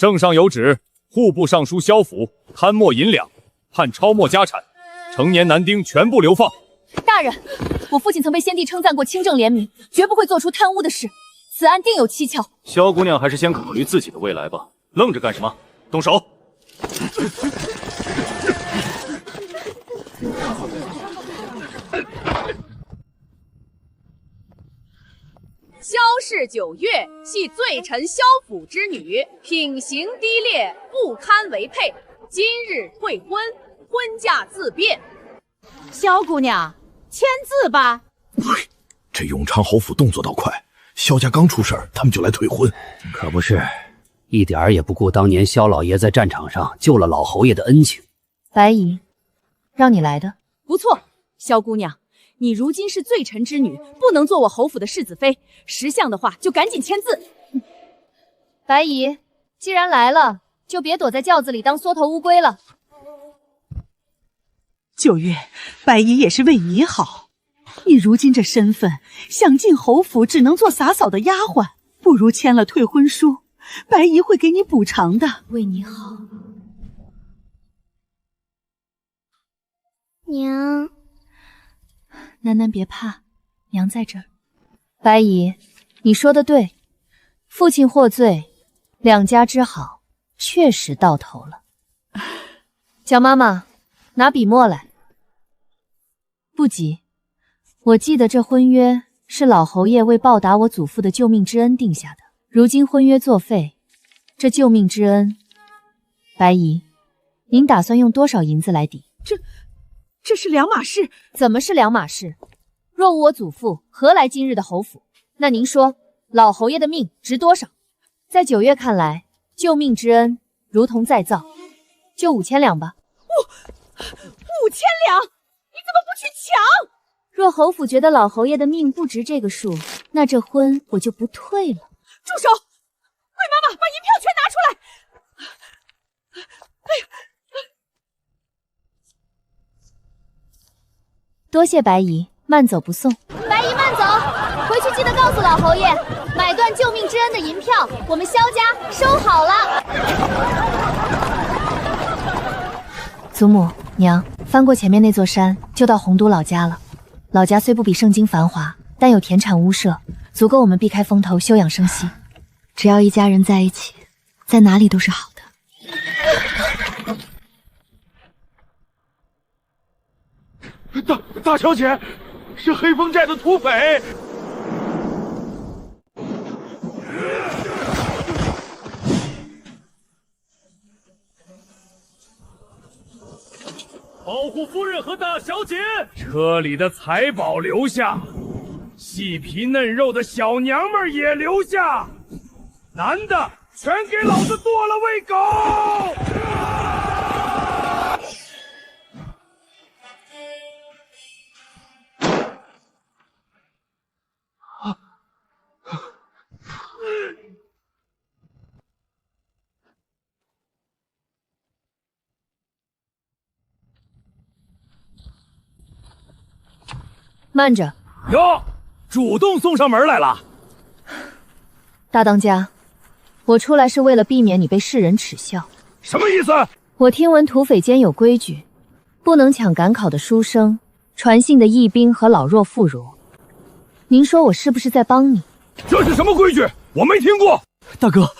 圣上有旨，户部尚书萧府贪没银两，判抄没家产，成年男丁全部流放。大人，我父亲曾被先帝称赞过清正廉明，绝不会做出贪污的事，此案定有蹊跷。萧姑娘还是先考虑自己的未来吧，愣着干什么？动手！萧氏9月系罪臣萧府之女，品行低劣，不堪为配，今日退婚，婚嫁自便。萧姑娘，签字吧。这永昌侯府动作倒快，萧家刚出事儿，他们就来退婚，可不是，一点儿也不顾当年萧老爷在战场上救了老侯爷的恩情。白姨，让你来的。不错，萧姑娘，你如今是罪臣之女，不能做我侯府的世子妃。识相的话，就赶紧签字。白姨，既然来了，就别躲在轿子里当缩头乌龟了。9月，白姨也是为你好。你如今这身份，想进侯府只能做洒扫的丫鬟，不如签了退婚书，白姨会给你补偿的。为你好。娘，楠楠别怕，娘在这儿。白姨，你说的对，父亲获罪，两家之好确实到头了。蒋妈妈，拿笔墨来。不急，我记得这婚约是老侯爷为报答我祖父的救命之恩定下的，如今婚约作废，这救命之恩，白姨，您打算用多少银子来抵？这是两码事。怎么是两码事？若无我祖父，何来今日的侯府？那您说，老侯爷的命值多少？在9月看来，救命之恩如同再造，就5000两吧。5000两，你怎么不去抢？若侯府觉得老侯爷的命不值这个数，那这婚我就不退了。住手！贵妈妈，把银票全拿出来！多谢白姨，慢走不送。白姨慢走，回去记得告诉老侯爷，买断救命之恩的银票，我们萧家收好了。祖母娘，翻过前面那座山，就到洪都老家了。老家虽不比盛京繁华，但有田产屋舍，足够我们避开风头，休养生息。只要一家人在一起，在哪里都是好的。大小姐，是黑风寨的土匪。保护夫人和大小姐，车里的财宝留下，细皮嫩肉的小娘们也留下，男的全给老子剁了喂狗！慢着！哟，主动送上门来了。大当家，我出来是为了避免你被世人耻笑。什么意思？我听闻土匪间有规矩，不能抢赶考的书生、传信的义兵和老弱妇孺。您说我是不是在帮你？这是什么规矩？我没听过。大哥，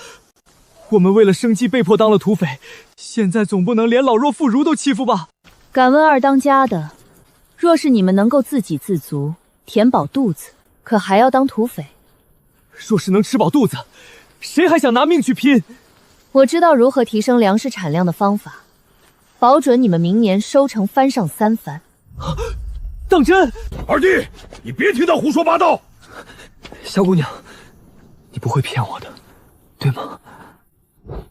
我们为了生计被迫当了土匪，现在总不能连老弱妇孺都欺负吧？敢问二当家的，若是你们能够自给自足，填饱肚子，可还要当土匪？若是能吃饱肚子，谁还想拿命去拼？我知道如何提升粮食产量的方法，保准你们明年收成翻上3番。当真？二弟，你别听他胡说八道。萧姑娘，你不会骗我的，对吗？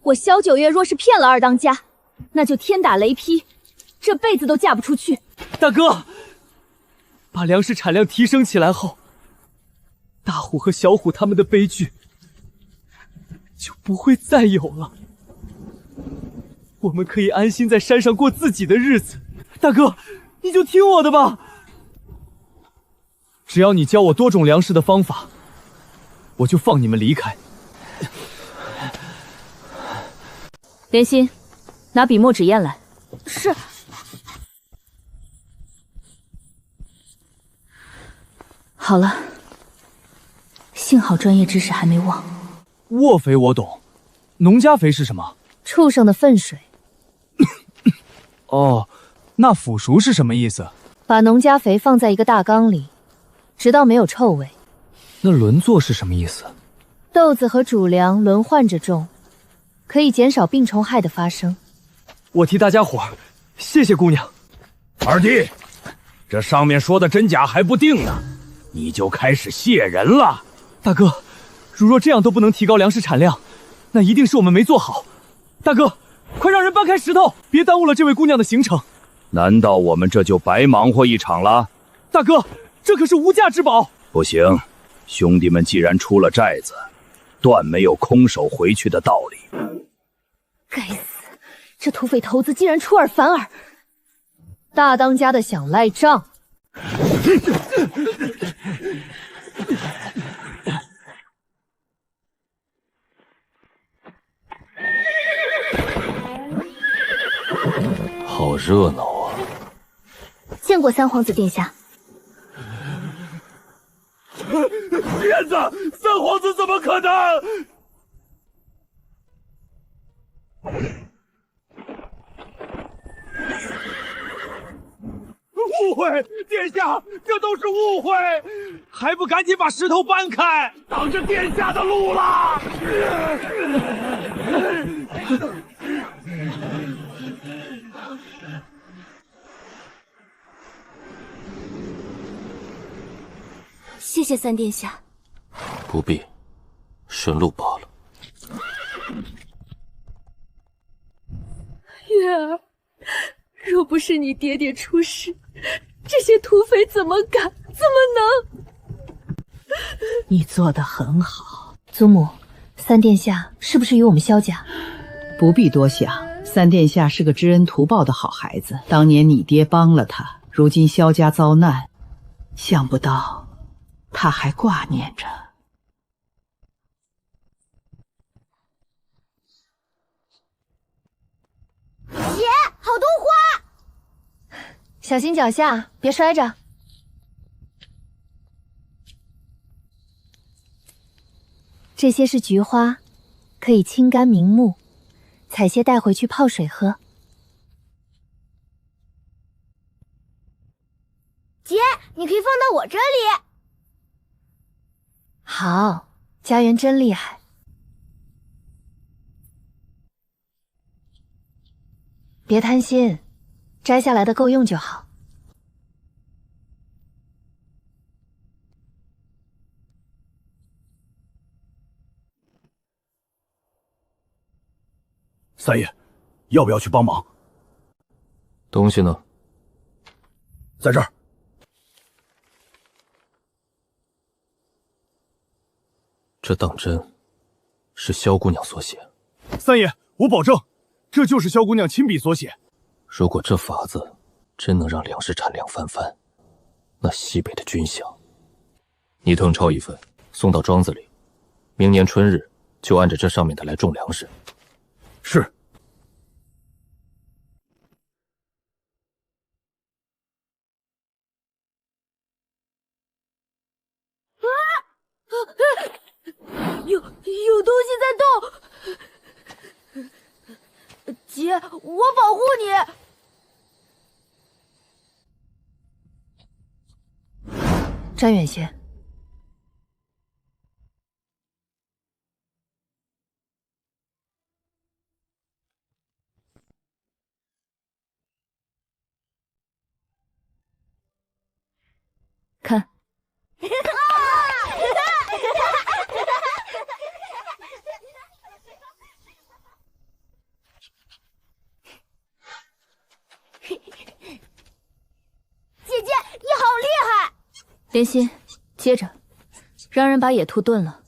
我萧九月若是骗了二当家，那就天打雷劈，这辈子都嫁不出去。大哥，把粮食产量提升起来后，大虎和小虎他们的悲剧就不会再有了。我们可以安心在山上过自己的日子。大哥，你就听我的吧。只要你教我多种粮食的方法，我就放你们离开。莲心，拿笔墨纸砚来。是。好了，幸好专业知识还没忘。卧肥我懂，农家肥是什么？畜生的粪水。哦，那腐熟是什么意思？把农家肥放在一个大缸里，直到没有臭味。那轮作是什么意思？豆子和主粮轮换着种，可以减少病虫害的发生。我替大家伙儿，谢谢姑娘。二弟，这上面说的真假还不定呢，你就开始谢人了。大哥，如若这样都不能提高粮食产量，那一定是我们没做好。大哥，快让人搬开石头，别耽误了这位姑娘的行程。难道我们这就白忙活一场了？大哥，这可是无价之宝。不行，兄弟们既然出了寨子，断没有空手回去的道理。该死，这土匪头子竟然出尔反尔！大当家的想赖账。好热闹啊！见过三皇子殿下。骗子！三皇子怎么可能？误会，殿下，这都是误会，还不赶紧把石头搬开，挡着殿下的路啦！谢谢三殿下。不必，顺路罢了。月儿，若不是你爹爹出事，这些土匪怎么敢？怎么能？你做得很好。祖母，三殿下是不是与我们萧家？不必多想，三殿下是个知恩图报的好孩子。当年你爹帮了他，如今萧家遭难，想不到他还挂念着。姐，好多花！小心脚下，别摔着。这些是菊花，可以清肝明目，采些带回去泡水喝。姐，你可以放到我这里。好，家园真厉害。别贪心，摘下来的够用就好。三爷，要不要去帮忙？东西呢？在这儿。这当真是萧姑娘所写？三爷，我保证，这就是萧姑娘亲笔所写。如果这法子真能让粮食产量翻番，那西北的军饷，你誊抄一份，送到庄子里，明年春日就按着这上面的来种粮食。是。有东西在动，姐，我保护你。站远些。看。姐姐，你好厉害！莲心，接着，让人把野兔炖了。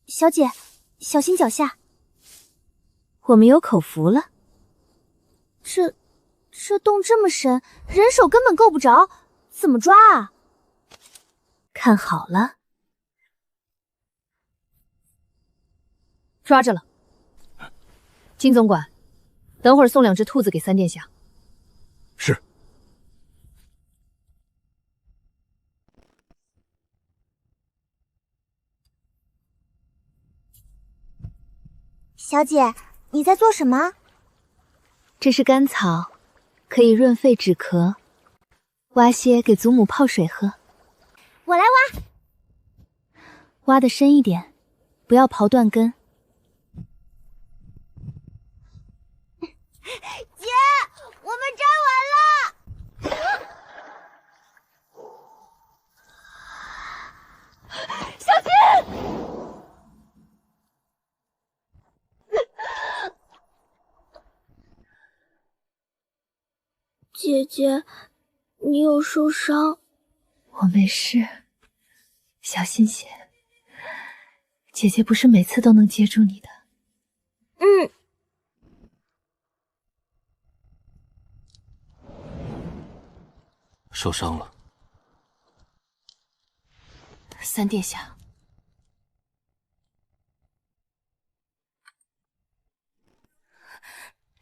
小姐，小心脚下。我们有口福了。这洞这么深，人手根本够不着，怎么抓啊？看好了，抓着了。金总管，等会儿送2只兔子给三殿下。是。小姐，你在做什么？这是甘草，可以润肺止咳，挖些给祖母泡水喝。我来挖。挖得深一点，不要刨断根。姐，我们摘完了。小姐！姐姐，你有受伤？我没事，小心些。姐姐不是每次都能接住你的。嗯。受伤了。三殿下，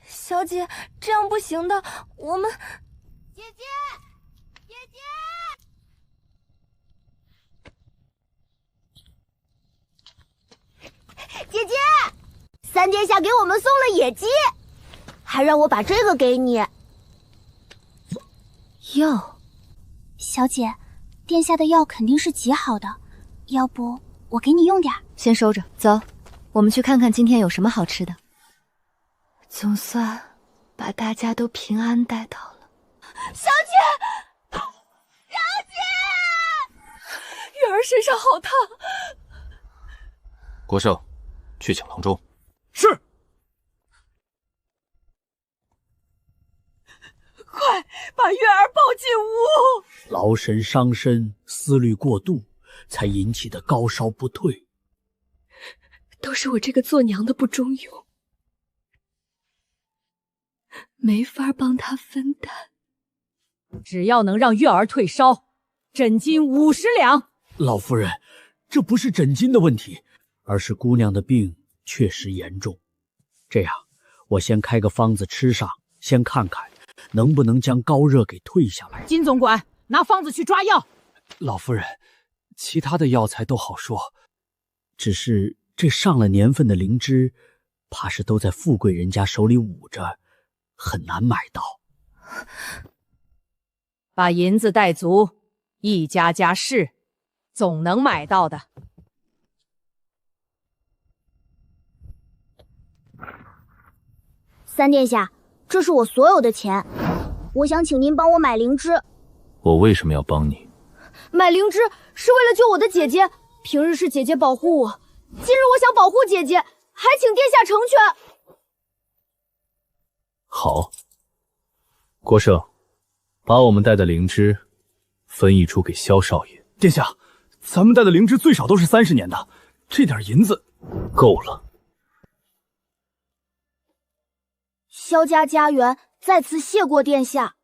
小姐，这样不行的，我们……姐姐，姐姐，姐姐，三殿下给我们送了野鸡，还让我把这个给你。药，小姐，殿下的药肯定是极好的，要不我给你用点。先收着，走，我们去看看今天有什么好吃的。总算把大家都平安带到了。小姐，小姐，月儿身上好烫。国胜，去请郎中。是。快把月儿抱进屋。劳神伤身，思虑过度，才引起的高烧不退。都是我这个做娘的不中用，没法帮他分担。只要能让月儿退烧，诊金50两。老夫人，这不是诊金的问题，而是姑娘的病确实严重。这样，我先开个方子吃上，先看看能不能将高热给退下来。金总管，拿方子去抓药。老夫人，其他的药材都好说，只是这上了年份的灵芝，怕是都在富贵人家手里捂着，很难买到。把银子带足，一家家试，总能买到的。三殿下，这是我所有的钱，我想请您帮我买灵芝。我为什么要帮你？买灵芝是为了救我的姐姐，平日是姐姐保护我，今日我想保护姐姐，还请殿下成全。好，国胜，把我们带的灵芝分一出给萧少爷。殿下，咱们带的灵芝最少都是30年的，这点银子够了。萧家家园在此谢过殿下。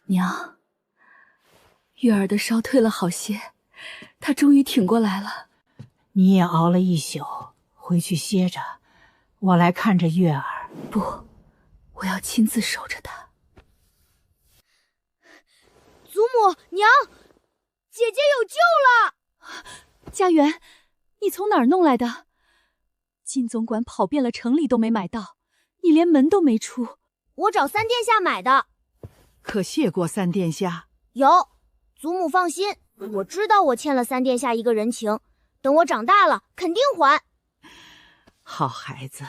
娘，月儿的烧退了好些，她终于挺过来了。你也熬了一宿，回去歇着，我来看着月儿。不，我要亲自守着她。祖母娘，姐姐有救了！家园，你从哪儿弄来的？金总管跑遍了城里都没买到，你连门都没出。我找三殿下买的。可谢过三殿下？有，祖母放心，我知道我欠了三殿下一个人情，等我长大了肯定还。好孩子。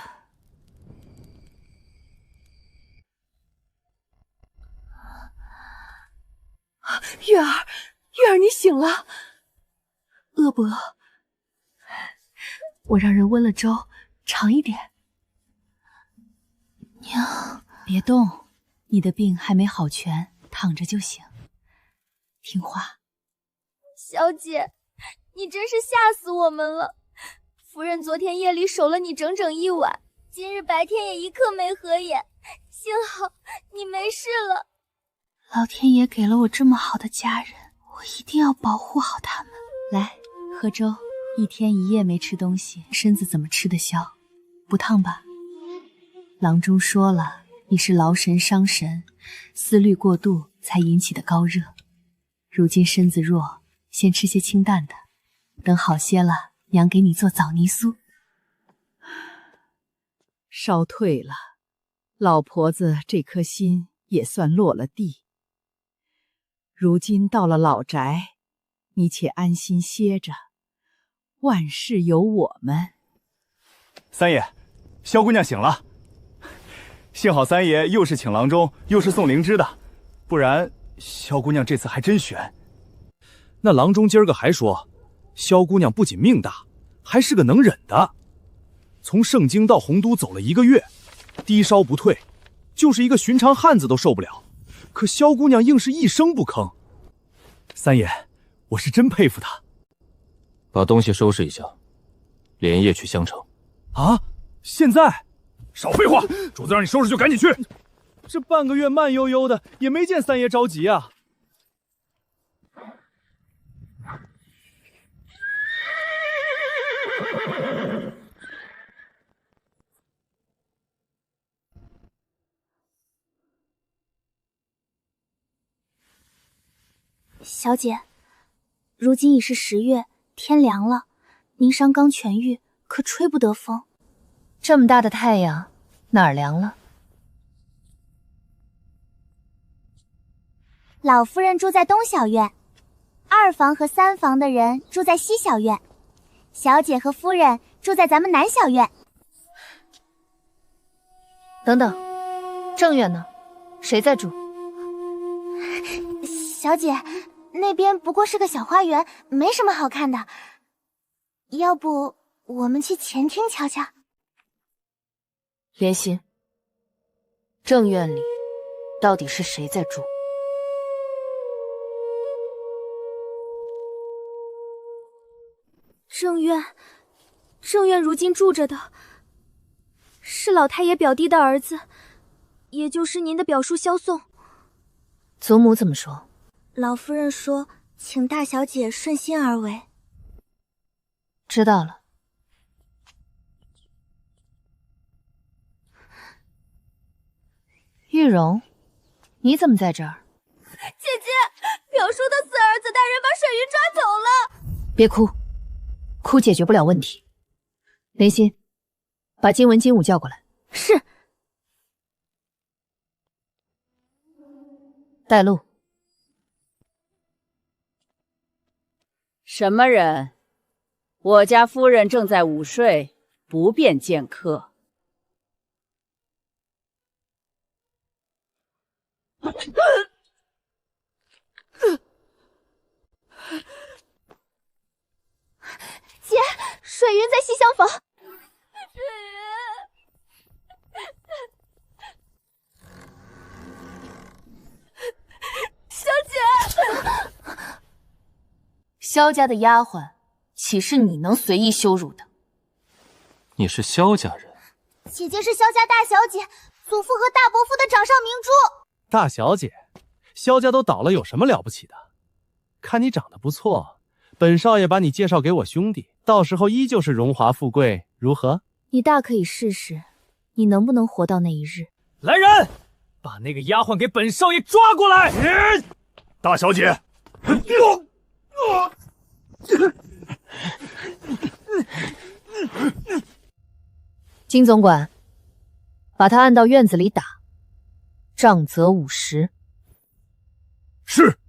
月儿，月儿，你醒了，饿不饿？我让人温了粥，尝一点。娘，别动，你的病还没好全，躺着就行。听话。小姐，你真是吓死我们了。夫人昨天夜里守了你整整1晚，今日白天也一刻没合眼，幸好你没事了。老天爷给了我这么好的家人，我一定要保护好他们。来，喝粥。一天一夜没吃东西，身子怎么吃得消？不烫吧？郎中说了，你是劳神伤神，思虑过度才引起的高热。如今身子弱，先吃些清淡的，等好些了，娘给你做枣泥酥。烧退了，老婆子这颗心也算落了地。如今到了老宅，你且安心歇着，万事有我们。三爷，萧姑娘醒了。幸好三爷又是请郎中，又是送灵芝的，不然萧姑娘这次还真悬。那郎中今儿个还说，萧姑娘不仅命大，还是个能忍的。从盛京到洪都走了1个月，低烧不退，就是一个寻常汉子都受不了。可萧姑娘硬是一声不吭。三爷，我是真佩服她。把东西收拾一下，连夜去襄城。啊？现在？少废话！主子让你收拾就赶紧去。这半个月慢悠悠的，也没见三爷着急啊。小姐，如今已是10月，天凉了，您伤刚痊愈，可吹不得风。这么大的太阳，哪儿凉了？老夫人住在东小院，2房和3房的人住在西小院，小姐和夫人住在咱们南小院。等等，正院呢？谁在住？小姐，那边不过是个小花园，没什么好看的。要不我们去前厅瞧瞧？莲心，正院里到底是谁在住？正院如今住着的是老太爷表弟的儿子，也就是您的表叔萧颂。祖母怎么说？老夫人说，请大小姐顺心而为。知道了。玉荣，你怎么在这儿？姐姐，表叔的死儿子带人把水云抓走了。别哭，哭解决不了问题。莲心，把金文、金武叫过来。是。带路。什么人？我家夫人正在午睡，不便见客。姐，水云在西厢房。水云，小姐。萧家的丫鬟，岂是你能随意羞辱的？你是萧家人？姐姐是萧家大小姐，祖父和大伯父的掌上明珠。大小姐，萧家都倒了，有什么了不起的？看你长得不错，本少爷把你介绍给我兄弟，到时候依旧是荣华富贵，如何？你大可以试试，你能不能活到那一日？来人，把那个丫鬟给本少爷抓过来！大小姐，金总管，把他按到院子里打，杖责50。是。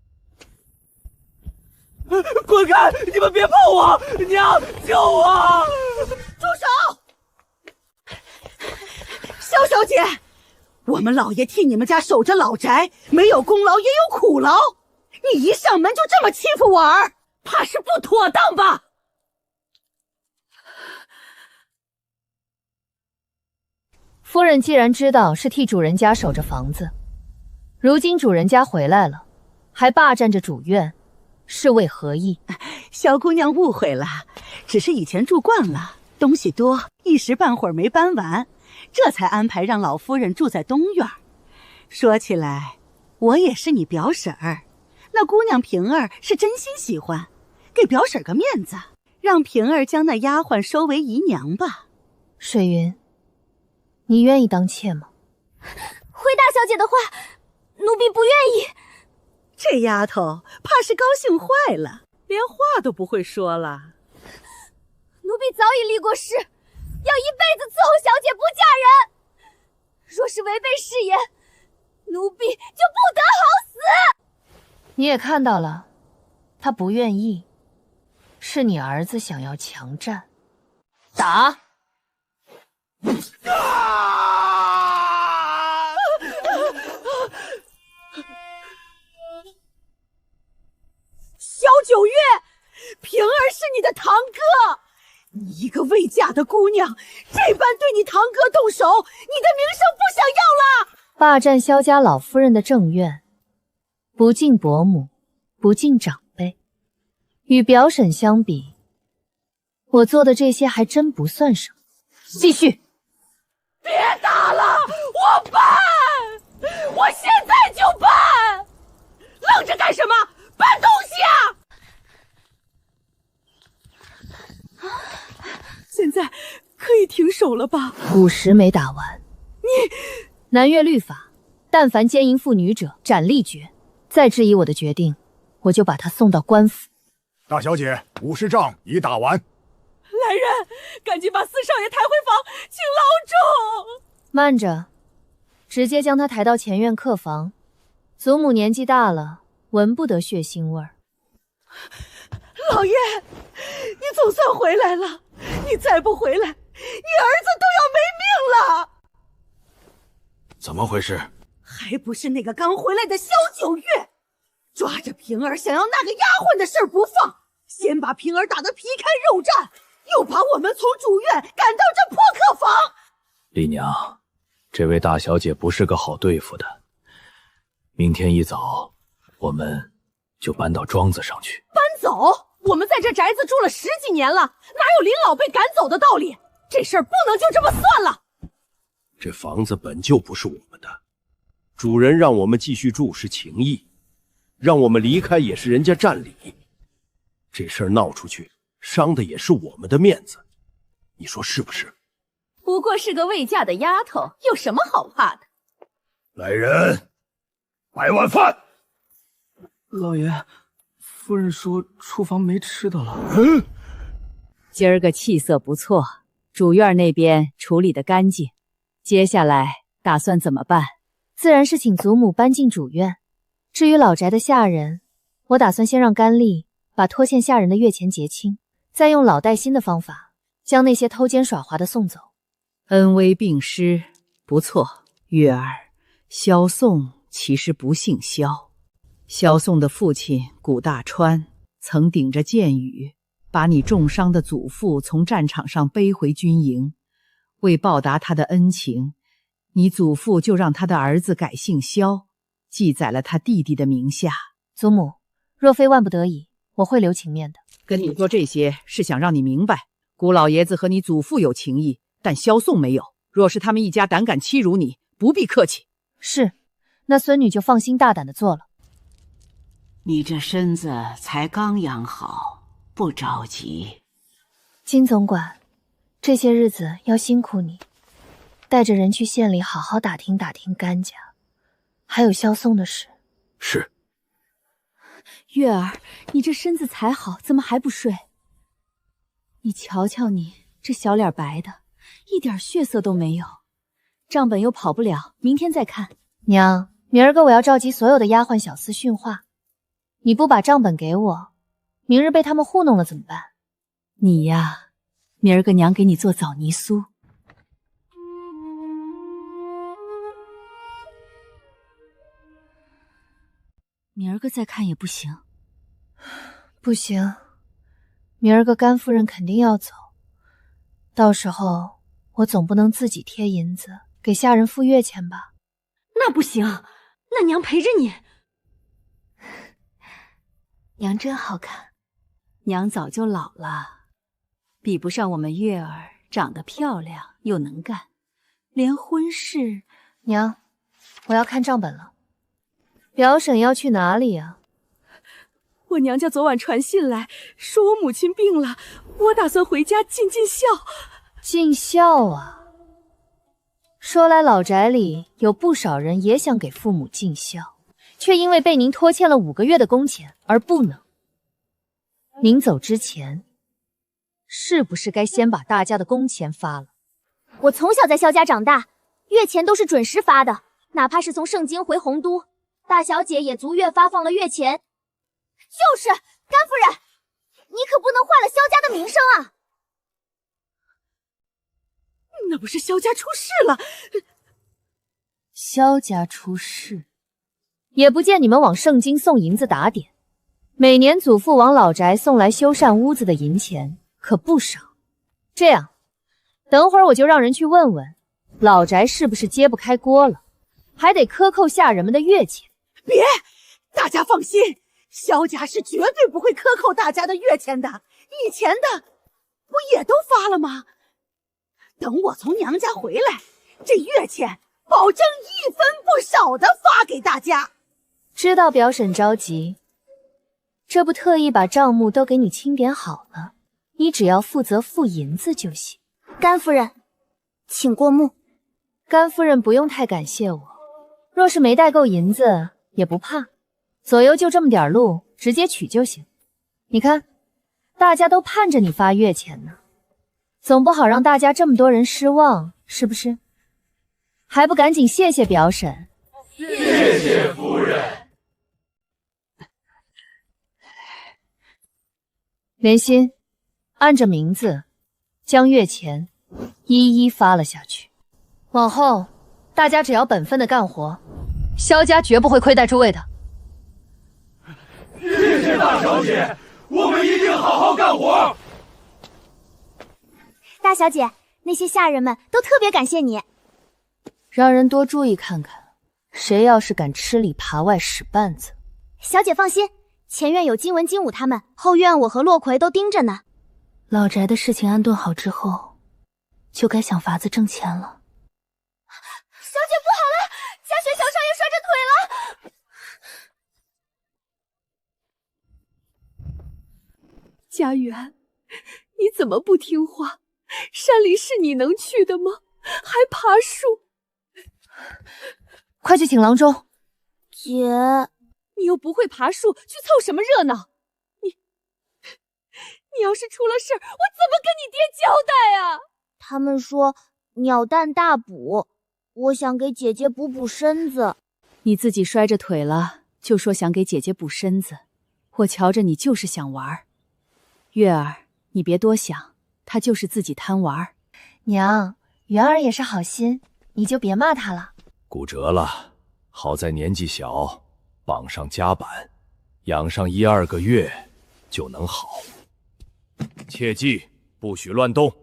滚开！你们别碰我！娘，救我！住手！萧小姐，我们老爷替你们家守着老宅，没有功劳也有苦劳。你一上门就这么欺负我儿，怕是不妥当吧？夫人既然知道是替主人家守着房子，如今主人家回来了，还霸占着主院，是为何意？萧姑娘误会了，只是以前住惯了，东西多，一时半会儿没搬完，这才安排让老夫人住在东院。说起来，我也是你表婶儿，那姑娘平儿是真心喜欢，给表婶个面子，让平儿将那丫鬟收为姨娘吧。水云，你愿意当妾吗？回大小姐的话，奴婢不愿意。这丫头怕是高兴坏了，连话都不会说了。奴婢早已立过誓，要一辈子伺候小姐不嫁人。若是违背誓言，奴婢就不得好死。你也看到了，他不愿意，是你儿子想要强占。打！萧九月，平儿是你的堂哥，你一个未嫁的姑娘，这般对你堂哥动手，你的名声不想要了。霸占萧家老夫人的正院，不敬伯母，不敬长辈。与表婶相比，我做的这些还真不算什么。继续。别打了，我办，我现在就办。愣着干什么？搬东西啊！现在可以停手了吧？50没打完。南越律法，但凡奸淫妇女者，斩立决。再质疑我的决定，我就把他送到官府。大小姐，50仗已打完。来人，赶紧把四少爷抬回房，请老主。慢着，直接将他抬到前院客房。祖母年纪大了，闻不得血腥味儿。老爷，你总算回来了，你再不回来，你儿子都要没命了。怎么回事？还不是那个刚回来的萧九月，抓着平儿想要那个丫鬟的事儿不放，先把平儿打得皮开肉绽，又把我们从主院赶到这破客房。丽娘，这位大小姐不是个好对付的。明天一早，我们就搬到庄子上去。搬走？我们在这宅子住了10几年了，哪有林老被赶走的道理？这事儿不能就这么算了。这房子本就不是我们的，主人让我们继续住是情义，让我们离开也是人家占理。这事儿闹出去，伤的也是我们的面子，你说是不是？不过是个未嫁的丫头，有什么好怕的？来人，摆碗饭。老爷，夫人说厨房没吃的了。今儿个气色不错，主院那边处理得干净。接下来打算怎么办？自然是请祖母搬进主院。至于老宅的下人，我打算先让甘丽把拖欠下人的月钱结清，再用老带新的方法将那些偷奸耍滑的送走。恩威并施，不错。月儿，萧宋其实不姓萧。萧宋的父亲古大川曾顶着箭雨，把你重伤的祖父从战场上背回军营。为报答他的恩情，你祖父就让他的儿子改姓萧，记载了他弟弟的名下。祖母，若非万不得已，我会留情面的。跟你说这些是想让你明白，姑老爷子和你祖父有情谊，但萧宋没有。若是他们一家胆敢欺辱你，不必客气。是，那孙女就放心大胆的做了。你这身子才刚养好，不着急。金总管，这些日子要辛苦你，带着人去县里好好打听打听甘家，还有萧宋的事。是。月儿，你这身子才好，怎么还不睡？你瞧瞧你这小脸白的，一点血色都没有，账本又跑不了，明天再看。娘，明儿个我要召集所有的丫鬟小厮训话，你不把账本给我，明日被他们糊弄了怎么办？你呀，明儿个娘给你做枣泥酥。明儿个再看也不行。不行，明儿个甘夫人肯定要走，到时候我总不能自己贴银子给下人付月钱吧？那不行，那娘陪着你。娘真好看，娘早就老了，比不上我们月儿长得漂亮又能干，连婚事……娘，我要看账本了。表婶要去哪里啊？我娘家昨晚传信来，说我母亲病了，我打算回家尽孝。尽孝啊！说来老宅里有不少人也想给父母尽孝，却因为被您拖欠了5个月的工钱而不能。临走之前，是不是该先把大家的工钱发了？我从小在萧家长大，月钱都是准时发的，哪怕是从盛京回洪都，大小姐也逐月发放了月钱。就是甘夫人，你可不能坏了萧家的名声啊！那不是萧家出事了？萧家出事，也不见你们往盛京送银子打点。每年祖父往老宅送来修缮屋子的银钱可不少。这样，等会儿我就让人去问问，老宅是不是揭不开锅了，还得克扣下人们的月钱。别，大家放心，萧家是绝对不会克扣大家的月钱的。以前的不也都发了吗？等我从娘家回来，这月钱保证一分不少的发给大家。知道表婶着急，这不特意把账目都给你清点好了，你只要负责付银子就行。甘夫人，请过目。甘夫人不用太感谢我，若是没带够银子也不怕，左右就这么点路，直接取就行。你看，大家都盼着你发月钱呢，总不好让大家这么多人失望，是不是？还不赶紧谢谢表婶？谢谢夫人。莲心，按着名字将月钱一一发了下去。往后大家只要本分的干活，萧家绝不会亏待诸位的。谢谢大小姐，我们一定好好干活。大小姐，那些下人们都特别感谢你。让人多注意看看，谁要是敢吃里扒外使绊子。小姐放心，前院有金文、金武他们，后院我和洛葵都盯着呢。老宅的事情安顿好之后，就该想法子挣钱了。小姐不好了，家轩小少爷摔着腿了。家园，你怎么不听话？山里是你能去的吗？还爬树？快去请郎中。姐，你又不会爬树，去凑什么热闹？你要是出了事儿，我怎么跟你爹交代啊？他们说鸟蛋大补，我想给姐姐补补身子。你自己摔着腿了，就说想给姐姐补身子，我瞧着你就是想玩。月儿，你别多想，她就是自己贪玩。娘，元儿也是好心，你就别骂她了。骨折了，好在年纪小，绑上夹板，养上1、2个月就能好。切记，不许乱动。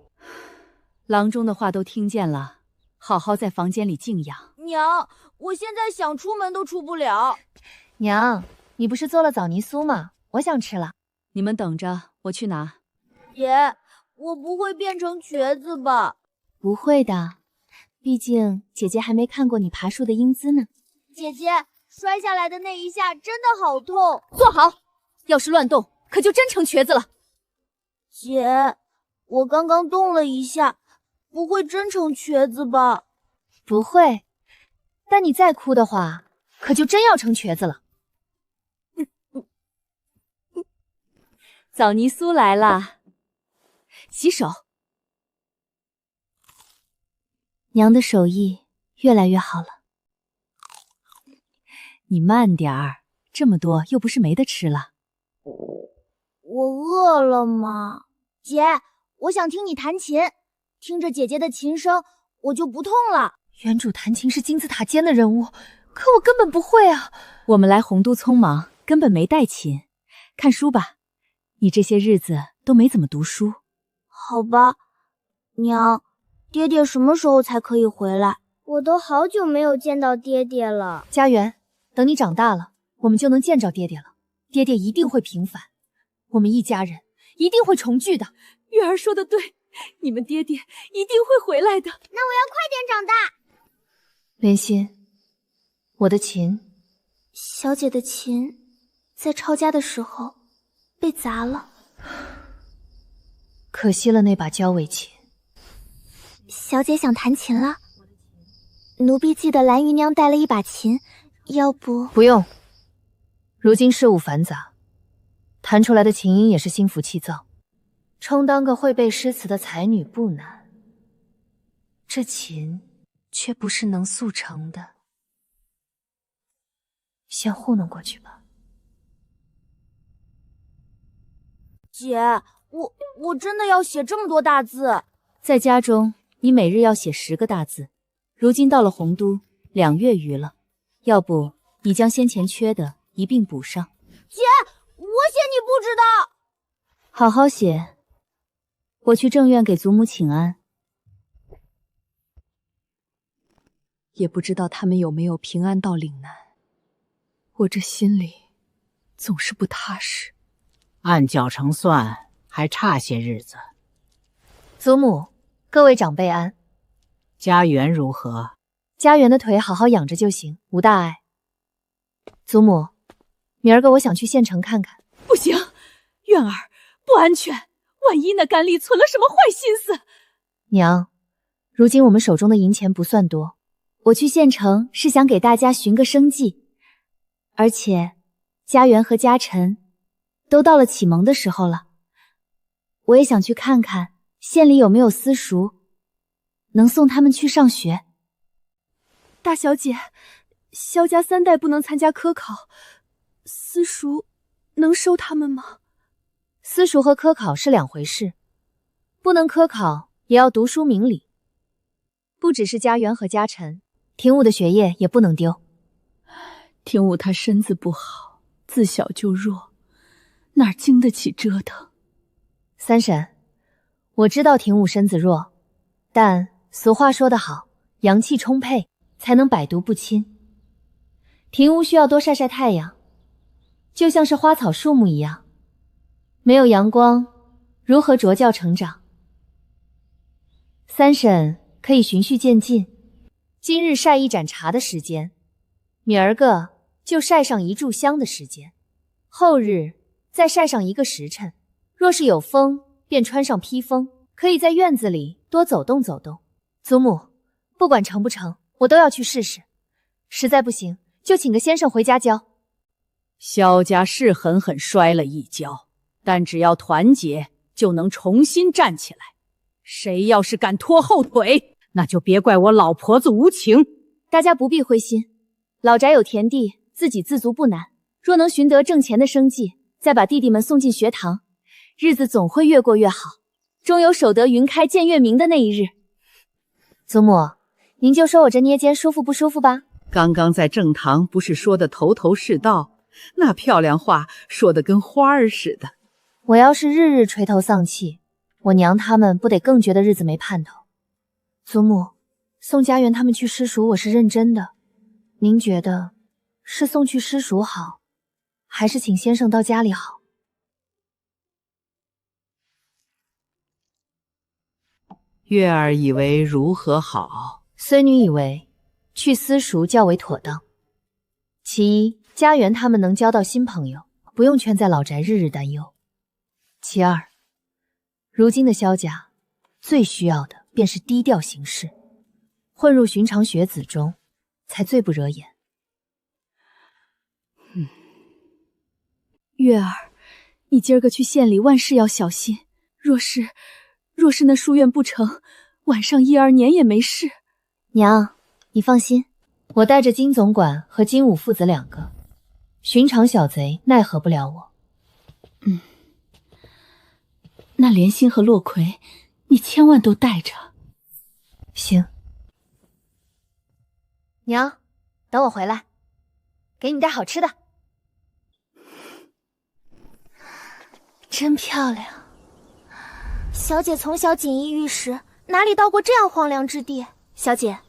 郎中的话都听见了，好好在房间里静养。娘，我现在想出门都出不了。娘，你不是做了枣泥酥吗？我想吃了。你们等着，我去拿。姐，我不会变成瘸子吧？不会的，毕竟姐姐还没看过你爬树的英姿呢。姐姐，摔下来的那一下真的好痛。坐好，要是乱动，可就真成瘸子了。姐，我刚刚动了一下，不会真成瘸子吧？不会，但你再哭的话，可就真要成瘸子了。枣泥酥来啦，洗手。娘的手艺越来越好了。你慢点儿，这么多又不是没得吃了。我饿了吗？姐，我想听你弹琴，听着姐姐的琴声，我就不痛了。原主弹琴是金字塔尖的人物，可我根本不会啊。我们来洪都匆忙，根本没带琴。看书吧，你这些日子都没怎么读书。好吧，娘，爹爹什么时候才可以回来？我都好久没有见到爹爹了。家园，等你长大了，我们就能见着爹爹了。爹爹一定会平反，我们一家人一定会重聚的。月儿说的对，你们爹爹一定会回来的。那我要快点长大。莲心，我的琴。小姐的琴在抄家的时候被砸了，可惜了那把交尾琴。小姐想弹琴了，奴婢记得蓝姨娘带了一把琴，要不……不用。如今事务繁杂，弹出来的琴音也是心浮气躁，充当个会背诗词的才女不难。这琴却不是能速成的，先糊弄过去吧。姐，我真的要写这么多大字？在家中，你每日要写10个大字。如今到了洪都，2月余了，要不你将先前缺的一并补上。姐，我写你不知道。好好写，我去正院给祖母请安。也不知道他们有没有平安到岭南，我这心里总是不踏实。按脚程算，还差些日子。祖母，各位长辈安。家园如何？家园的腿好好养着就行，无大碍。祖母，明儿个我想去县城看看。不行，苑儿不安全，万一那甘丽存了什么坏心思。娘，如今我们手中的银钱不算多，我去县城是想给大家寻个生计，而且家园和家臣都到了启蒙的时候了，我也想去看看县里有没有私塾能送他们去上学。大小姐，萧家3代不能参加科考，私塾能收他们吗？私塾和科考是2回事，不能科考也要读书明理。不只是家园和家臣，廷武的学业也不能丢。廷武他身子不好，自小就弱，哪经得起折腾。三婶，我知道廷武身子弱，但俗话说得好，阳气充沛才能百毒不侵。廷武需要多晒晒太阳，就像是花草树木一样，没有阳光如何茁壮成长？三婶可以循序渐进，今日晒1盏茶的时间，明儿个就晒上1炷香的时间，后日再晒上1个时辰。若是有风，便穿上披风，可以在院子里多走动走动。祖母，不管成不成，我都要去试试。实在不行，就请个先生回家教。萧家是狠狠摔了一跤，但只要团结，就能重新站起来。谁要是敢拖后腿，那就别怪我老婆子无情。大家不必灰心，老宅有田地，自给自足不难。若能寻得挣钱的生计，再把弟弟们送进学堂，日子总会越过越好，终有守得云开见月明的那一日。祖母，您就说我这捏肩舒服不舒服吧？刚刚在正堂不是说的头头是道，那漂亮话说的跟花儿似的。我要是日日垂头丧气，我娘他们不得更觉得日子没盼头？祖母，送家园他们去私塾，我是认真的。您觉得是送去私塾好，还是请先生到家里好？月儿以为如何好？孙女以为去私塾较为妥当。其一，家园他们能交到新朋友，不用圈在老宅日日担忧。其二，如今的萧家最需要的便是低调行事，混入寻常学子中才最不惹眼。月儿，你今儿个去县里万事要小心，若是那书院不成，晚上1、2年也没事。娘，你放心，我带着金总管和金武父子2个，寻常小贼奈何不了我。那莲心和洛葵，你千万都带着。行。娘，等我回来，给你带好吃的。真漂亮。小姐从小锦衣玉食，哪里到过这样荒凉之地？小姐，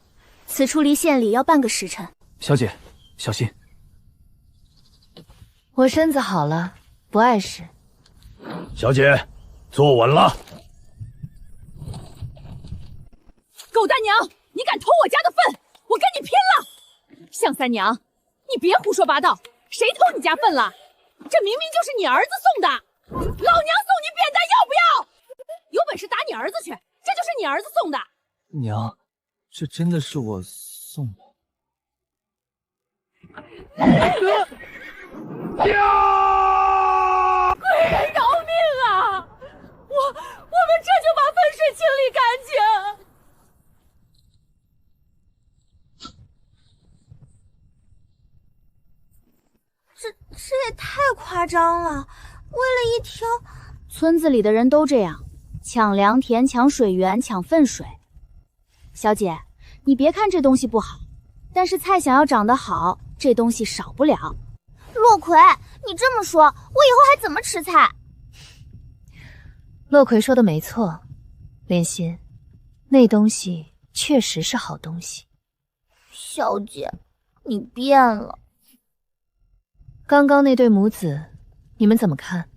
此处离县里要半个时辰。小姐，小心！我身子好了，不碍事。小姐，坐稳了。狗大娘，你敢偷我家的粪，我跟你拼了！向三娘，你别胡说八道，谁偷你家粪了？这明明就是你儿子送的，老娘送你扁担要不要？有本事打你儿子去，这就是你儿子送的。娘，这真的是我送的。贵人饶命啊！我们这就把粪水清理干净。这也太夸张了！为了一条……村子里的人都这样，抢良田、抢水源、抢粪水。小姐，你别看这东西不好，但是菜想要长得好，这东西少不了。洛葵，你这么说，我以后还怎么吃菜？洛葵说的没错，莲心，那东西确实是好东西。小姐，你变了。刚刚那对母子，你们怎么看？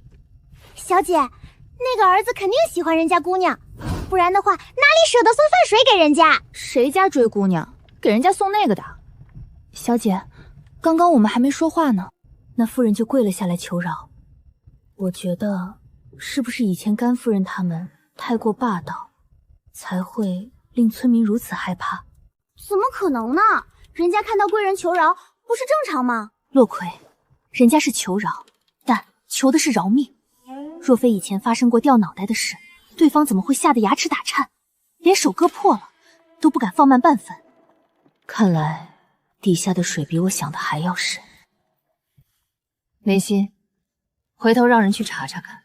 小姐，那个儿子肯定喜欢人家姑娘，不然的话，哪里舍得送饭水给人家？谁家追姑娘，给人家送那个的？小姐，刚刚我们还没说话呢，那妇人就跪了下来求饶。我觉得，是不是以前甘夫人他们太过霸道，才会令村民如此害怕？怎么可能呢？人家看到贵人求饶，不是正常吗？洛葵，人家是求饶，但求的是饶命。若非以前发生过掉脑袋的事，对方怎么会吓得牙齿打颤，连手割破了都不敢放慢半分？看来底下的水比我想的还要深。莲心，回头让人去查查看，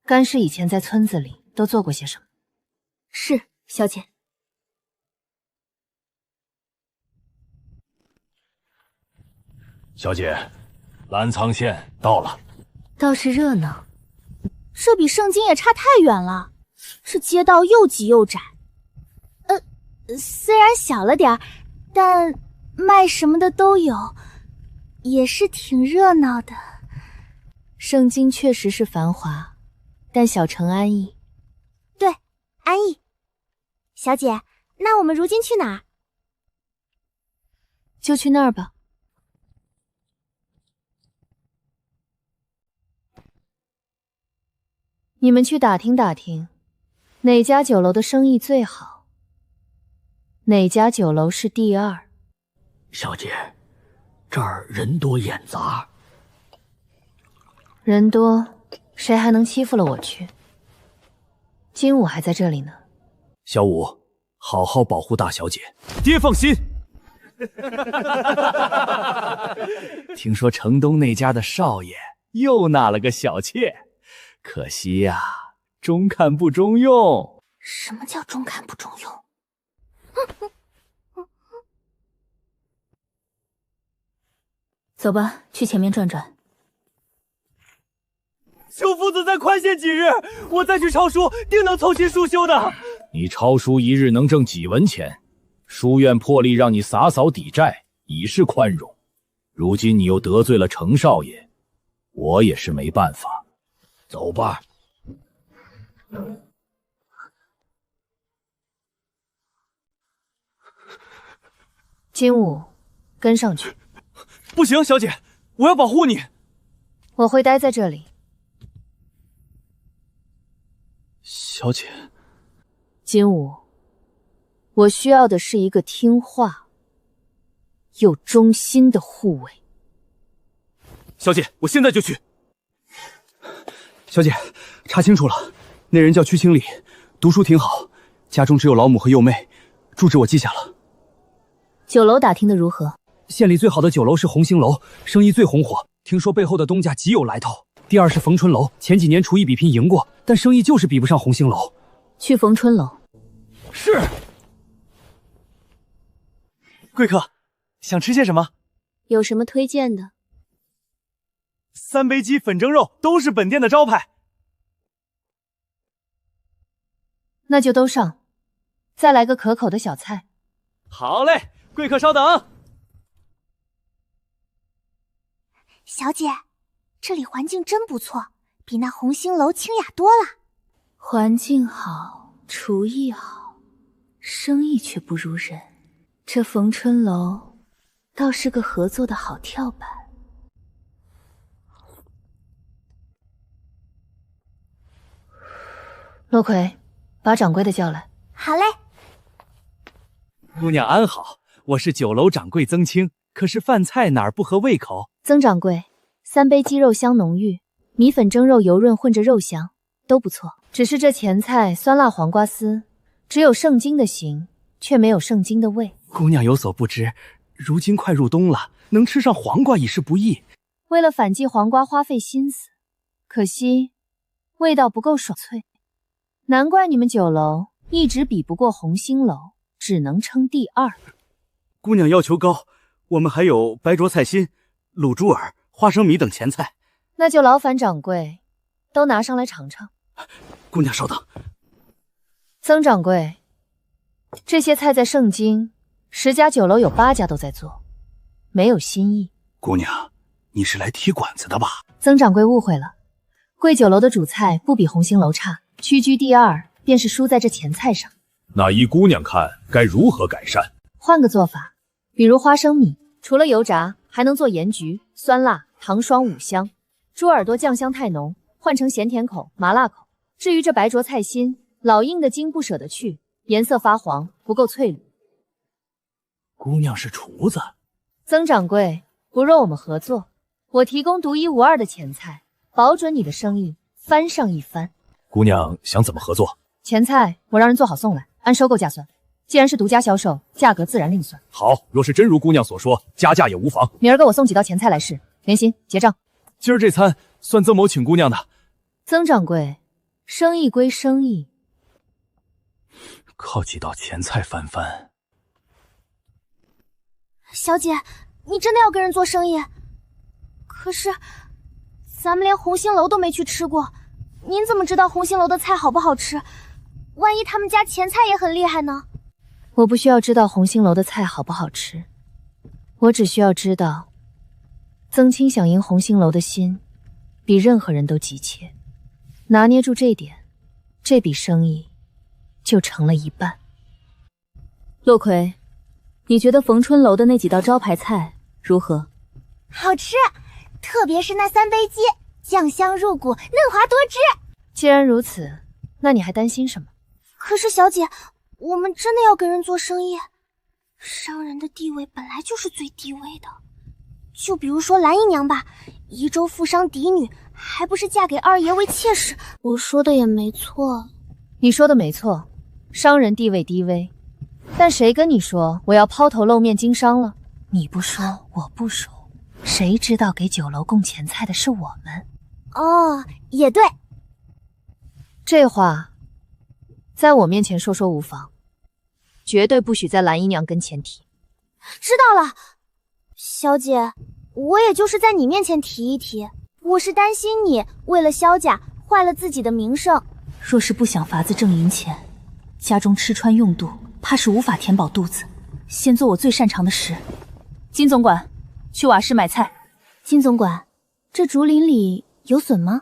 干尸以前在村子里都做过些什么。是，小姐。小姐，澜沧县到了。倒是热闹，这比圣经也差太远了。这街道又挤又窄，虽然小了点儿，但卖什么的都有，也是挺热闹的。圣经确实是繁华，但小城安逸。对，安逸。小姐，那我们如今去哪儿？就去那儿吧。你们去打听打听，哪家酒楼的生意最好，哪家酒楼是第二。小姐，这儿人多眼杂。人多，谁还能欺负了我去？金武还在这里呢。小武，好好保护大小姐。爹放心。听说城东那家的少爷又纳了个小妾。可惜呀，中看不中用。什么叫中看不中用？走吧，去前面转转。求夫子再宽限几日，我再去抄书，定能凑齐书修的。你抄书一日能挣几文钱？书院破例让你洒扫抵债，以示宽容。如今你又得罪了程少爷，我也是没办法。走吧。金武，跟上去。不行，小姐，我要保护你。我会待在这里。小姐，金武，我需要的是一个听话又忠心的护卫。小姐，我现在就去。小姐，查清楚了，那人叫屈清礼，读书挺好，家中只有老母和幼妹，住址我记下了。酒楼打听的如何？县里最好的酒楼是红星楼，生意最红火，听说背后的东家极有来头。第二是逢春楼，前几年厨艺比拼赢过，但生意就是比不上红星楼。去逢春楼。是。贵客，想吃些什么？有什么推荐的？三杯鸡、粉蒸肉都是本店的招牌。那就都上，再来个可口的小菜。好嘞，贵客稍等。小姐，这里环境真不错，比那红星楼清雅多了。环境好，厨艺好，生意却不如人。这逢春楼倒是个合作的好跳板。洛葵，把掌柜的叫来。好嘞。姑娘安好，我是酒楼掌柜曾清，可是饭菜哪儿不合胃口？曾掌柜，3杯鸡肉香浓郁，米粉蒸肉油润混着肉香，都不错。只是这前菜酸辣黄瓜丝，只有圣经的形，却没有圣经的味。姑娘有所不知，如今快入冬了，能吃上黄瓜已是不易。为了反季黄瓜花费心思，可惜味道不够爽脆，难怪你们酒楼一直比不过红星楼，只能称第2。姑娘要求高，我们还有白灼菜心、卤猪耳、花生米等前菜。那就劳烦掌柜都拿上来尝尝。姑娘稍等。曾掌柜，这些菜在盛京10家酒楼有8家都在做，没有新意。姑娘，你是来踢馆子的吧？曾掌柜误会了，贵酒楼的主菜不比红星楼差，屈居第2便是输在这前菜上。那依姑娘看，该如何改善？换个做法，比如花生米，除了油炸，还能做盐焗、酸辣、糖霜5香。猪耳朵酱香太浓，换成咸甜口、麻辣口。至于这白灼菜心，老硬的筋不舍得去，颜色发黄，不够翠绿。姑娘是厨子。曾掌柜，不若我们合作，我提供独一无二的前菜，保准你的生意翻上一番。姑娘想怎么合作？前菜我让人做好送来，按收购价算。既然是独家销售，价格自然另算。好，若是真如姑娘所说，加价也无妨。明儿个我送几道前菜来试，连心结账。今儿这餐算曾某请姑娘的。曾掌柜，生意归生意，靠几道前菜翻番。小姐，你真的要跟人做生意？可是咱们连红星楼都没去吃过，您怎么知道红星楼的菜好不好吃？万一他们家前菜也很厉害呢？我不需要知道红星楼的菜好不好吃，我只需要知道曾清想赢红星楼的心比任何人都急切，拿捏住这点，这笔生意就成了一半。洛葵，你觉得逢春楼的那几道招牌菜如何？好吃，特别是那3杯鸡，酱香入骨，嫩滑多汁。既然如此，那你还担心什么？可是小姐，我们真的要跟人做生意？商人的地位本来就是最低微的。就比如说蓝姨娘吧，宜州富商嫡女，还不是嫁给二爷为妾室？我说的也没错。你说的没错，商人地位低微，但谁跟你说我要抛头露面经商了？你不说，我不说，谁知道给酒楼供前菜的是我们？哦，也对。这话在我面前说说无妨，绝对不许在蓝姨娘跟前提。知道了，小姐，我也就是在你面前提一提，我是担心你为了萧家坏了自己的名声。若是不想法子挣银钱，家中吃穿用度怕是无法填饱肚子。先做我最擅长的事。金总管，去瓦市买菜。金总管，这竹林里有笋吗？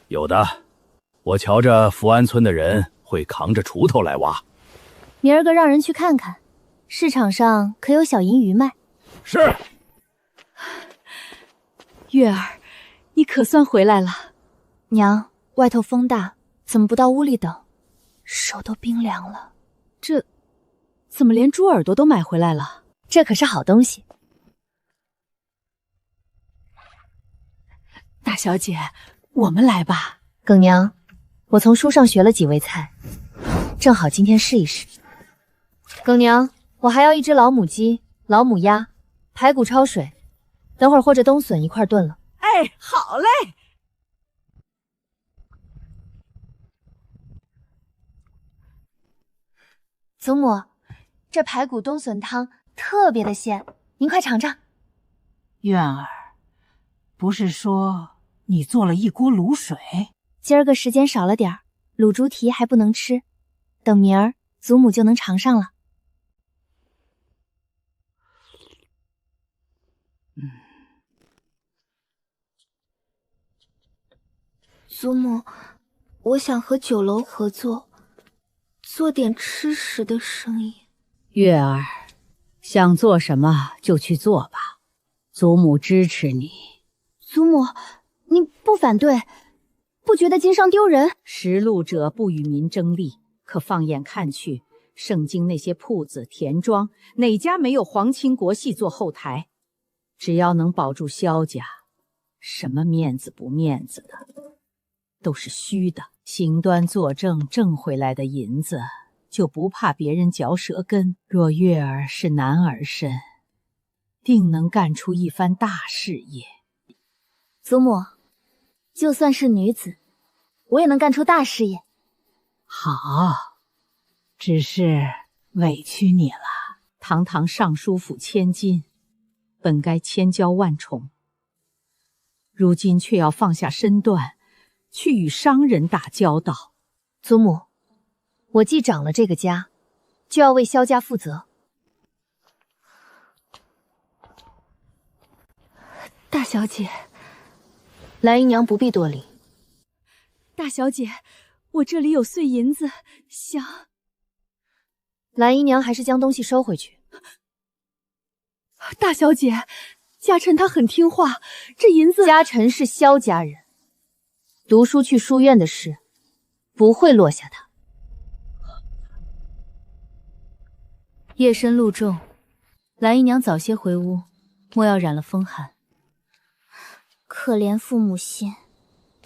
有的，我瞧着福安村的人会扛着锄头来挖。明儿个让人去看看，市场上可有小银鱼卖？是。月儿，你可算回来了。娘，外头风大，怎么不到屋里等？手都冰凉了。这怎么连猪耳朵都买回来了？这可是好东西。大小姐，我们来吧。耿娘，我从书上学了几味菜，正好今天试一试。耿娘，我还要1只老母鸡、老母鸭、排骨焯水，等会儿和着冬笋一块炖了。哎，好嘞。祖母，这排骨冬笋汤特别的鲜，您快尝尝。苑儿，不是说你做了一锅卤水？今儿个时间少了点儿，卤猪蹄还不能吃，等明儿祖母就能尝上了。祖母，我想和酒楼合作，做点吃食的生意。月儿，想做什么就去做吧，祖母支持你。祖母，您不反对？不觉得经商丢人？识路者不与民争利，可放眼看去，圣经那些铺子、田庄，哪家没有皇亲国戚做后台？只要能保住萧家，什么面子不面子的，都是虚的。行端作证挣回来的银子，就不怕别人嚼舌根。若月儿是男儿身，定能干出一番大事业。祖母，就算是女子，我也能干出大事业。好，只是委屈你了。堂堂尚书府千金，本该千娇万宠，如今却要放下身段，去与商人打交道。祖母，我既长了这个家，就要为萧家负责。大小姐，蓝姨娘不必多礼。大小姐，我这里有碎银子，想……蓝姨娘还是将东西收回去。大小姐，家臣他很听话，这银子……家臣是萧家人，读书去书院的事不会落下他。夜深露重，蓝姨娘早些回屋，莫要染了风寒。可怜父母心，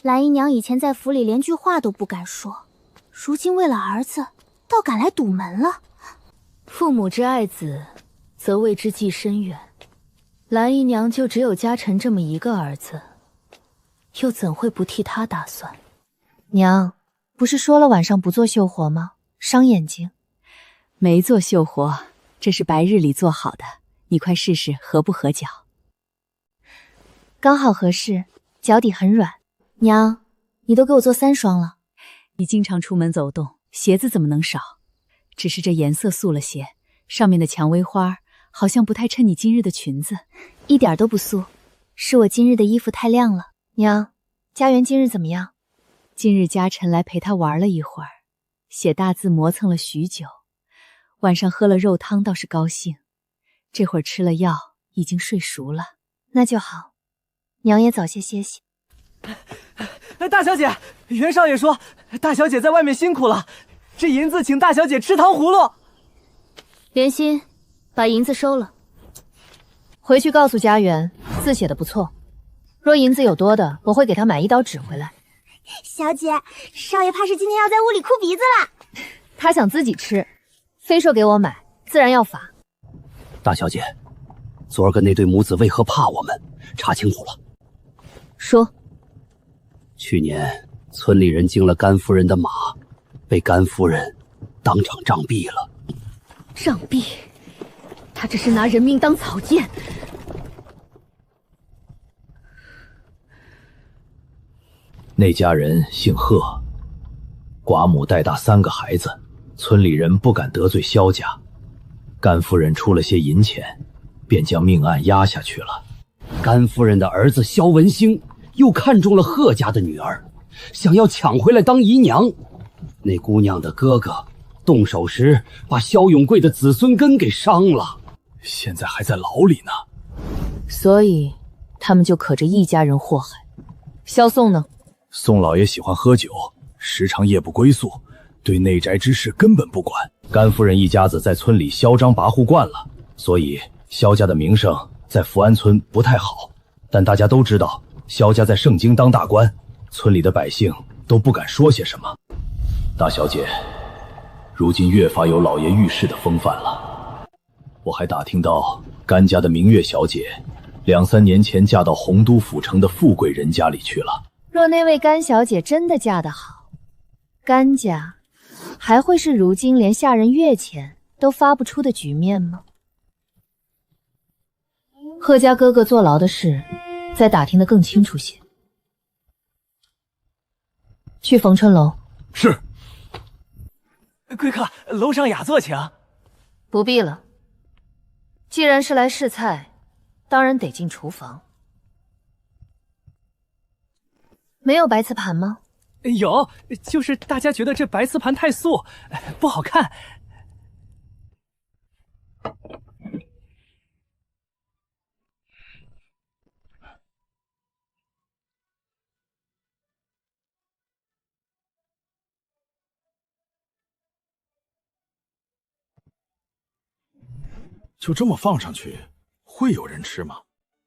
蓝姨娘以前在府里连句话都不敢说，如今为了儿子，倒敢来堵门了。父母之爱子，则为之计深远。蓝姨娘就只有家臣这么一个儿子，又怎会不替他打算？娘，不是说了晚上不做绣活吗？伤眼睛。没做绣活，这是白日里做好的，你快试试合不合脚。刚好合适，脚底很软。娘，你都给我做3双了。你经常出门走动，鞋子怎么能少？只是这颜色素了些，上面的蔷薇花好像不太衬你今日的裙子。一点都不素，是我今日的衣服太亮了。娘，家园今日怎么样？今日家臣来陪他玩了一会儿，写大字磨蹭了许久，晚上喝了肉汤倒是高兴，这会儿吃了药，已经睡熟了。那就好，娘也早些歇息。大小姐，袁少爷说大小姐在外面辛苦了，这银子请大小姐吃糖葫芦。莲心，把银子收了，回去告诉家园，字写的不错。若银子有多的，我会给他买1刀纸回来。小姐，少爷怕是今天要在屋里哭鼻子了。他想自己吃，非说给我买，自然要罚。大小姐，昨儿个那对母子为何怕我们？查清楚了。说。去年村里人惊了甘夫人的马，被甘夫人当场杖毙了。杖毙？他这是拿人命当草芥。那家人姓贺，寡母带大3个孩子，村里人不敢得罪萧家。甘夫人出了些银钱，便将命案压下去了。甘夫人的儿子萧文兴又看中了贺家的女儿，想要抢回来当姨娘。那姑娘的哥哥动手时把萧永贵的子孙根给伤了，现在还在牢里呢。所以他们就可着一家人祸害。萧宋呢？宋老爷喜欢喝酒，时常夜不归宿，对内宅之事根本不管。甘夫人一家子在村里嚣张跋扈惯了，所以萧家的名声在福安村不太好。但大家都知道萧家在盛京当大官，村里的百姓都不敢说些什么。大小姐，如今越发有老爷御史的风范了。我还打听到甘家的明月小姐2、3年前嫁到洪都府城的富贵人家里去了。若那位甘小姐真的嫁得好，甘家还会是如今连下人月钱都发不出的局面吗？贺家哥哥坐牢的事，再打听得更清楚些。去逢春楼。是。贵客，楼上雅座请。不必了，既然是来试菜，当然得进厨房。没有白瓷盘吗？有，就是大家觉得这白瓷盘太素，不好看。就这么放上去，会有人吃吗？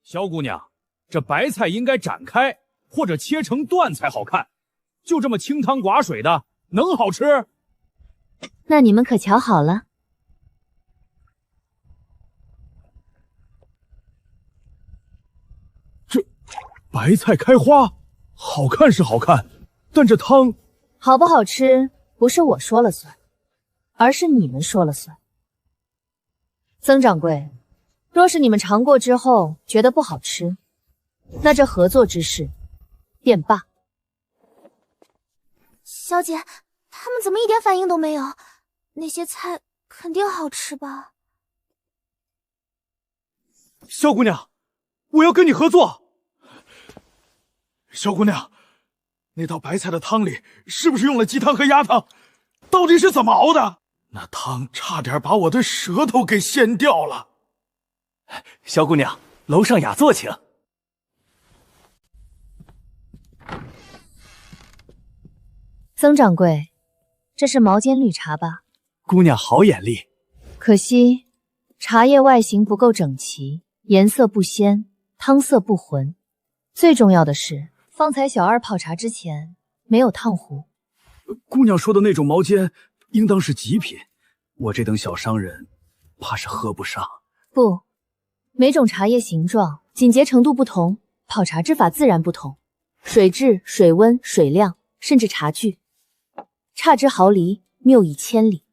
萧姑娘，这白菜应该展开或者切成段才好看，就这么清汤寡水的，能好吃？那你们可瞧好了。这白菜开花，好看是好看，但这汤好不好吃，不是我说了算，而是你们说了算。曾掌柜，若是你们尝过之后觉得不好吃，那这合作之事便罢。小姐，他们怎么一点反应都没有？那些菜肯定好吃吧？萧姑娘，我要跟你合作。萧姑娘，那道白菜的汤里是不是用了鸡汤和鸭汤？到底是怎么熬的？那汤差点把我的舌头给掀掉了。萧姑娘，楼上雅座请。曾掌柜，这是毛尖绿茶吧？姑娘好眼力。可惜茶叶外形不够整齐，颜色不鲜，汤色不浑。最重要的是，方才小二泡茶之前没有烫壶。姑娘说的那种毛尖，应当是极品，我这等小商人，怕是喝不上。不，每种茶叶形状、紧结程度不同，泡茶之法自然不同，水质、水温、水量，甚至茶具，差之毫厘，谬以千里。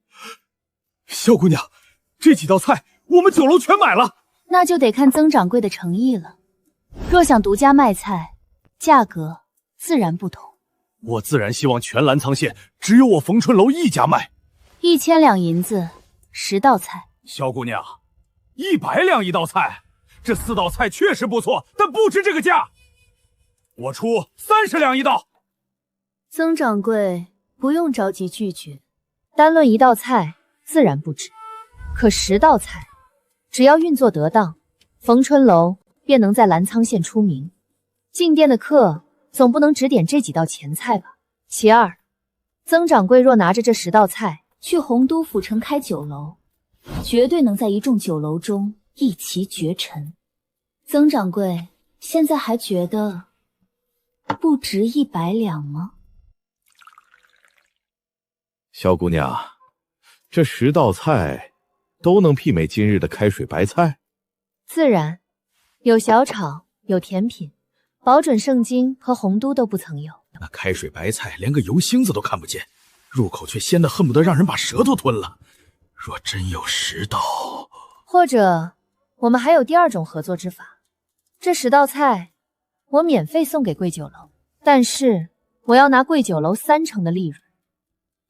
萧姑娘，这几道菜我们酒楼全买了。那就得看曾掌柜的诚意了。若想独家卖菜，价格自然不同。我自然希望全澜沧县只有我冯春楼一家卖。1000两银子，10道菜。萧姑娘，100两一道菜，这4道菜确实不错，但不值这个价。我出30两一道。曾掌柜不用着急拒绝，单论1道菜自然不值，可10道菜，只要运作得当，冯春楼便能在澜沧县出名。进店的客总不能只点这几道前菜吧？其二，曾掌柜若拿着这10道菜去洪都府城开酒楼，绝对能在一众酒楼中一骑绝尘。曾掌柜现在还觉得不值100两吗？萧姑娘，这10道菜都能媲美今日的开水白菜？自然，有小炒，有甜品，保准盛京和洪都都不曾有。那开水白菜连个油星子都看不见，入口却鲜得恨不得让人把舌头吞了。若真有10道，或者我们还有第2种合作之法，这10道菜我免费送给贵酒楼，但是我要拿贵酒楼30%的利润。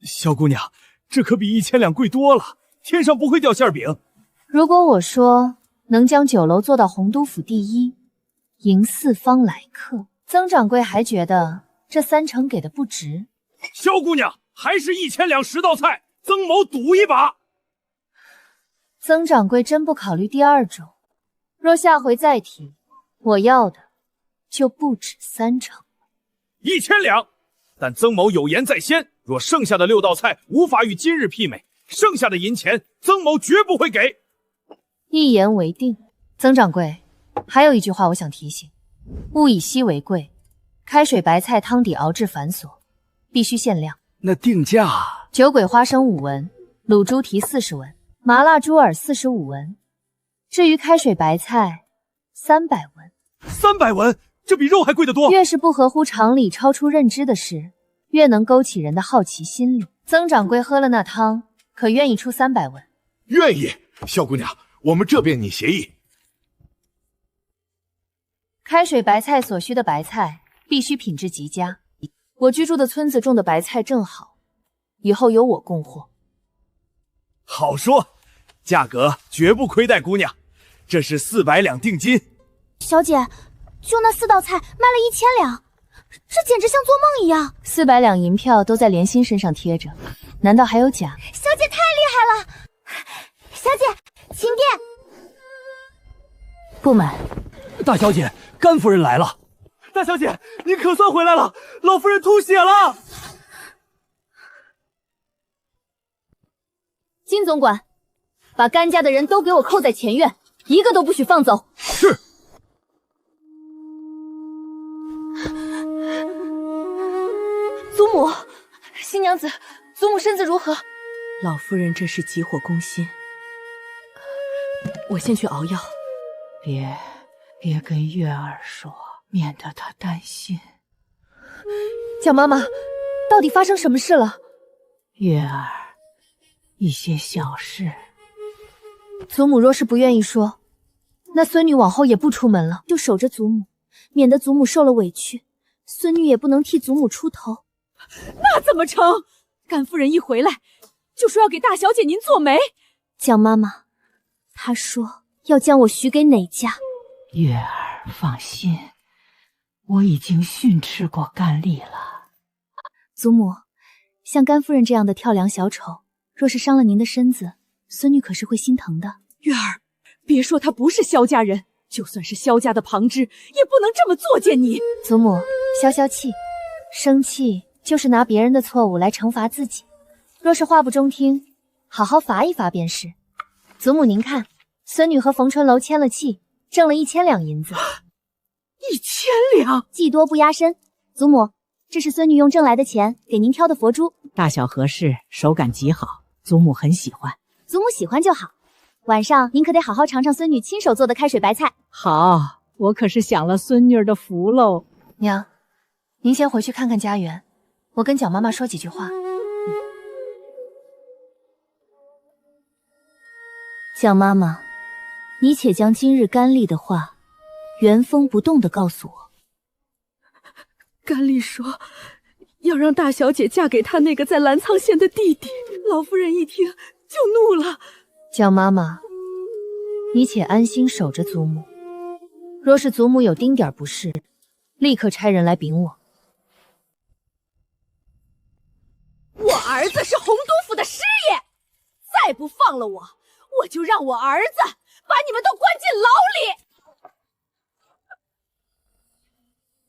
萧姑娘，这可比1000两贵多了，天上不会掉馅饼。如果我说能将酒楼做到洪都府第1，迎4方来客，曾掌柜还觉得这30%给的不值。萧姑娘，还是1000两10道菜，曾某赌一把。曾掌柜真不考虑第2种，若下回再提，我要的就不止30%。1000两，但曾某有言在先，若剩下的6道菜无法与今日媲美，剩下的银钱曾某绝不会给。一言为定。曾掌柜，还有一句话我想提醒：物以稀为贵，开水白菜汤底熬制繁琐，必须限量。那定价？酒鬼花生5文，卤猪蹄40文，麻辣猪耳45文。至于开水白菜，300文。300文，这比肉还贵得多。越是不合乎常理、超出认知的事，越能勾起人的好奇心理。曾掌柜喝了那汤，可愿意出300文？愿意。萧姑娘，我们这边拟协议。开水白菜所需的白菜必须品质极佳，我居住的村子种的白菜正好，以后由我供货。好说，价格绝不亏待姑娘，这是400两定金。小姐，就那4道菜卖了1000两，这简直像做梦一样。400两银票都在莲心身上贴着，难道还有假？小姐太厉害了！小姐，请便。不买。大小姐，甘夫人来了。大小姐，您可算回来了，老夫人吐血了。金总管，把甘家的人都给我扣在前院，一个都不许放走。是。祖母，新娘子，祖母身子如何？老夫人这是急火攻心，我先去熬药。别跟月儿说，免得她担心。蒋妈妈，到底发生什么事了？月儿，一些小事。祖母若是不愿意说，那孙女往后也不出门了，就守着祖母，免得祖母受了委屈，孙女也不能替祖母出头。那怎么成？甘夫人一回来就说要给大小姐您做媒。蒋妈妈，她说要将我许给哪家？月儿放心，我已经训斥过甘丽了。祖母，像甘夫人这样的跳梁小丑，若是伤了您的身子，孙女可是会心疼的。月儿，别说她不是萧家人，就算是萧家的旁支，也不能这么作践你。祖母，消消气，生气就是拿别人的错误来惩罚自己。若是话不中听，好好罚一罚便是。祖母您看，孙女和冯春楼签了契，挣了1000两银子。1000两，技多不压身。祖母，这是孙女用挣来的钱给您挑的佛珠，大小合适，手感极好，祖母很喜欢。祖母喜欢就好。晚上您可得好好尝尝孙女亲手做的开水白菜。好，我可是享了孙女儿的福喽。娘，您先回去看看家园，我跟蒋妈妈说几句话。蒋妈妈，你且将今日甘丽的话原封不动地告诉我。甘丽说要让大小姐嫁给她那个在澜沧县的弟弟，老夫人一听就怒了。蒋妈妈，你且安心守着祖母，若是祖母有丁点不适，立刻差人来禀我。我儿子是洪都府的师爷，再不放了我，我就让我儿子把你们都关进牢里。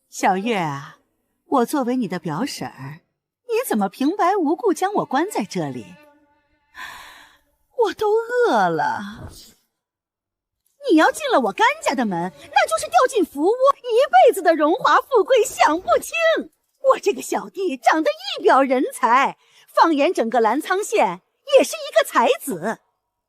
小月啊，我作为你的表婶儿，你怎么平白无故将我关在这里？我都饿了。你要进了我甘家的门，那就是掉进福窝，一辈子的荣华富贵享不清。我这个小弟长得一表人才，放眼整个澜沧县也是一个才子。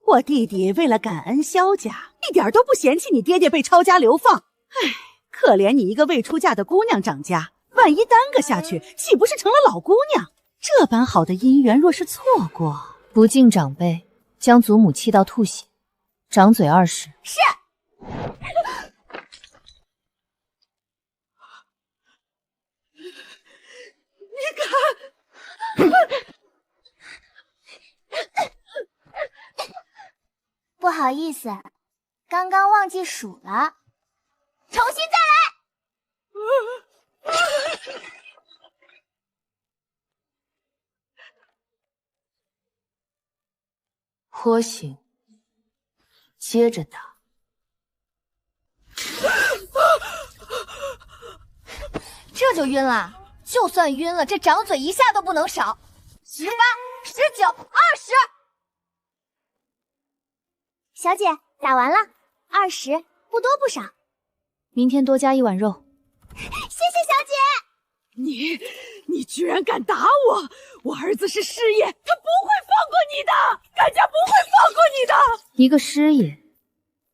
我弟弟为了感恩萧家，一点都不嫌弃你爹爹被抄家流放。唉，可怜你一个未出嫁的姑娘长家，万一耽搁下去，岂不是成了老姑娘？这般好的姻缘，若是错过，不敬长辈，将祖母气到吐血，掌嘴20。是。你敢？不好意思，刚刚忘记数了，重新再来。拖醒，接着打。这就晕了？就算晕了，这掌嘴一下都不能少。18、19、20。小姐，打完了，20，不多不少。明天多加1碗肉。谢谢小姐。你居然敢打我！我儿子是师爷，他不会放过你的，甘家不会放过你的。一个师爷，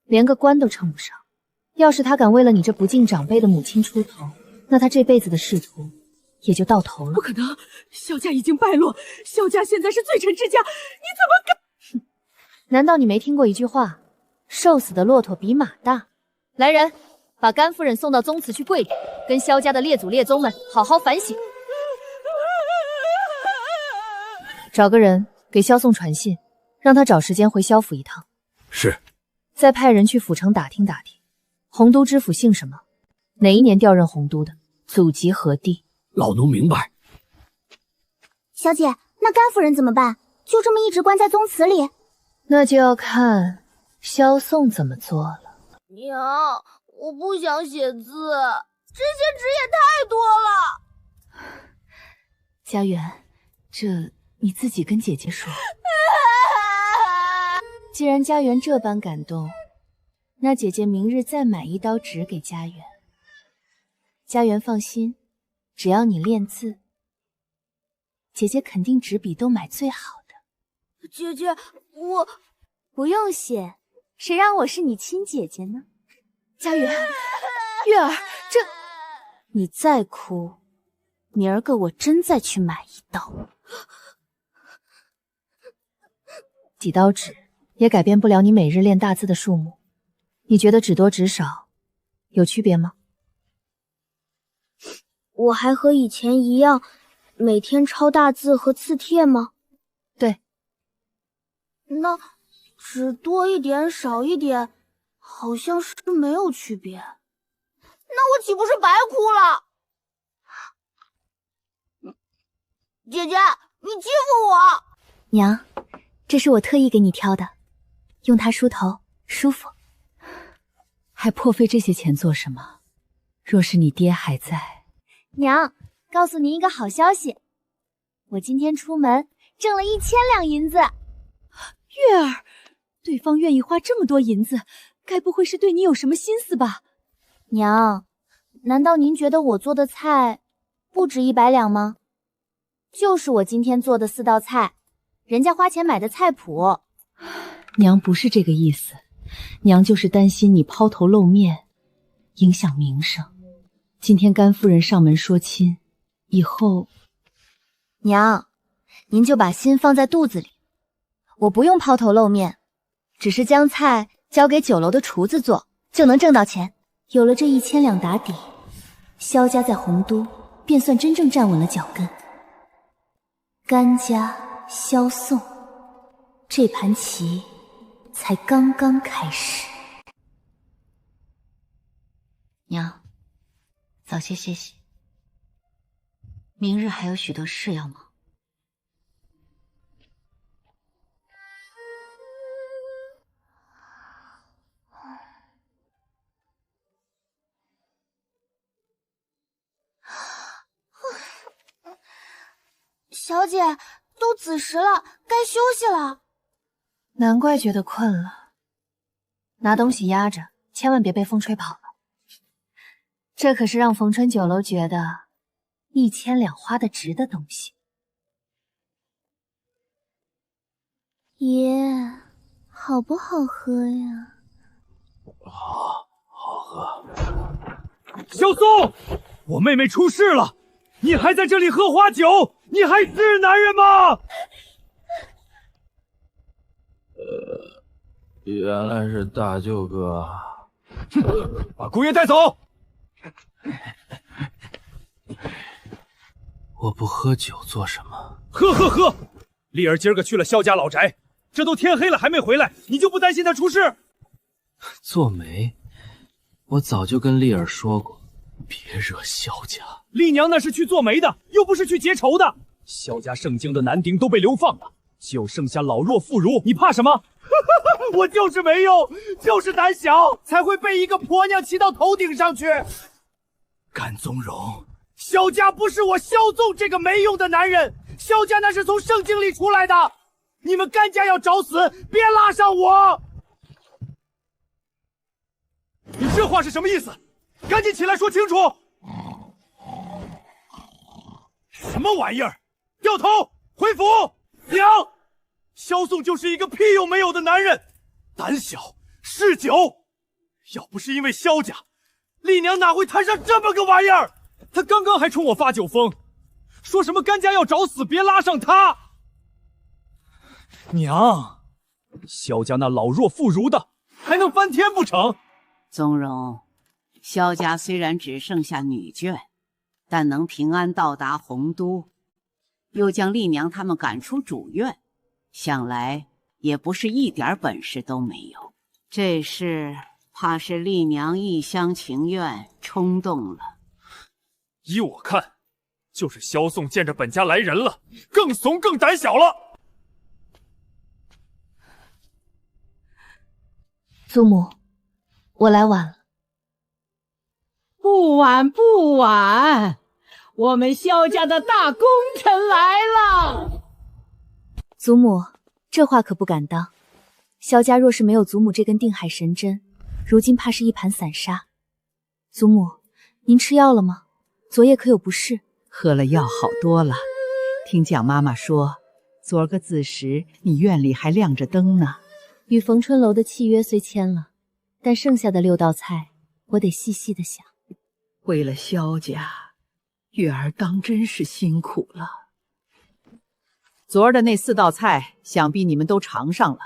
连个官都称不上。要是他敢为了你这不敬长辈的母亲出头，那他这辈子的仕途也就到头了。不可能，萧家已经败落，萧家现在是罪臣之家，你怎么敢？难道你没听过一句话，瘦死的骆驼比马大？来人，把甘夫人送到宗祠去跪着，跟萧家的列祖列宗们好好反省。找个人给萧宋传信，让他找时间回萧府一趟。是。再派人去府城打听打听，洪都知府姓什么，哪一年调任洪都的，祖籍何地。老奴明白。小姐，那甘夫人怎么办？就这么一直关在宗祠里？那就要看萧宋怎么做了。娘，我不想写字，这些纸也太多了。家园，这你自己跟姐姐说。既然家园这般感动，那姐姐明日再买一刀纸给家园。家园放心，只要你练字，姐姐肯定纸笔都买最好的。姐姐，我不用谢，谁让我是你亲姐姐呢？家园，月儿，这你再哭，明儿个我真再去买一刀。几刀纸也改变不了你每日练大字的数目，你觉得纸多纸少有区别吗？我还和以前一样，每天抄大字和字帖吗？对。那纸多一点少一点，好像是没有区别。那我岂不是白哭了？姐姐，你欺负我！娘，这是我特意给你挑的，用它梳头舒服。还破费这些钱做什么？若是你爹还在……娘，告诉您一个好消息，我今天出门挣了1000两银子。月儿，对方愿意花这么多银子，该不会是对你有什么心思吧？娘，难道您觉得我做的菜不值100两吗？就是我今天做的4道菜，人家花钱买的菜谱。娘不是这个意思，娘就是担心你抛头露面，影响名声。今天甘夫人上门说亲，以后……娘，您就把心放在肚子里，我不用抛头露面，只是将菜交给酒楼的厨子做，就能挣到钱。有了这1000两打底，萧家在洪都便算真正站稳了脚跟。甘家、萧宋，这盘棋才刚刚开始。娘，早些歇息，明日还有许多事要忙。小姐，都子时了，该休息了。难怪觉得困了，拿东西压着，千万别被风吹跑了。这可是让逢春酒楼觉得1000两花的值的东西。爷，好不好喝呀？好喝。萧宋，我妹妹出事了，你还在这里喝花酒，你还是男人吗？原来是大舅哥。把姑爷带走。我不喝酒做什么？喝！丽儿今儿个去了萧家老宅，这都天黑了还没回来，你就不担心她出事？做媒，我早就跟丽儿说过，别惹萧家。丽娘那是去做媒的，又不是去结仇的。萧家盛京的男丁都被流放了，就剩下老弱妇孺，你怕什么？我就是没用，就是胆小，才会被一个婆娘骑到头顶上去。甘宗荣，萧家不是我萧纵这个没用的男人，萧家那是从圣经里出来的。你们甘家要找死，别拉上我！你这话是什么意思？赶紧起来说清楚！什么玩意儿？掉头回府！娘，萧宋就是一个屁用没有的男人，胆小嗜酒。要不是因为萧家，丽娘哪会摊上这么个玩意儿？他刚刚还冲我发酒疯，说什么甘家要找死，别拉上他。娘，萧家那老弱妇孺的还能翻天不成？宗荣，萧家虽然只剩下女眷，但能平安到达洪都，又将丽娘他们赶出主院，想来也不是一点本事都没有。这事怕是丽娘一厢情愿，冲动了。依我看，就是萧宋见着本家来人了，更怂更胆小了。祖母，我来晚了。不晚不晚，我们萧家的大功臣来了。祖母，这话可不敢当。萧家若是没有祖母这根定海神针，如今怕是一盘散沙。祖母，您吃药了吗？昨夜可有不适？喝了药好多了。听蒋妈妈说，昨儿个子时你院里还亮着灯呢。与逢春楼的契约虽签了，但剩下的6道菜，我得细细的想。为了萧家，月儿当真是辛苦了。昨儿的那4道菜，想必你们都尝上了。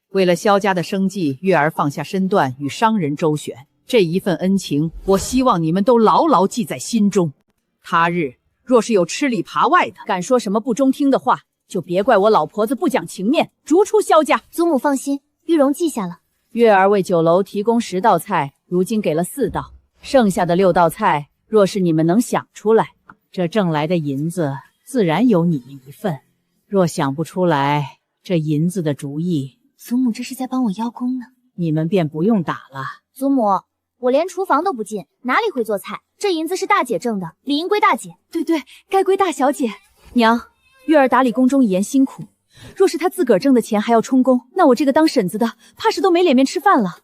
为了萧家的生计，月儿放下身段与商人周旋，这一份恩情，我希望你们都牢牢记在心中。他日若是有吃里扒外的，敢说什么不中听的话，就别怪我老婆子不讲情面，逐出萧家。祖母放心，玉容记下了。月儿为酒楼提供10道菜，如今给了4道，剩下的6道菜，若是你们能想出来，这挣来的银子自然有你们一份。若想不出来，这银子的主意，祖母这是在帮我邀功呢。你们便不用打了。祖母，我连厨房都不进，哪里会做菜？这银子是大姐挣的，理应归大姐。对对，该归大小姐。娘，月儿打理宫中一言辛苦，若是她自个儿挣的钱还要充公，那我这个当婶子的怕是都没脸面吃饭了。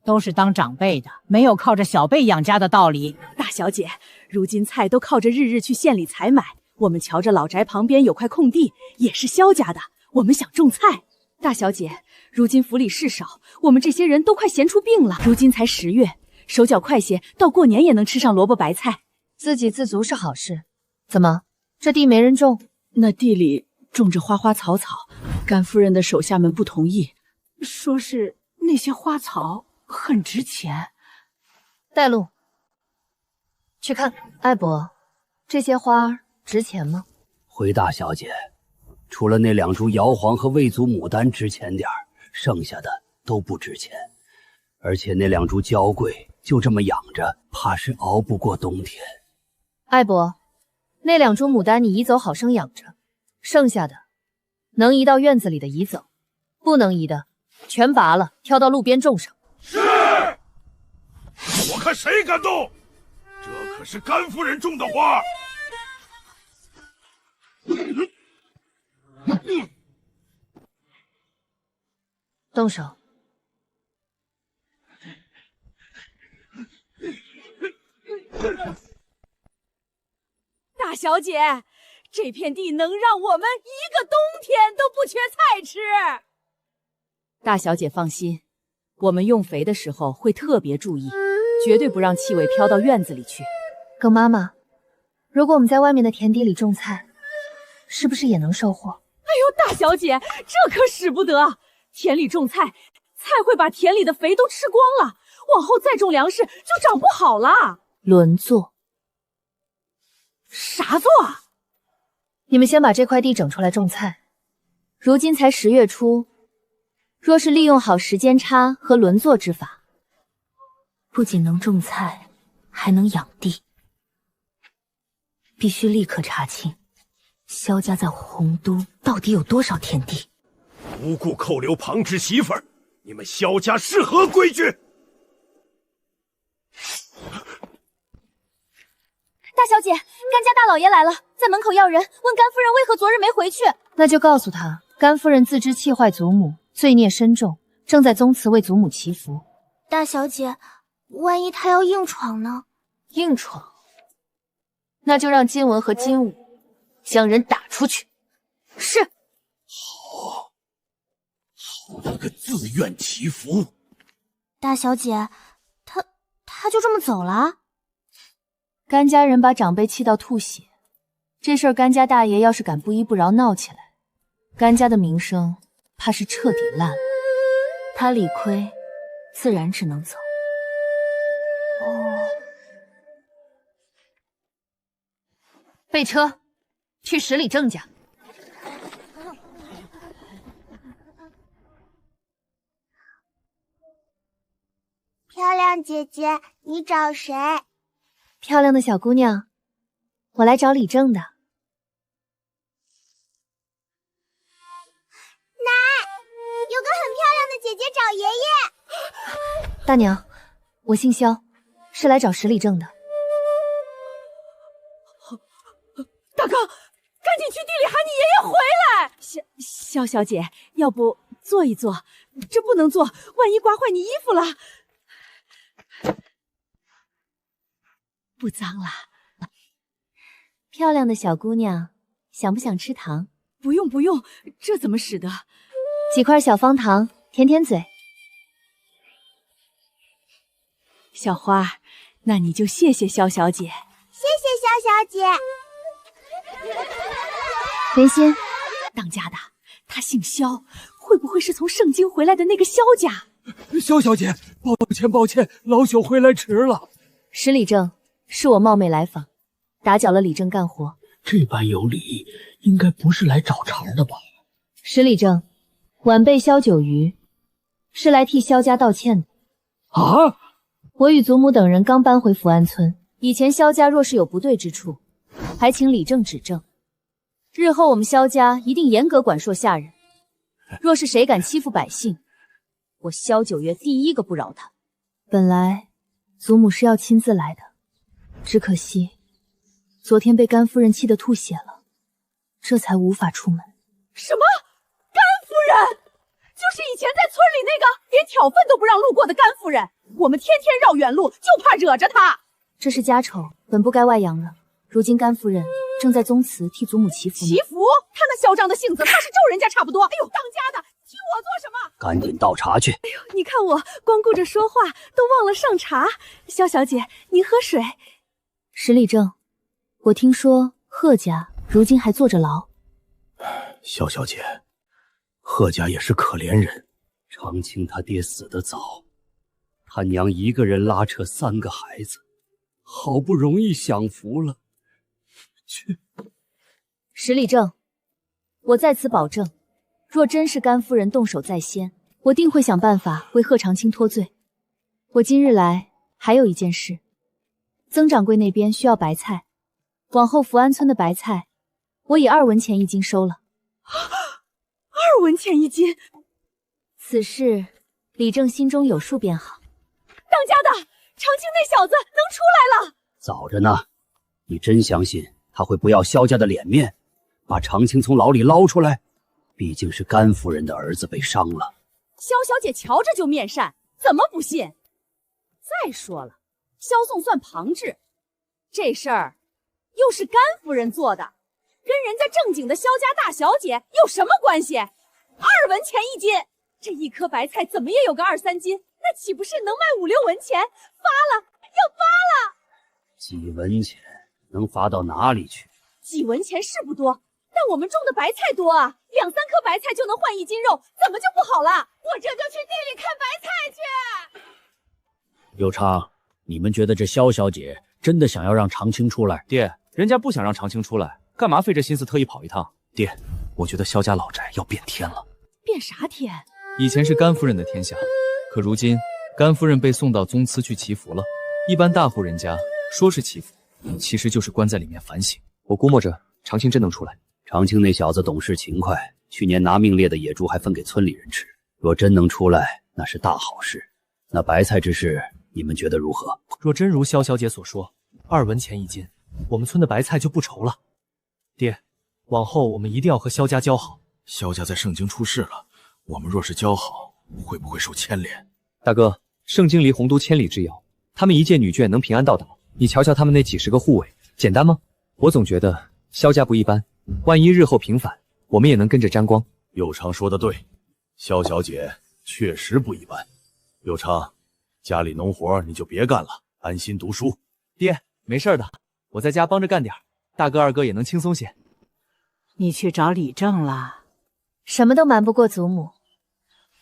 都是当长辈的，没有靠着小辈养家的道理。大小姐，如今菜都靠着日日去县里采买，我们瞧着老宅旁边有块空地，也是萧家的，我们想种菜。大小姐，如今府里事少，我们这些人都快闲出病了。如今才10月，手脚快些，到过年也能吃上萝卜白菜。自给自足是好事，怎么这地没人种？那地里种着花花草草，甘夫人的手下们不同意，说是那些花草很值钱。带路去看。艾伯，这些花值钱吗？回大小姐，除了那2株瑶皇和魏族牡丹值钱点儿，剩下的都不值钱。而且那2株娇桂就这么养着，怕是熬不过冬天。艾伯，那2株牡丹你移走好生养着，剩下的能移到院子里的移走，不能移的全拔了，挑到路边种上。是。我看谁敢动！这可是甘夫人种的花。动手。大小姐，这片地能让我们一个冬天都不缺菜吃。大小姐放心，我们用肥的时候会特别注意，绝对不让气味飘到院子里去。葛妈妈，如果我们在外面的田地里种菜，是不是也能收获？哎呦，大小姐，这可使不得！田里种菜，菜会把田里的肥都吃光了，往后再种粮食就长不好了。轮作。啥作？你们先把这块地整出来种菜。如今才10月初，若是利用好时间差和轮作之法，不仅能种菜，还能养地。必须立刻查清萧家在洪都到底有多少田地。无故扣留旁支媳妇儿，你们萧家是何规矩？大小姐，甘家大老爷来了，在门口要人，问甘夫人为何昨日没回去。那就告诉他，甘夫人自知气坏祖母，罪孽深重，正在宗祠为祖母祈福。大小姐，万一她要硬闯呢？硬闯，那就让金文和金武将人打出去。是。好了个自愿祈福。大小姐，他就这么走了？甘家人把长辈气到吐血，这事儿甘家大爷要是敢不依不饶闹起来，甘家的名声怕是彻底烂了。他理亏，自然只能走。备车，去10里郑家。漂亮姐姐，你找谁？漂亮的小姑娘，我来找李正的。奶，有个很漂亮的姐姐找爷爷。大娘，我姓萧，是来找10里正的。大刚，赶紧去地里喊你爷爷回来。萧小姐，要不坐一坐，这不能做，万一刮坏你衣服了。不脏了。漂亮的小姑娘，想不想吃糖？不用不用，这怎么使得？几块小方糖，舔舔嘴。小花，那你就谢谢萧小姐。谢谢萧小姐。莲心，当家的，他姓萧，会不会是从盛京回来的那个萧家？萧小姐，抱歉，老朽回来迟了。石礼正，是我冒昧来访，打搅了李正干活。这般有礼，应该不是来找茬的吧？石礼正，晚辈萧九鱼，是来替萧家道歉的。啊！我与祖母等人刚搬回福安村，以前萧家若是有不对之处，还请李正指正。日后我们萧家一定严格管束下人，若是谁敢欺负百姓，我萧九月第一个不饶他。本来祖母是要亲自来的，只可惜昨天被甘夫人气得吐血了，这才无法出门。什么？甘夫人？就是以前在村里那个连挑粪都不让路过的甘夫人，我们天天绕远路，就怕惹着她。这是家丑，本不该外扬的。如今甘夫人正在宗祠替祖母祈福。祈福？她那嚣张的性子，怕是咒人家差不多。哎呦，当家的，替我做什么？赶紧倒茶去。哎呦，你看我光顾着说话，都忘了上茶。萧小姐，您喝水。石礼正，我听说贺家如今还坐着牢。萧小姐，贺家也是可怜人。长青他爹死得早，他娘一个人拉扯3个孩子，好不容易享福了。石礼正，我在此保证，若真是甘夫人动手在先，我定会想办法为贺长青脱罪。我今日来还有一件事，曾掌柜那边需要白菜，往后福安村的白菜，我以2文钱1斤收了。2文钱1斤？此事李正心中有数便好。当家的，长青那小子能出来了？早着呢，你真相信他会不要萧家的脸面，把长青从牢里捞出来？毕竟是甘夫人的儿子被伤了。萧小姐瞧着就面善，怎么不信？再说了，萧宋算旁支，这事儿又是甘夫人做的，跟人家正经的萧家大小姐有什么关系？2文钱1斤，这一颗白菜怎么也有个2、3斤，那岂不是能卖5、6文钱？发了，要发了！几文钱能发到哪里去？几文钱是不多，但我们种的白菜多啊，2、3颗白菜就能换1斤肉，怎么就不好了？我这就去地里看白菜去。有昌，你们觉得这萧小姐真的想要让长青出来？爹，人家不想让长青出来，干嘛费这心思特意跑一趟？爹，我觉得萧家老宅要变天了。变啥天？以前是甘夫人的天下，可如今甘夫人被送到宗祠去祈福了。一般大户人家说是祈福，其实就是关在里面反省。我估摸着长青真能出来。长青那小子懂事勤快，去年拿命猎的野猪还分给村里人吃。若真能出来，那是大好事。那白菜之事，你们觉得如何？若真如萧小姐所说，2文钱1斤，我们村的白菜就不愁了。爹，往后我们一定要和萧家交好。萧家在盛京出事了，我们若是交好，会不会受牵连？大哥，盛京离洪都千里之遥，他们一介女眷能平安到达，你瞧瞧他们那几10个护卫，简单吗？我总觉得萧家不一般，万一日后平反，我们也能跟着沾光。有昌说的对，萧小姐确实不一般。有昌，家里农活你就别干了，安心读书。爹，没事的，我在家帮着干点，大哥二哥也能轻松些。你去找李正了？什么都瞒不过祖母，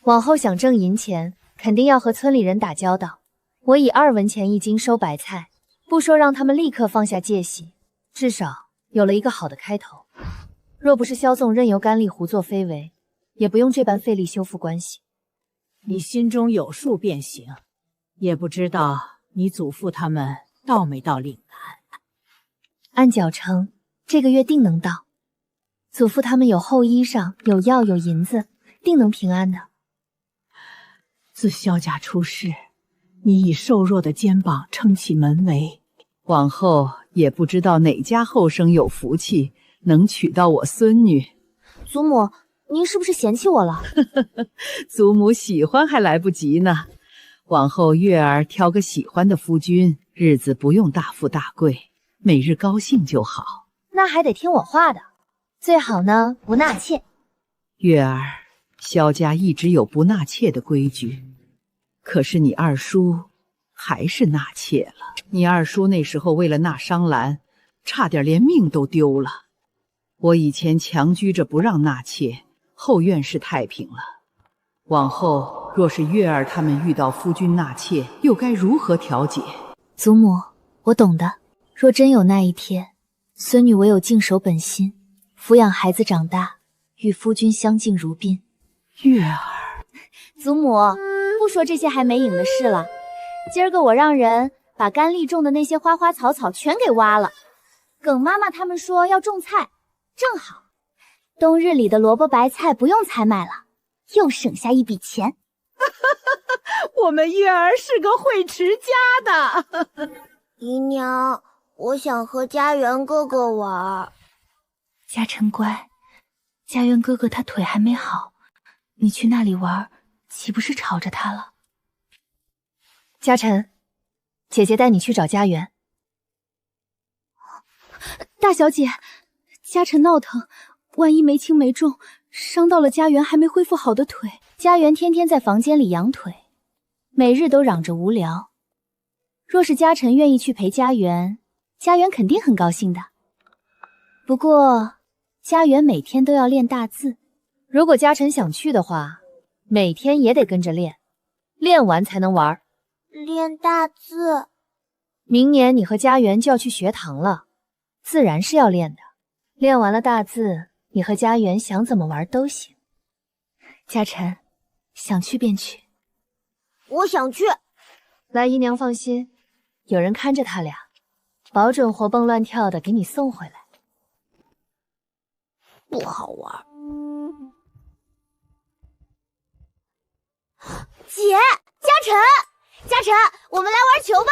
往后想挣银钱，肯定要和村里人打交道。我以2文钱1斤收白菜，不说让他们立刻放下戒心，至少有了一个好的开头。若不是萧纵任由甘丽胡作非为，也不用这般费力修复关系。你心中有数便行，也不知道你祖父他们到没到岭南。按脚程，这个月定能到。祖父他们有厚衣裳，有药，有银子，定能平安的。自萧家出事，你以瘦弱的肩膀撑起门楣，往后也不知道哪家后生有福气，能娶到我孙女。祖母，您是不是嫌弃我了？祖母喜欢还来不及呢，往后月儿挑个喜欢的夫君，日子不用大富大贵，每日高兴就好。那还得听我话的，最好呢不纳妾。月儿，萧家一直有不纳妾的规矩，可是你二叔还是纳妾了。你二叔那时候为了纳商兰，差点连命都丢了。我以前强居着不让纳妾，后院是太平了。往后若是月儿他们遇到夫君纳妾，又该如何调解？祖母，我懂的。若真有那一天，孙女唯有静守本心，抚养孩子长大，与夫君相敬如宾。月儿，祖母，不说这些还没影的事了。今儿个我让人把甘丽种的那些花花草草全给挖了。耿妈妈他们说要种菜，正好，冬日里的萝卜白菜不用采买了，又省下一笔钱。我们月儿是个会持家的。姨娘，我想和家园哥哥玩。嘉诚乖，家园哥哥他腿还没好，你去那里玩，岂不是吵着他了？嘉诚，姐姐带你去找家园。大小姐，嘉诚闹腾，万一没轻没重，伤到了家园还没恢复好的腿。家园天天在房间里养腿，每日都嚷着无聊。若是嘉诚愿意去陪家园，家园肯定很高兴的。不过家园每天都要练大字，如果嘉诚想去的话，每天也得跟着练，练完才能玩。练大字？明年你和家园就要去学堂了，自然是要练的。练完了大字，你和家园想怎么玩都行。嘉诚，想去便去。我想去。来，姨娘放心，有人看着他俩，保准活蹦乱跳的给你送回来。不好玩。姐，嘉诚，嘉诚，我们来玩球吧。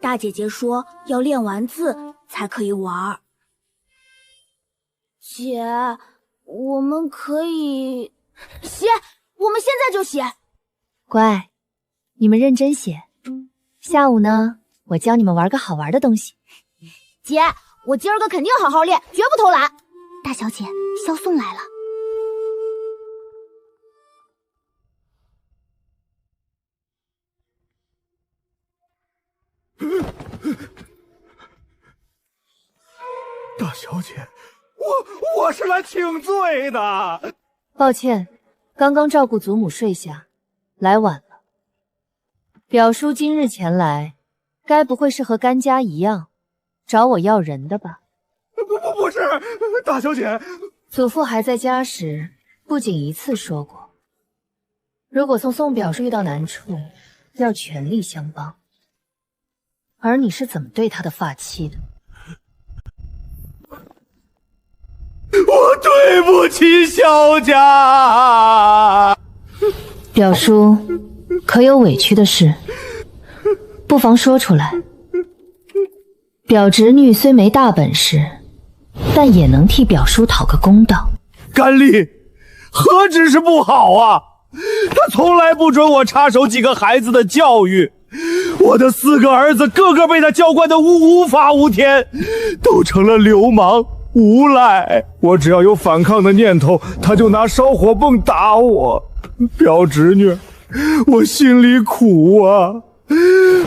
大姐姐说要练完字才可以玩。姐，我们可以写，我们现在就写。乖，你们认真写。下午呢，我教你们玩个好玩的东西。姐，我今儿个肯定好好练，绝不偷懒。大小姐，萧颂来了。大小姐，我是来请罪的。抱歉，刚刚照顾祖母睡下，来晚了。表叔今日前来，该不会是和甘家一样，找我要人的吧？不是，大小姐。祖父还在家时，不仅一次说过，如果宋表叔遇到难处，要全力相帮。而你是怎么对他的发妻的？我对不起萧家。表叔，可有委屈的事，不妨说出来。表侄女虽没大本事，但也能替表叔讨个公道。甘丽何止是不好啊，他从来不准我插手几个孩子的教育。我的4个儿子个个被他教惯的无法无天，都成了流氓无赖。我只要有反抗的念头，他就拿烧火泵打我。表侄女，我心里苦啊，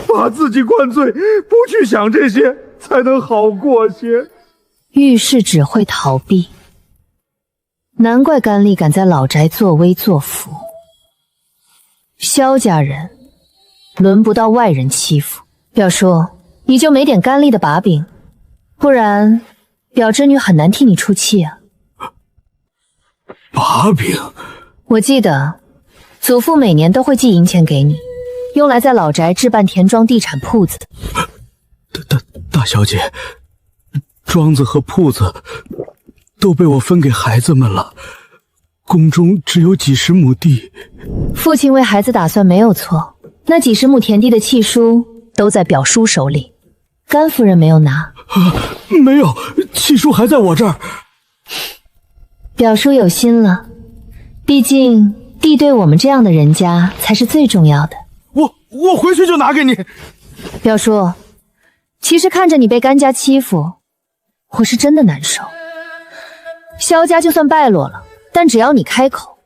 把自己灌醉，不去想这些，才能好过些。遇事只会逃避，难怪甘丽敢在老宅作威作福。萧家人轮不到外人欺负。表叔，你就没点甘丽的把柄，不然表侄女很难替你出气啊。把柄？我记得祖父每年都会寄银钱给你，用来在老宅置办田庄地产铺子。大小姐，庄子和铺子都被我分给孩子们了，宫中只有几十亩地。父亲为孩子打算没有错，那几十亩田地的契书都在表叔手里，甘夫人没有拿。没有，契书还在我这儿。表叔有心了，毕竟地对我们这样的人家才是最重要的。我回去就拿给你。表叔，其实看着你被甘家欺负，我是真的难受。萧家就算败落了，但只要你开口，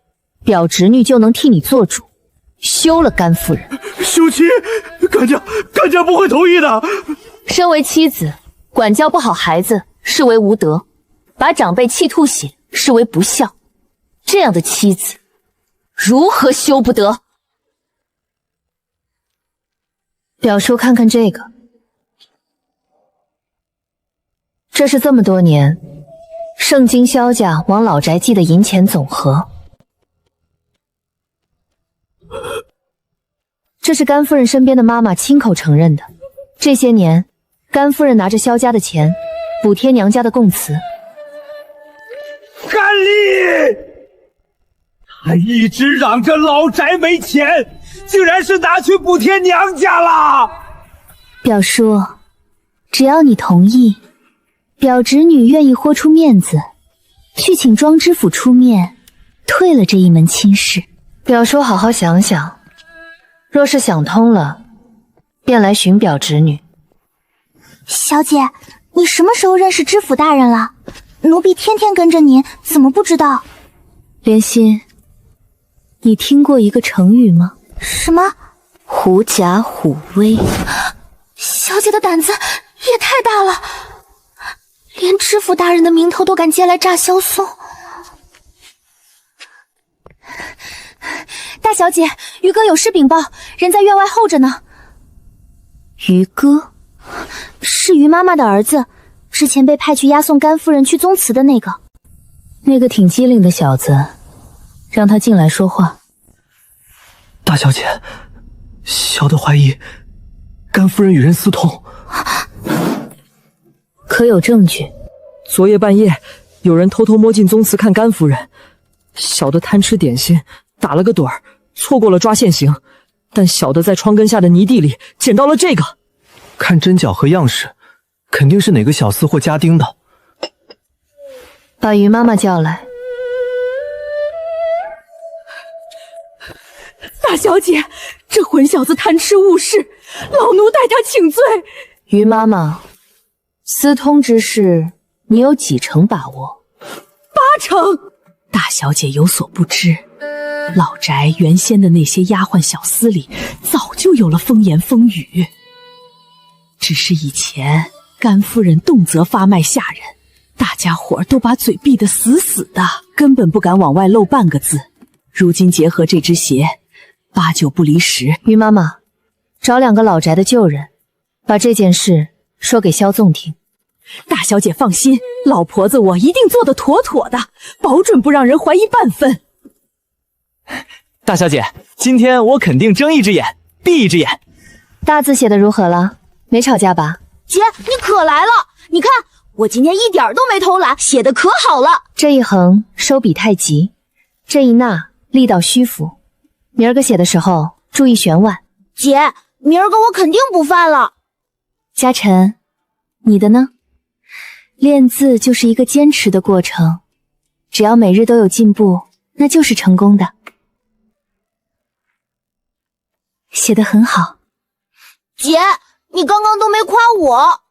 表侄女就能替你做主，休了甘夫人。休妻，甘家不会同意的。身为妻子，管教不好孩子视为无德，把长辈气吐血视为不孝，这样的妻子如何休不得？表叔，看看这个，这是这么多年盛京萧家往老宅寄的银钱总和。这是甘夫人身边的妈妈亲口承认的，这些年甘夫人拿着萧家的钱补贴娘家的供词。甘丽，他一直嚷着老宅没钱，竟然是拿去补贴娘家了。表叔，只要你同意，表侄女愿意豁出面子，去请庄知府出面，退了这一门亲事。表叔好好想想，若是想通了，便来寻表侄女。小姐，你什么时候认识知府大人了？奴婢天天跟着您，怎么不知道？莲心，你听过一个成语吗？什么？狐假虎威。小姐的胆子也太大了，连知府大人的名头都敢借来诈萧宋。大小姐，于哥有事禀报，人在院外候着呢。于哥？是于妈妈的儿子，之前被派去押送甘夫人去宗祠的那个。那个挺机灵的小子，让他进来说话。大小姐，小的怀疑甘夫人与人私通。可有证据？昨夜半夜，有人偷偷摸进宗祠看甘夫人，小的贪吃点心，打了个盹儿，错过了抓现行，但小的在窗根下的泥地里捡到了这个，看针脚和样式，肯定是哪个小厮或家丁的。把于妈妈叫来。大小姐，这混小子贪吃误事，老奴代他请罪。于妈妈，私通之事你有几成把握？8成。大小姐有所不知，老宅原先的那些丫鬟小厮里早就有了风言风语，只是以前甘夫人动辄发卖下人，大家伙都把嘴闭得死死的，根本不敢往外露半个字。如今结合这只鞋，8九不离10。于妈妈，找2个老宅的旧人，把这件事说给萧纵听。大小姐放心，老婆子我一定做得妥妥的，保准不让人怀疑半分。大小姐，今天我肯定睁一只眼闭一只眼。大字写的如何了？没吵架吧？姐，你可来了！你看我今天一点都没偷懒，写的可好了。这一横收笔太急，这一捺力道虚浮，明儿个写的时候注意旋腕。姐，明儿个我肯定不犯了。嘉晨，你的呢？练字就是一个坚持的过程，只要每日都有进步，那就是成功的。写得很好。姐，你刚刚都没夸我。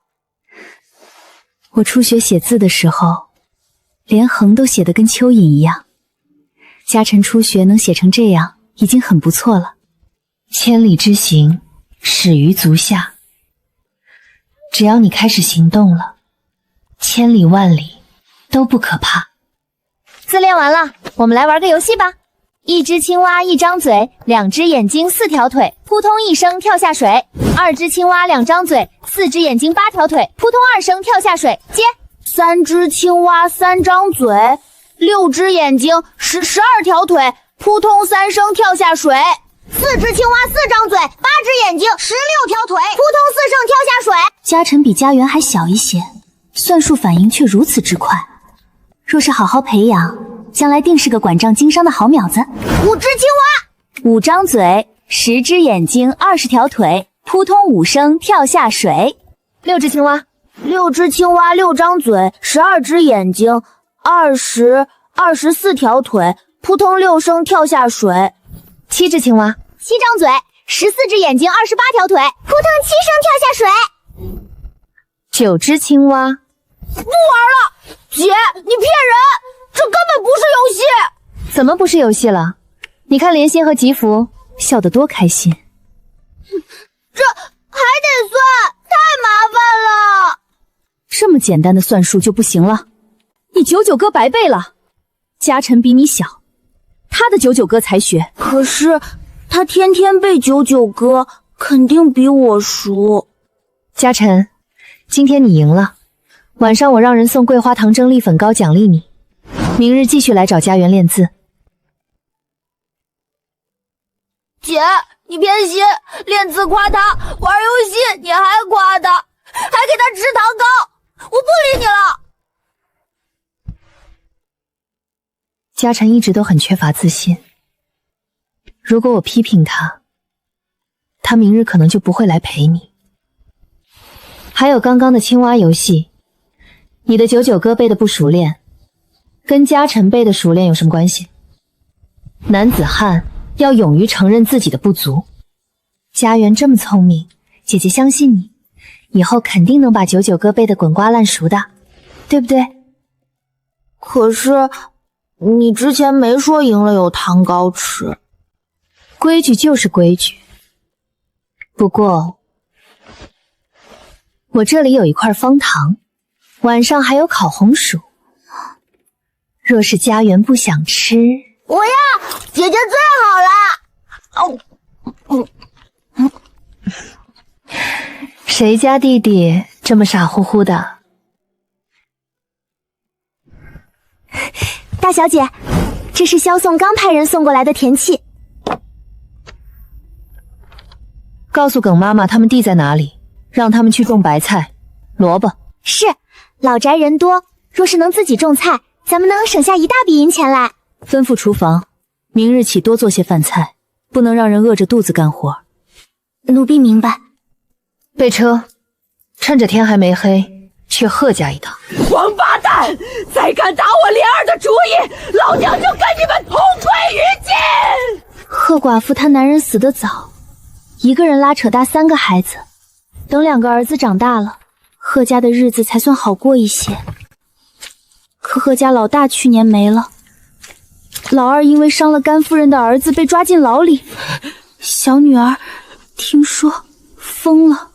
我初学写字的时候，连横都写得跟蚯蚓一样。嘉晨初学能写成这样，已经很不错了。千里之行，始于足下。只要你开始行动了，千里万里都不可怕。字练完了，我们来玩个游戏吧。一只青蛙一张嘴，2只眼睛4条腿，扑通一声跳下水。2只青蛙2张嘴，4只眼睛8条腿，扑通2声跳下水。接，3只青蛙3张嘴，6只眼睛12条腿，扑通3声跳下水。4只青蛙4张嘴，8只眼睛16条腿，扑通4声跳下水。嘉晨比家园还小一些，算术反应却如此之快，若是好好培养，将来定是个管账经商的好苗子。5只青蛙5张嘴，10只眼睛20条腿，扑通5声跳下水。6只青蛙6只青蛙6张嘴，12只眼睛24条腿，扑通6声跳下水。7只青蛙7张嘴，14只眼睛，28条腿，扑腾7声跳下水。9只青蛙。不玩了，姐，你骗人，这根本不是游戏。怎么不是游戏了？你看莲心和吉福笑得多开心。这还得算，太麻烦了。这么简单的算术就不行了？你99哥白背了。嘉诚比你小，他的99哥才学。可是他天天背99哥，肯定比我熟。嘉诚，今天你赢了，晚上我让人送桂花糖蒸栗粉糕奖励你，明日继续来找家园练字。姐，你偏心，练字夸他，玩游戏你还夸他，还给他吃糖糕，我不理你了。嘉诚一直都很缺乏自信，如果我批评他，他明日可能就不会来陪你。还有刚刚的青蛙游戏，你的99哥背的不熟练，跟嘉诚背的熟练有什么关系？男子汉要勇于承认自己的不足。家园这么聪明，姐姐相信你，以后肯定能把99哥背得滚瓜烂熟的，对不对？可是你之前没说赢了有糖糕吃。规矩就是规矩。不过我这里有一块方糖，晚上还有烤红薯，若是家园不想吃，我要，姐姐最好了。谁家弟弟这么傻乎乎的？大小姐，这是萧宋刚派人送过来的田契。告诉耿妈妈他们地在哪里，让他们去种白菜、萝卜。是，老宅人多，若是能自己种菜，咱们能省下一大笔银钱来。吩咐厨房，明日起多做些饭菜，不能让人饿着肚子干活。奴婢明白。备车，趁着天还没黑，去贺家一趟。王八蛋，再敢打我莲儿的主意，老娘就跟你们同归于尽！贺寡妇她男人死得早，一个人拉扯大3个孩子，等2个儿子长大了，贺家的日子才算好过一些。可贺家老大去年没了，老二因为伤了甘夫人的儿子被抓进牢里，小女儿听说疯了。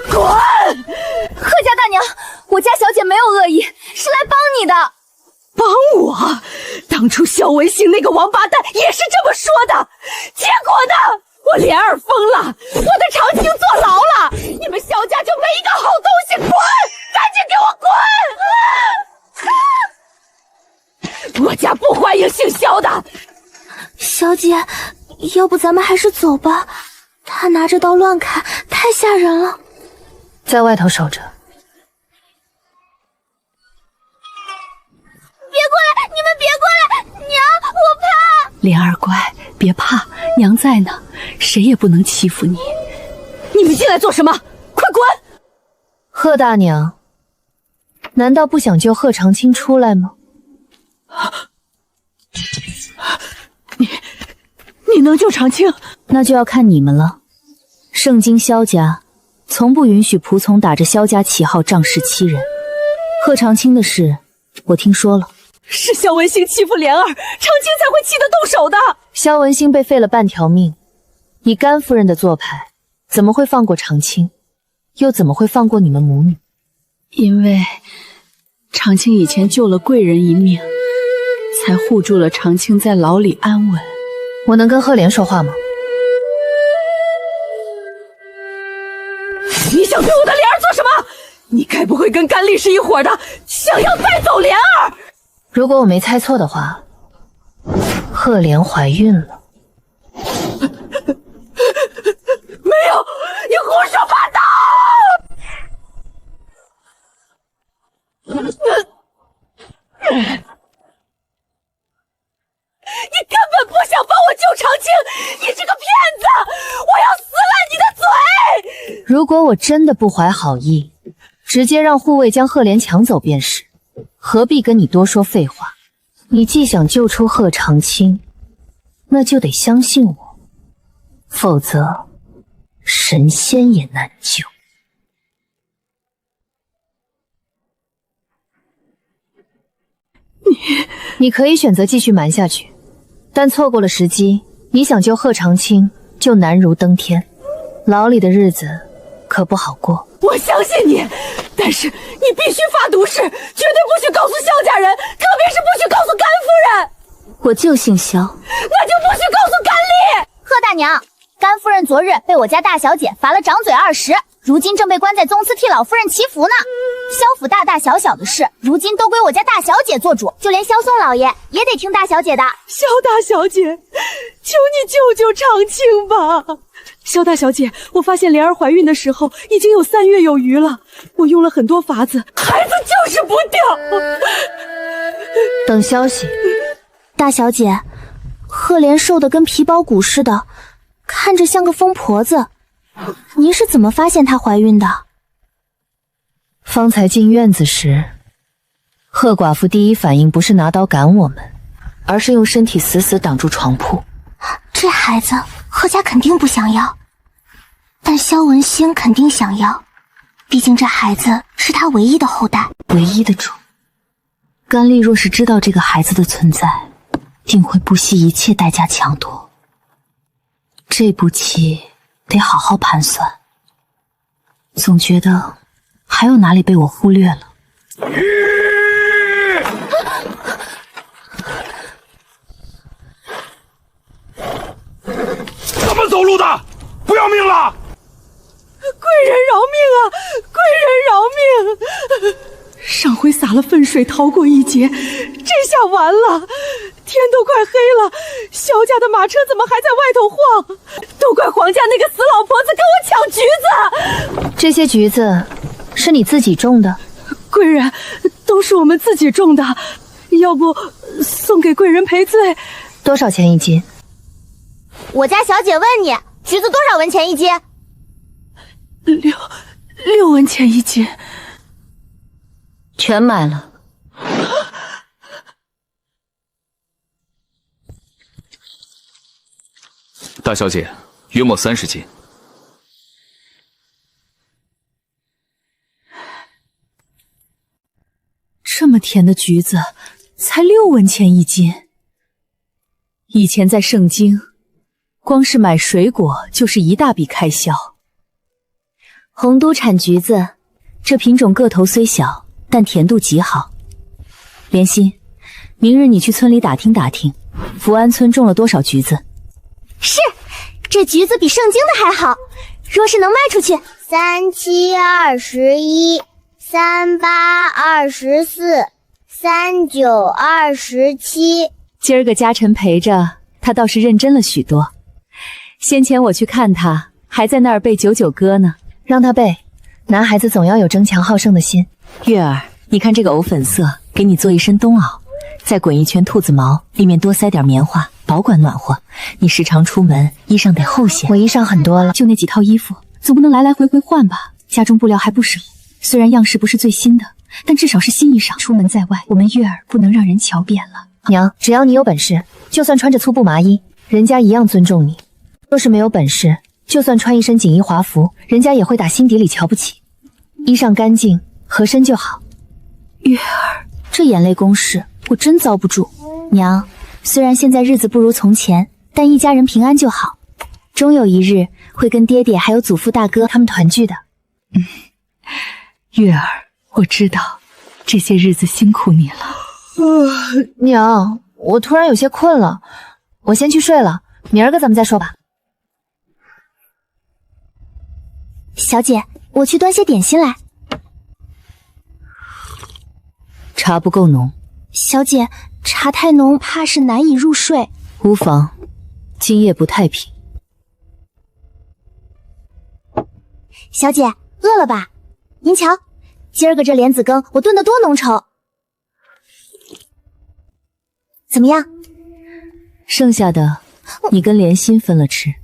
滚！贺家大娘，我家小姐没有恶意，是来帮你的。帮我？当初萧文兴那个王八蛋也是这么说的，结果呢？我莲儿疯了，我的长青坐牢了，你们萧家就没一个好东西，滚！赶紧给我滚！我家不欢迎姓萧的。小姐，要不咱们还是走吧，他拿着刀乱砍，太吓人了。在外头守着。别过来，你们别过来，娘，我怕。莲儿乖，别怕，娘在呢，谁也不能欺负你。你们进来做什么？快滚！贺大娘，难道不想救贺长青出来吗？你能救长青？那就要看你们了。盛京萧家从不允许仆从打着萧家旗号仗势欺人。贺长青的事我听说了，是萧文兴欺负莲儿，长青才会气得动手的。萧文兴被废了半条命，以甘夫人的做派，怎么会放过长青？又怎么会放过你们母女？因为长青以前救了贵人一命，才护住了长青在牢里安稳。我能跟赫连说话吗？你想对我的莲儿做什么？你该不会跟甘丽是一伙的，想要带走莲儿？如果我没猜错的话，赫连怀孕了。没有，你胡说八道！你根本不想帮我救长青，你这个骗子！我要撕烂你的嘴！如果我真的不怀好意，直接让护卫将赫连抢走便是，何必跟你多说废话？你既想救出贺长青，那就得相信我，否则神仙也难救。你可以选择继续瞒下去，但错过了时机，你想救贺长青就难如登天，牢里的日子可不好过。我相信你，但是你必须发毒誓，绝对不许告诉萧家人，特别是不许告诉甘夫人。我就姓萧，那就不许告诉甘丽。贺大娘，甘夫人昨日被我家大小姐罚了掌嘴20，如今正被关在宗祠替老夫人祈福呢。萧府大大小小的事，如今都归我家大小姐做主，就连萧宋老爷也得听大小姐的。萧大小姐，求你救救长青吧！萧大小姐，我发现莲儿怀孕的时候已经有3月有余了，我用了很多法子，孩子就是不掉。等消息。大小姐，赫莲瘦得跟皮包骨似的，看着像个疯婆子。您是怎么发现她怀孕的？方才进院子时，贺寡妇第一反应不是拿刀赶我们，而是用身体死死挡住床铺。这孩子贺家肯定不想要，但萧文兴肯定想要，毕竟这孩子是他唯一的后代。唯一的主。甘丽若是知道这个孩子的存在，定会不惜一切代价抢夺。这步棋得好好盘算，总觉得还有哪里被我忽略了。怎么走路的？不要命了！贵人饶命啊！贵人饶命！上回洒了粪水逃过一劫，这下完了！天都快黑了，萧家的马车怎么还在外头晃？都怪黄家那个死老婆子跟我抢橘子！这些橘子是你自己种的？贵人，都是我们自己种的，要不送给贵人赔罪？多少钱一斤？我家小姐问你，橘子多少文钱一斤？6文钱一斤。全买了。大小姐，约莫30斤。这么甜的橘子，才6文钱一斤。以前在盛京，光是买水果就是一大笔开销。洪都产橘子，这品种个头虽小，但甜度极好。莲心，明日你去村里打听打听，福安村种了多少橘子。是，这橘子比盛京的还好，若是能卖出去，37、21、38、24、39、27。今儿个家臣陪着，他倒是认真了许多。先前我去看他，还在那儿背九九歌呢，让他背。男孩子总要有争强好胜的心。月儿，你看这个藕粉色，给你做一身冬袄，再滚一圈兔子毛，里面多塞点棉花，保管暖和。你时常出门，衣裳得厚些。我衣裳很多了，就那几套衣服，总不能来来回回换吧？家中布料还不少，虽然样式不是最新的，但至少是新衣裳。出门在外，我们月儿不能让人瞧扁了。娘，只要你有本事，就算穿着粗布麻衣，人家一样尊重你。若是没有本事，就算穿一身锦衣华服，人家也会打心底里瞧不起。衣裳干净合身就好。月儿，这眼泪攻势我真遭不住。娘，虽然现在日子不如从前，但一家人平安就好，终有一日会跟爹爹还有祖父大哥他们团聚的。月儿，我知道这些日子辛苦你了。娘，我突然有些困了，我先去睡了，明儿个咱们再说吧。小姐，我去端些点心来。茶不够浓。小姐，茶太浓，怕是难以入睡。无妨，今夜不太平。小姐，饿了吧？您瞧，今儿个这莲子羹我炖得多浓稠。怎么样？剩下的你跟莲心分了吃，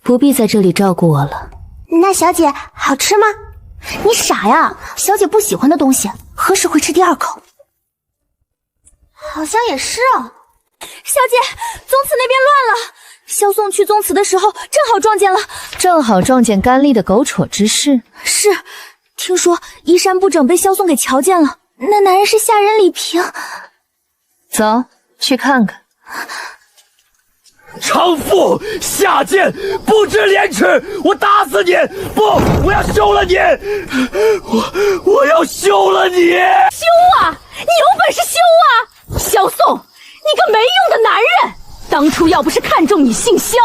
不必在这里照顾我了。那小姐好吃吗？你傻呀，小姐不喜欢的东西何时会吃第2口？好像也是啊。小姐，宗祠那边乱了。萧宋去宗祠的时候，正好撞见甘丽的狗扯之事。是，听说衣衫不整被萧宋给瞧见了。那男人是下人李平。走，去看看。娼妇下贱，不知廉耻！我打死你！不，我要休了你！我要休了你！休啊！你有本事休啊！萧宋，你个没用的男人！当初要不是看中你姓萧，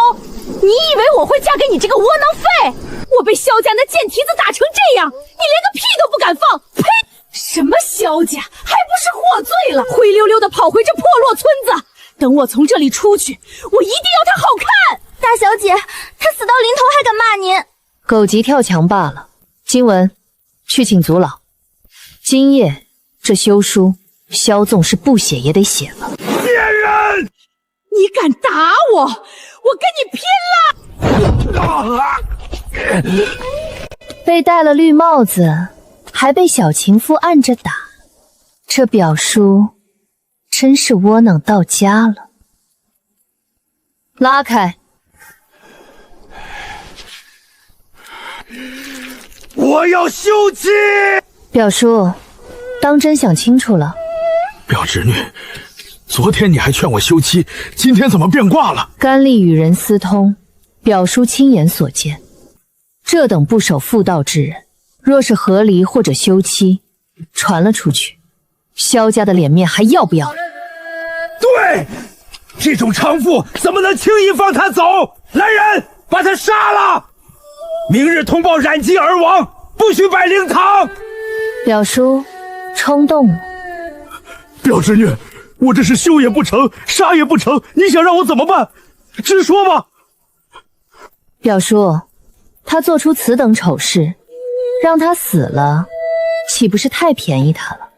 你以为我会嫁给你这个窝囊废？我被萧家那贱蹄子打成这样，你连个屁都不敢放！呸！什么萧家，还不是获罪了，灰溜溜的跑回这破落村子。等我从这里出去，我一定要他好看。大小姐，他死到临头还敢骂您，狗急跳墙罢了。今文去请族老，今夜这休书，萧纵是不写也得写了。贱人！你敢打我，我跟你拼了！被戴了绿帽子，还被小情妇按着打，这表叔真是窝囊到家了。拉开！我要休妻！表叔，当真想清楚了？表侄女，昨天你还劝我休妻，今天怎么变卦了？甘丽与人私通，表叔亲眼所见。这等不守妇道之人，若是和离或者休妻，传了出去，萧家的脸面还要不要？对，这种娼妇怎么能轻易放她走？来人，把她杀了！明日通报染疾而亡，不许摆灵堂。表叔，冲动了。表侄女，我这是休也不成，杀也不成，你想让我怎么办？直说吧。表叔，他做出此等丑事，让他死了，岂不是太便宜他了？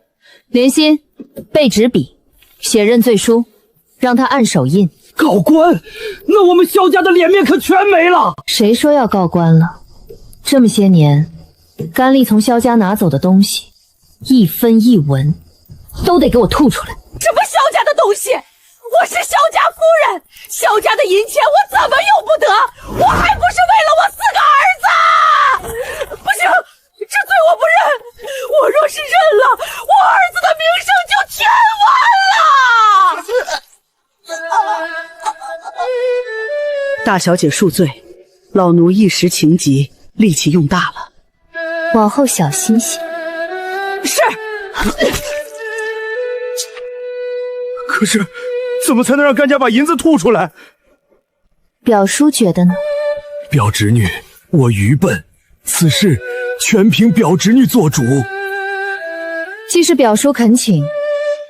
连心，备纸笔，写认罪书，让他按手印。告官，那我们萧家的脸面可全没了。谁说要告官了？这么些年，甘丽从萧家拿走的东西，一分一文，都得给我吐出来。什么萧家的东西？我是萧家夫人，萧家的银钱我怎么用不得？我还不是为了我4个儿子！不行，这罪我不认。我若是认了，我儿子的名声就全完了。大小姐恕罪，老奴一时情急，力气用大了，往后小心些。是。可是，怎么才能让甘家把银子吐出来？表叔觉得呢？表侄女，我愚笨，此事全凭表侄女做主。既是表叔恳请，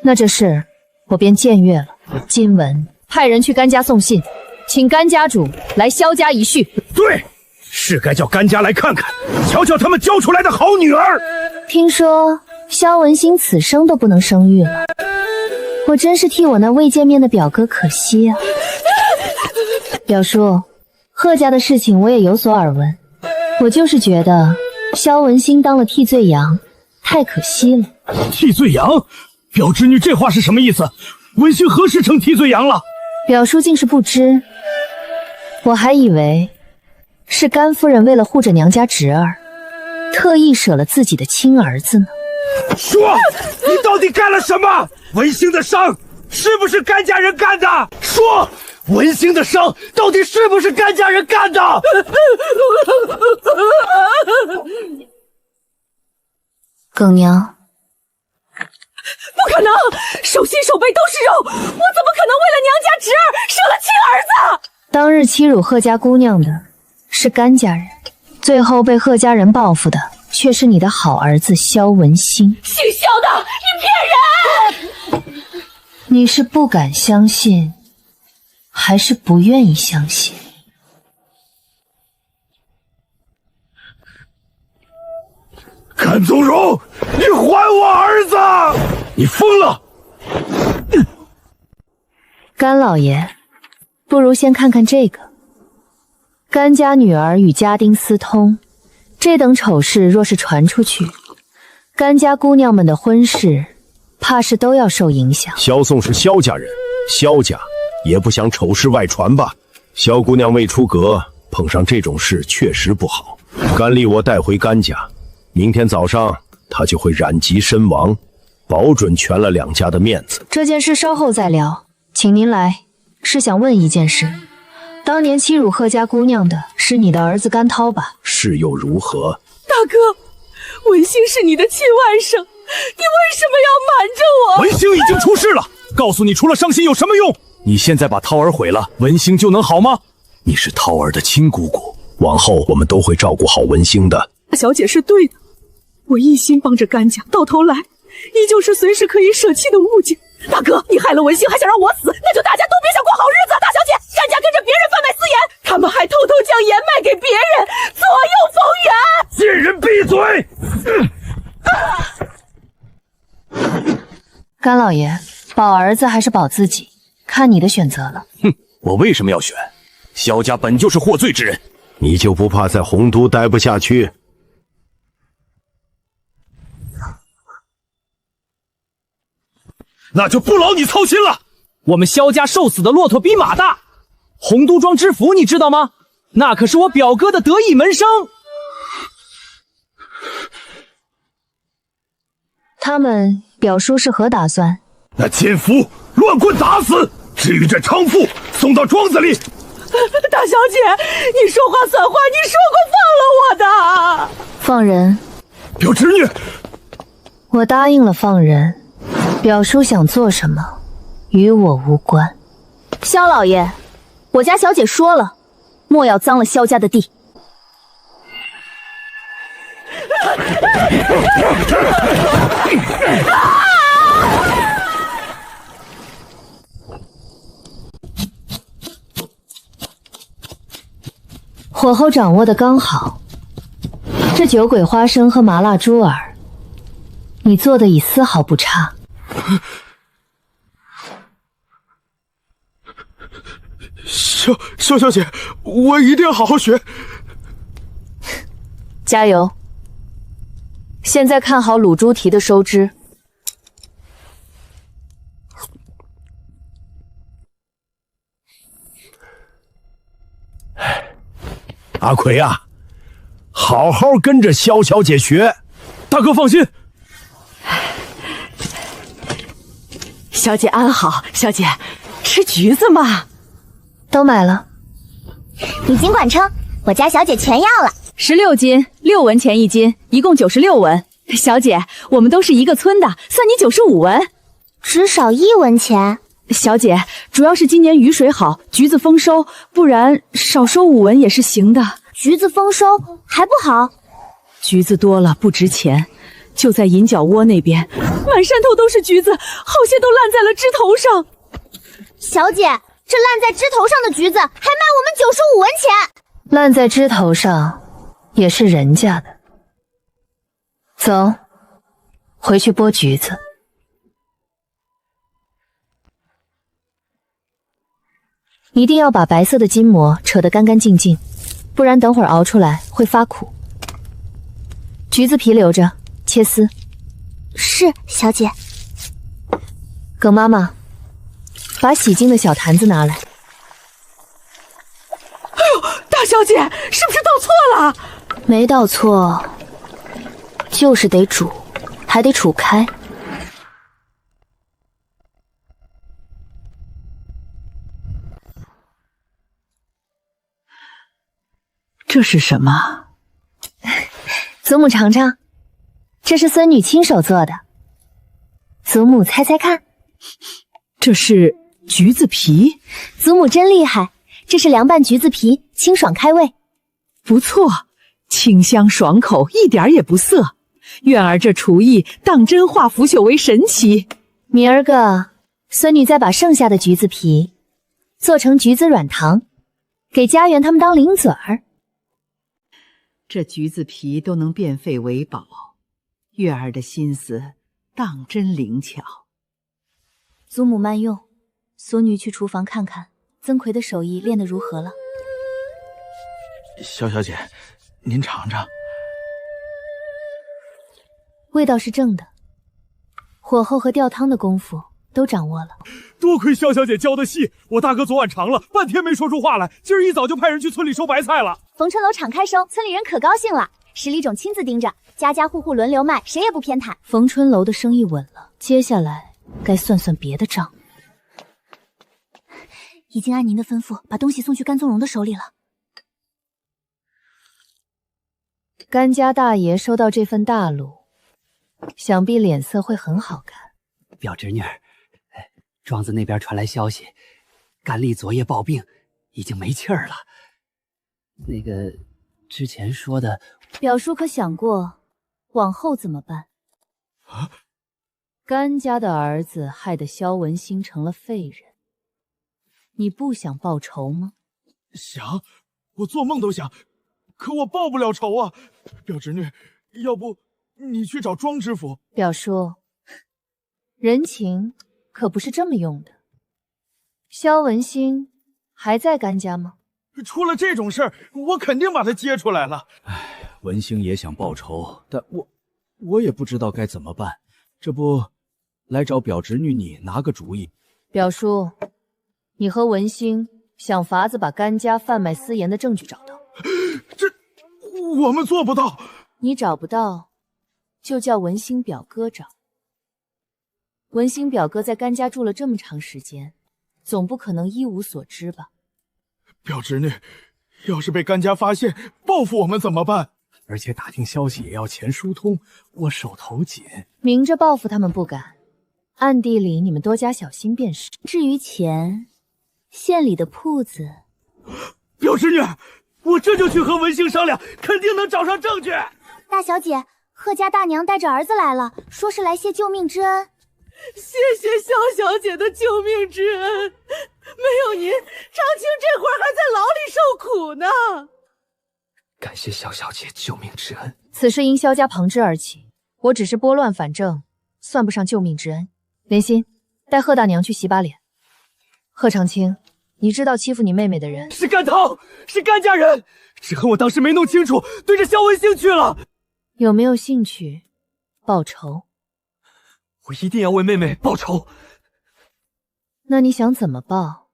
那这事我便僭越了。今文派人去甘家送信，请甘家主来萧家一叙。对，是该叫甘家来看看，瞧瞧他们教出来的好女儿。听说萧文馨此生都不能生育了，我真是替我那未见面的表哥可惜啊。表叔，贺家的事情我也有所耳闻，我就是觉得萧文馨当了替罪羊，太可惜了。替罪羊？表侄女这话是什么意思？文馨何时成替罪羊了？表叔竟是不知，我还以为是甘夫人为了护着娘家侄儿，特意舍了自己的亲儿子呢。说，你到底干了什么？文馨的伤是不是甘家人干的？说，文馨的伤到底是不是甘家人干的？耿娘，不可能，手心手背都是肉，我怎么可能为了娘家侄儿舍了亲儿子？当日欺辱贺家姑娘的是甘家人，最后被贺家人报复的却是你的好儿子萧文馨。姓萧的，你骗人！你是不敢相信，还是不愿意相信？甘宗荣，你还我儿子！你疯了！甘老爷，不如先看看这个。甘家女儿与家丁私通，这等丑事若是传出去，甘家姑娘们的婚事怕是都要受影响。萧宋是萧家人，萧家也不想丑事外传吧？萧姑娘未出阁，碰上这种事确实不好。甘丽我带回甘家，明天早上她就会染疾身亡，保准全了两家的面子。这件事稍后再聊，请您来是想问一件事。当年欺辱贺家姑娘的是你的儿子甘涛吧？是又如何？大哥，文兴是你的亲外甥，你为什么要瞒着我？文兴已经出事了，告诉你除了伤心有什么用？你现在把涛儿毁了，文兴就能好吗？你是涛儿的亲姑姑，往后我们都会照顾好文兴的。大小姐是对的，我一心帮着甘家，到头来依旧是随时可以舍弃的物件。大哥，你害了文兴，还想让我死，那就大家都别想过好日子。大小姐，甘家跟着别人贩卖私盐，他们还偷偷将盐卖给别人，左右逢源。贱人闭嘴！甘老爷，保儿子还是保自己，看你的选择了。哼，我为什么要选？萧家本就是获罪之人，你就不怕在洪都待不下去？那就不劳你操心了。我们萧家瘦死的骆驼比马大，洪都庄知府你知道吗？那可是我表哥的得意门生。他们表叔是何打算？那奸夫乱棍打死，至于这娼妇送到庄子里。大小姐，你说话算话，你说过放了我的。放人？表侄女，我答应了放人。表叔想做什么，与我无关。萧老爷，我家小姐说了，莫要脏了萧家的地。火候掌握的刚好，这酒鬼花生和麻辣猪耳，你做的已丝毫不差。萧小姐，我一定要好好学。加油！现在看好卤猪蹄的收汁。阿奎啊，好好跟着萧小姐学。大哥放心。小姐安好，小姐吃橘子吗？都买了。你尽管称，我家小姐全要了。16斤，6文钱一斤，一共96文。小姐，我们都是一个村的，算你95文，只少1文钱。小姐，主要是今年雨水好，橘子丰收，不然少收5文也是行的。橘子丰收还不好？橘子多了不值钱，就在银角窝那边，满山头都是橘子，好些都烂在了枝头上。小姐，这烂在枝头上的橘子还卖我们95文钱。烂在枝头上也是人家的。走，回去剥橘子。一定要把白色的筋膜扯得干干净净，不然等会儿熬出来会发苦。橘子皮留着，切丝。是，小姐。耿妈妈，把洗净的小坛子拿来。哎呦，大小姐，是不是倒错了？没倒错，就是得煮，还得煮开。这是什么？祖母尝尝，这是孙女亲手做的。祖母猜猜看，这是橘子皮。祖母真厉害，这是凉拌橘子皮，清爽开胃。不错，清香爽口，一点也不涩。苑儿这厨艺当真化腐朽为神奇。明儿个，孙女再把剩下的橘子皮做成橘子软糖，给家园他们当零嘴儿。这橘子皮都能变废为宝，月儿的心思当真灵巧。祖母慢用，孙女去厨房看看曾奎的手艺练得如何了。萧小姐，您尝尝，味道是正的。火候和吊汤的功夫都掌握了。多亏萧小姐教的细，我大哥昨晚尝了半天没说出话来，今儿一早就派人去村里收白菜了。逢春楼敞开收，村里人可高兴了。石李种亲自盯着，家家户户轮流卖，谁也不偏袒。逢春楼的生意稳了，接下来该算算别的账。已经按您的吩咐，把东西送去甘宗荣的手里了。甘家大爷收到这份大禄，想必脸色会很好看。表侄女儿，庄子那边传来消息，甘丽昨夜暴病，已经没气儿了。那个之前说的，表叔可想过往后怎么办？甘家的儿子害得萧文兴成了废人，你不想报仇吗？想，我做梦都想，可我报不了仇啊！表侄女，要不你去找庄知府？表叔，人情可不是这么用的。萧文兴还在甘家吗？出了这种事儿，我肯定把他接出来了。文兴也想报仇，但我也不知道该怎么办。这不，来找表侄女你拿个主意。表叔，你和文兴想法子把甘家贩卖私盐的证据找到。这我们做不到。你找不到，就叫文兴表哥找。文兴表哥在甘家住了这么长时间，总不可能一无所知吧？表侄女，要是被甘家发现报复我们怎么办？而且打听消息也要钱疏通，我手头紧。明着报复他们不敢，暗地里你们多加小心便是。至于钱，县里的铺子。表侄女，我这就去和文兴商量，肯定能找上证据。大小姐，贺家大娘带着儿子来了，说是来谢救命之恩。谢谢萧小姐的救命之恩，没有您，长青这会儿还在牢里受苦呢。感谢萧小姐救命之恩。此事因萧家旁支而起，我只是拨乱反正，算不上救命之恩。莲心，带贺大娘去洗把脸。贺长青，你知道欺负你妹妹的人是甘涛，是甘家人，只恨我当时没弄清楚，对着萧文兴去了。有没有兴趣报仇？我一定要为妹妹报仇。那你想怎么报？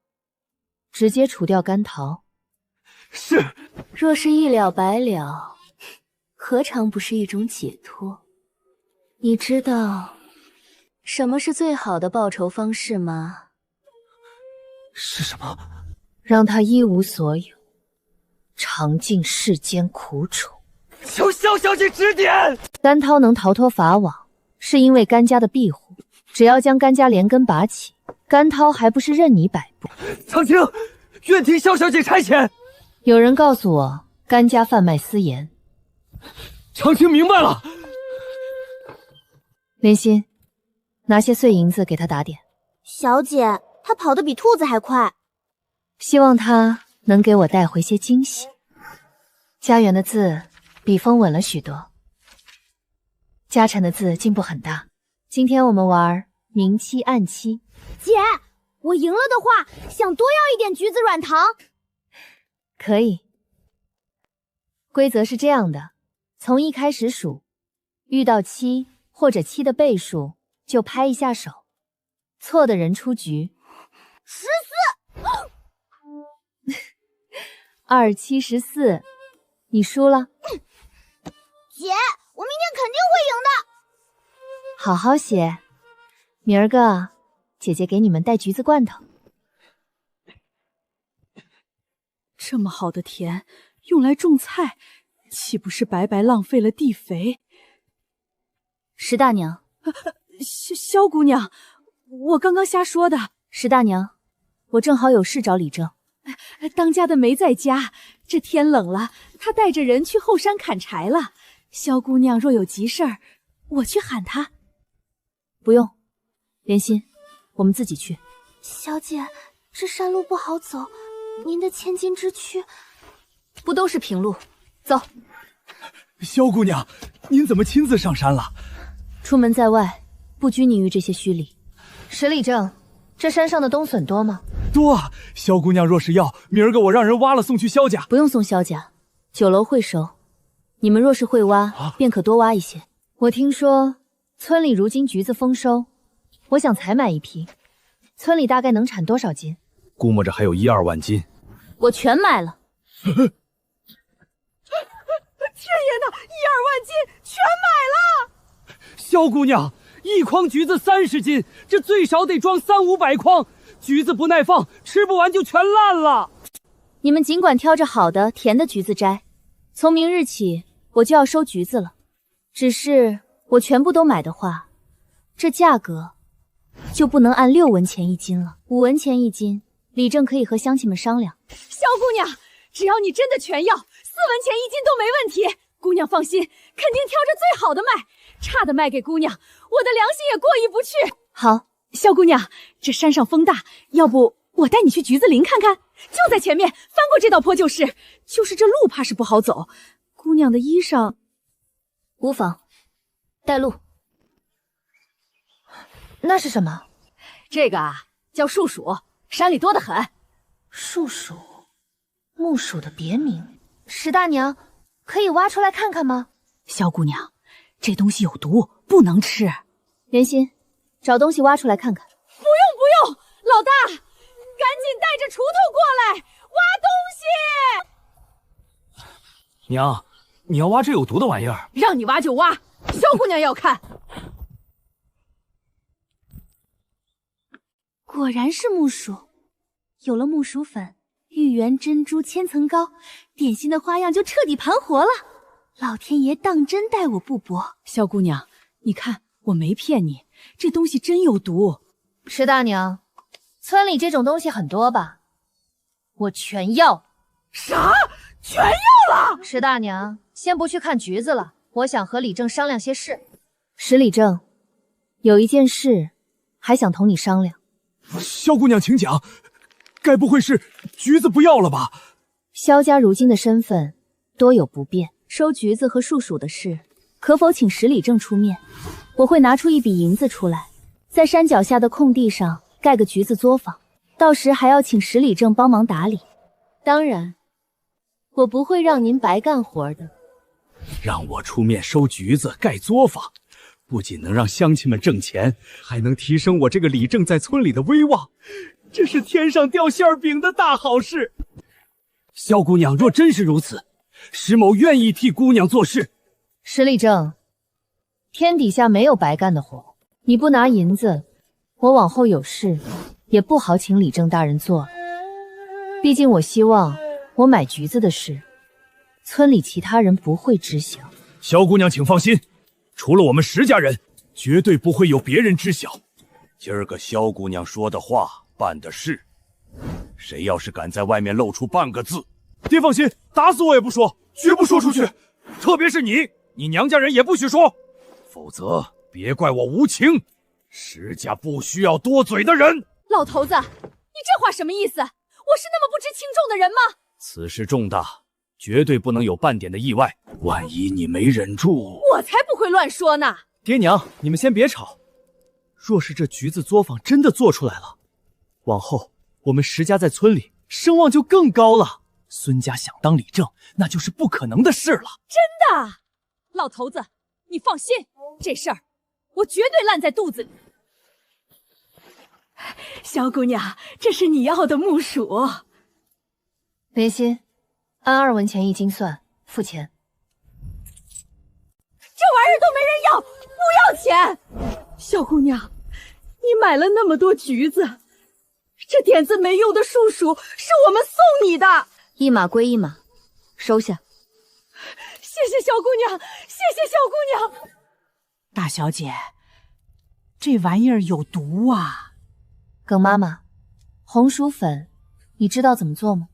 直接除掉甘桃？是。若是一了百了，何尝不是一种解脱？你知道什么是最好的报仇方式吗？是什么？让他一无所有，尝尽世间苦楚。求萧小姐指点。甘涛能逃脱法网，是因为甘家的庇护。只要将甘家连根拔起，甘涛还不是任你摆布？长青，愿听萧小姐差遣。有人告诉我，甘家贩卖私盐。长青明白了。莲心，拿些碎银子给他打点。小姐，他跑得比兔子还快。希望他能给我带回些惊喜。家园的字笔锋稳了许多，家产的字进步很大。今天我们玩明七暗七。姐，我赢了的话，想多要一点橘子软糖。可以。规则是这样的，从一开始数，遇到7或者7的倍数就拍一下手，错的人出局。14。2、7、14，你输了。姐，我明天肯定会赢的。好好写，明儿个姐姐给你们带橘子罐头。这么好的田用来种菜，岂不是白白浪费了地肥？石大娘，萧姑娘，我刚刚瞎说的。石大娘，我正好有事找李正。当家的没在家，这天冷了，他带着人去后山砍柴了。萧姑娘若有急事儿，我去喊他。不用，莲心，我们自己去。小姐，这山路不好走，您的千金之躯不都是平路？走。萧姑娘，您怎么亲自上山了？出门在外，不拘泥于这些虚礼。石礼正，这山上的冬笋多吗？多啊！萧姑娘若是要，明儿个我让人挖了送去萧家。不用送萧家，酒楼会收。你们若是会挖，便可多挖一些。我听说村里如今橘子丰收，我想采买一批。村里大概能产多少斤？估摸着还有1-2万斤。我全买了。天爷呐，1-2万斤全买了！萧姑娘，一筐橘子30斤，这最少得装300-500筐。橘子不耐放，吃不完就全烂了。你们尽管挑着好的、甜的橘子摘。从明日起，我就要收橘子了。只是我全部都买的话，这价格就不能按6文钱1斤了，5文钱1斤。李正可以和乡亲们商量。萧姑娘，只要你真的全要，4文钱1斤都没问题。姑娘放心，肯定挑着最好的卖，差的卖给姑娘，我的良心也过意不去。好，萧姑娘，这山上风大，要不我带你去橘子林看看？就在前面，翻过这道坡就是。就是这路怕是不好走，姑娘的衣裳……无妨，带路。那是什么？这个啊，叫树鼠，山里多得很。树鼠，木鼠的别名。石大娘，可以挖出来看看吗？萧姑娘，这东西有毒，不能吃。莲心，找东西挖出来看看。不用，老大，赶紧带着锄头过来挖东西。娘，你要挖这有毒的玩意儿？让你挖就挖，萧姑娘要看。果然是木薯，有了木薯粉，芋圆、珍珠、千层糕，点心的花样就彻底盘活了。老天爷当真待我不薄。萧姑娘，你看我没骗你，这东西真有毒。石大娘，村里这种东西很多吧？我全要。啥？全要了？石大娘，先不去看橘子了，我想和李正商量些事。石李正，有一件事还想同你商量。萧姑娘，请讲。该不会是橘子不要了吧？萧家如今的身份多有不便，收橘子和树鼠的事，可否请石李正出面？我会拿出一笔银子出来，在山脚下的空地上盖个橘子作坊，到时还要请石李正帮忙打理。当然，我不会让您白干活的。让我出面收橘子、盖作坊，不仅能让乡亲们挣钱，还能提升我这个李正在村里的威望，这是天上掉馅饼的大好事。萧姑娘若真是如此，石某愿意替姑娘做事。石李正，天底下没有白干的活，你不拿银子，我往后有事也不好请李正大人做了。毕竟我希望我买橘子的事，村里其他人不会知晓。萧姑娘请放心，除了我们石家人，绝对不会有别人知晓。今儿个萧姑娘说的话办的事，谁要是敢在外面露出半个字，爹放心，打死我也不说，绝不说出去。特别是你娘家人也不许说，否则别怪我无情。石家不需要多嘴的人。老头子，你这话什么意思？我是那么不知轻重的人吗？此事重大，绝对不能有半点的意外。万一你没忍住，我才不会乱说呢。爹娘，你们先别吵。若是这橘子作坊真的做出来了，往后我们石家在村里声望就更高了。孙家想当李正，那就是不可能的事了。真的？老头子，你放心，这事儿我绝对烂在肚子里。萧姑娘，这是你要的木薯。莲心，按2文钱1斤算，付钱。这玩意儿都没人要，不要钱。萧姑娘，你买了那么多橘子，这点子没用的树薯是我们送你的。一码归一码，收下。谢谢萧姑娘，谢谢萧姑娘。大小姐，这玩意儿有毒啊！耿妈妈，红薯粉，你知道怎么做吗？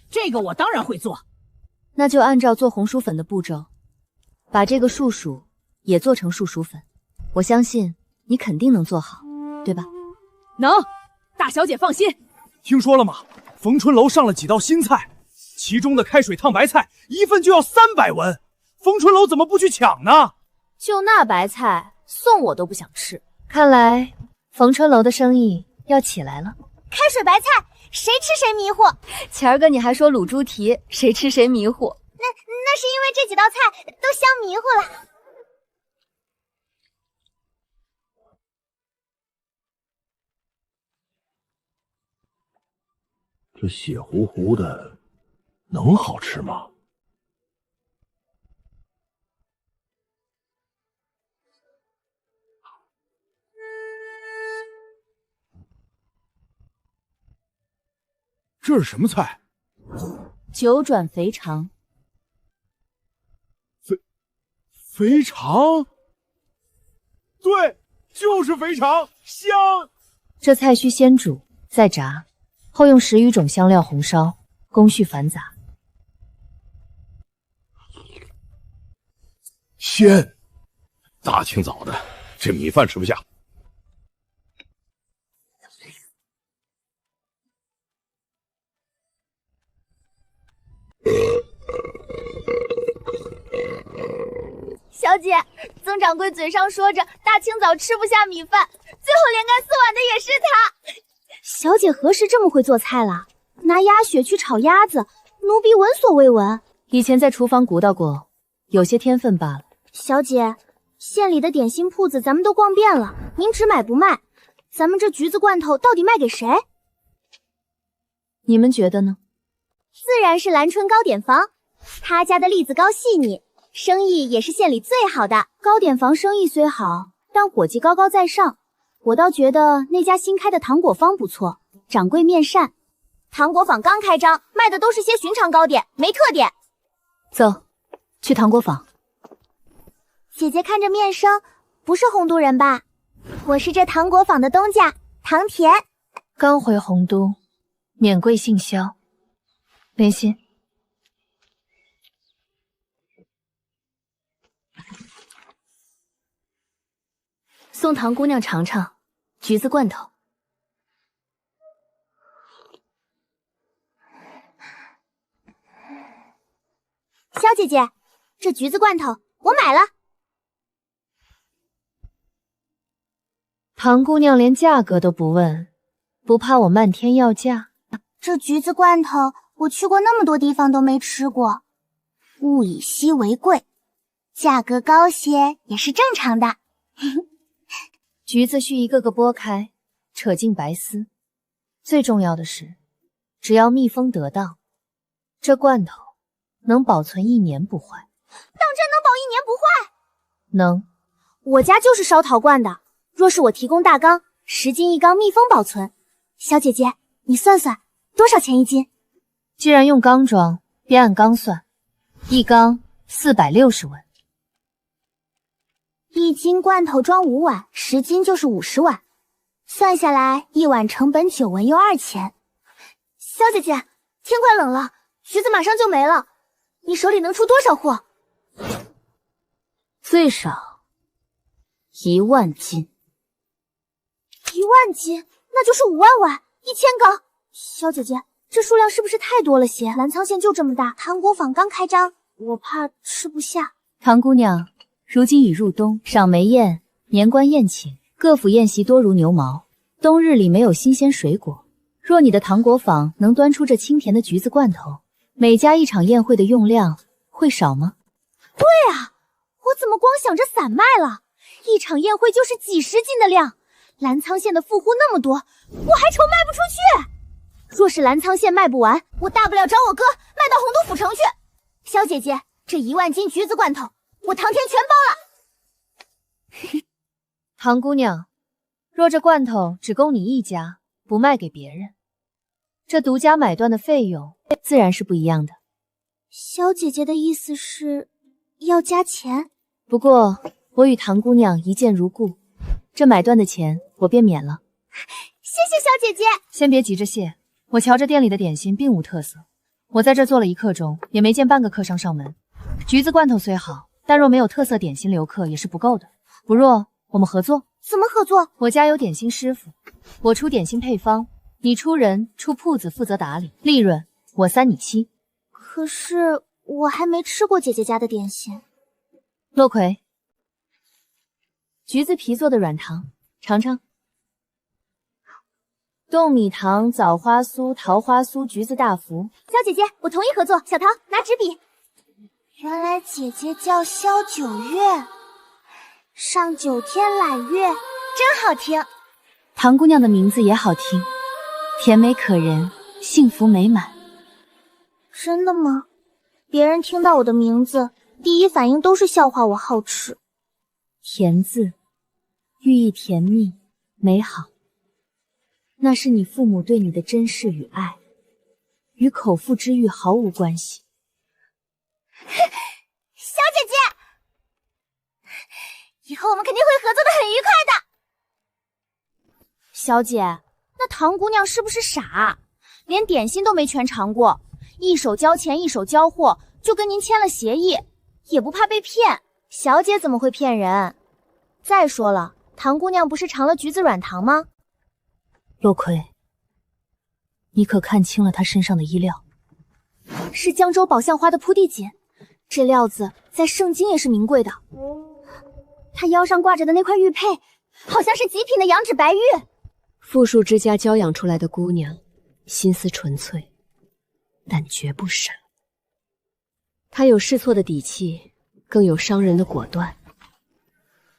这个我当然会做。那就按照做红薯粉的步骤，把这个树薯也做成树薯粉。我相信你肯定能做好，对吧？能，大小姐放心。听说了吗？冯春楼上了几道新菜，其中的开水烫白菜1份就要300文，冯春楼怎么不去抢呢？就那白菜，送我都不想吃。看来冯春楼的生意要起来了。开水白菜，谁吃谁迷糊。前儿个你还说卤猪蹄，谁吃谁迷糊。那是因为这几道菜都香迷糊了。这血糊糊的，能好吃吗？这是什么菜？九转肥肠。肥肠？对，就是肥肠，香。这菜需先煮再炸，后用10余种香料红烧，工序繁杂。鲜！大清早的，这米饭吃不下。小姐，曾掌柜嘴上说着大清早吃不下米饭，最后连干4碗的也是他。小姐何时这么会做菜了？拿鸭血去炒鸭子，奴婢闻所未闻。以前在厨房鼓捣过，有些天分罢了。小姐，县里的点心铺子咱们都逛遍了，您只买不卖，咱们这橘子罐头到底卖给谁？你们觉得呢？自然是兰春糕点房，他家的栗子糕细腻，生意也是县里最好的。糕点房生意虽好，但伙计高高在上，我倒觉得那家新开的糖果坊不错，掌柜面善。糖果坊刚开张，卖的都是些寻常糕点，没特点。走，去糖果坊。姐姐看着面生，不是洪都人吧？我是这糖果坊的东家，唐田。刚回洪都，免贵姓萧。联系。送唐姑娘尝尝橘子罐头。萧姐姐，这橘子罐头我买了。唐姑娘连价格都不问，不怕我漫天要价？这橘子罐头我去过那么多地方都没吃过，物以稀为贵，价格高些也是正常的。橘子须一个个剥开，扯进白丝。最重要的是，只要密封得当，这罐头能保存1年不坏。当真能保1年不坏？能。我家就是烧陶罐的，若是我提供大缸，10斤1缸密封保存。小姐姐，你算算多少钱1斤？既然用缸装，便按缸算，1缸460文。1斤罐头装5碗，10斤就是50碗，算下来1碗成本9文又2钱。小姐姐，天快冷了，橘子马上就没了，你手里能出多少货？最少1万斤。1万斤，那就是5万碗，1000缸。小姐姐，这数量是不是太多了些？澜沧县就这么大，糖果坊刚开张，我怕吃不下。唐姑娘，如今已入冬，赏梅宴、年关宴请，各府宴席多如牛毛。冬日里没有新鲜水果，若你的糖果坊能端出这清甜的橘子罐头，每家一场宴会的用量会少吗？对啊，我怎么光想着散卖了？一场宴会就是几十斤的量，澜沧县的富户那么多，我还愁卖不出去。若是澜沧县卖不完，我大不了找我哥卖到洪都府城去。萧姐姐，这1万斤橘子罐头，我唐田全包了。唐姑娘，若这罐头只供你一家，不卖给别人，这独家买断的费用自然是不一样的。萧姐姐的意思是要加钱？不过我与唐姑娘一见如故，这买断的钱我便免了。谢谢小姐姐。先别急着谢，我瞧这店里的点心并无特色，我在这做了1刻钟，也没见半个客商上门。橘子罐头虽好，但若没有特色点心留客也是不够的。不若我们合作？怎么合作？我家有点心师傅，我出点心配方，你出人出铺子负责打理，利润我3你7。可是我还没吃过姐姐家的点心。洛葵，橘子皮做的软糖，尝尝。冻米糖、枣花酥、桃花酥、橘子大福。萧姐姐，我同意合作。小桃，拿纸笔。原来姐姐叫萧九月，上9天揽月，真好听。唐姑娘的名字也好听，甜美可人，幸福美满。真的吗？别人听到我的名字，第一反应都是笑话我好吃。甜字，寓意甜蜜、美好。那是你父母对你的珍视与爱，与口腹之欲毫无关系。小姐姐，以后我们肯定会合作的很愉快的。小姐，那唐姑娘是不是傻？连点心都没全尝过，一手交钱一手交货，就跟您签了协议，也不怕被骗。小姐怎么会骗人？再说了，唐姑娘不是尝了橘子软糖吗？洛葵，你可看清了她身上的衣料？是江州宝相花的铺地锦，这料子在圣经也是名贵的。她腰上挂着的那块玉佩，好像是极品的羊脂白玉。富庶之家娇养出来的姑娘，心思纯粹，但绝不傻。她有试错的底气，更有伤人的果断。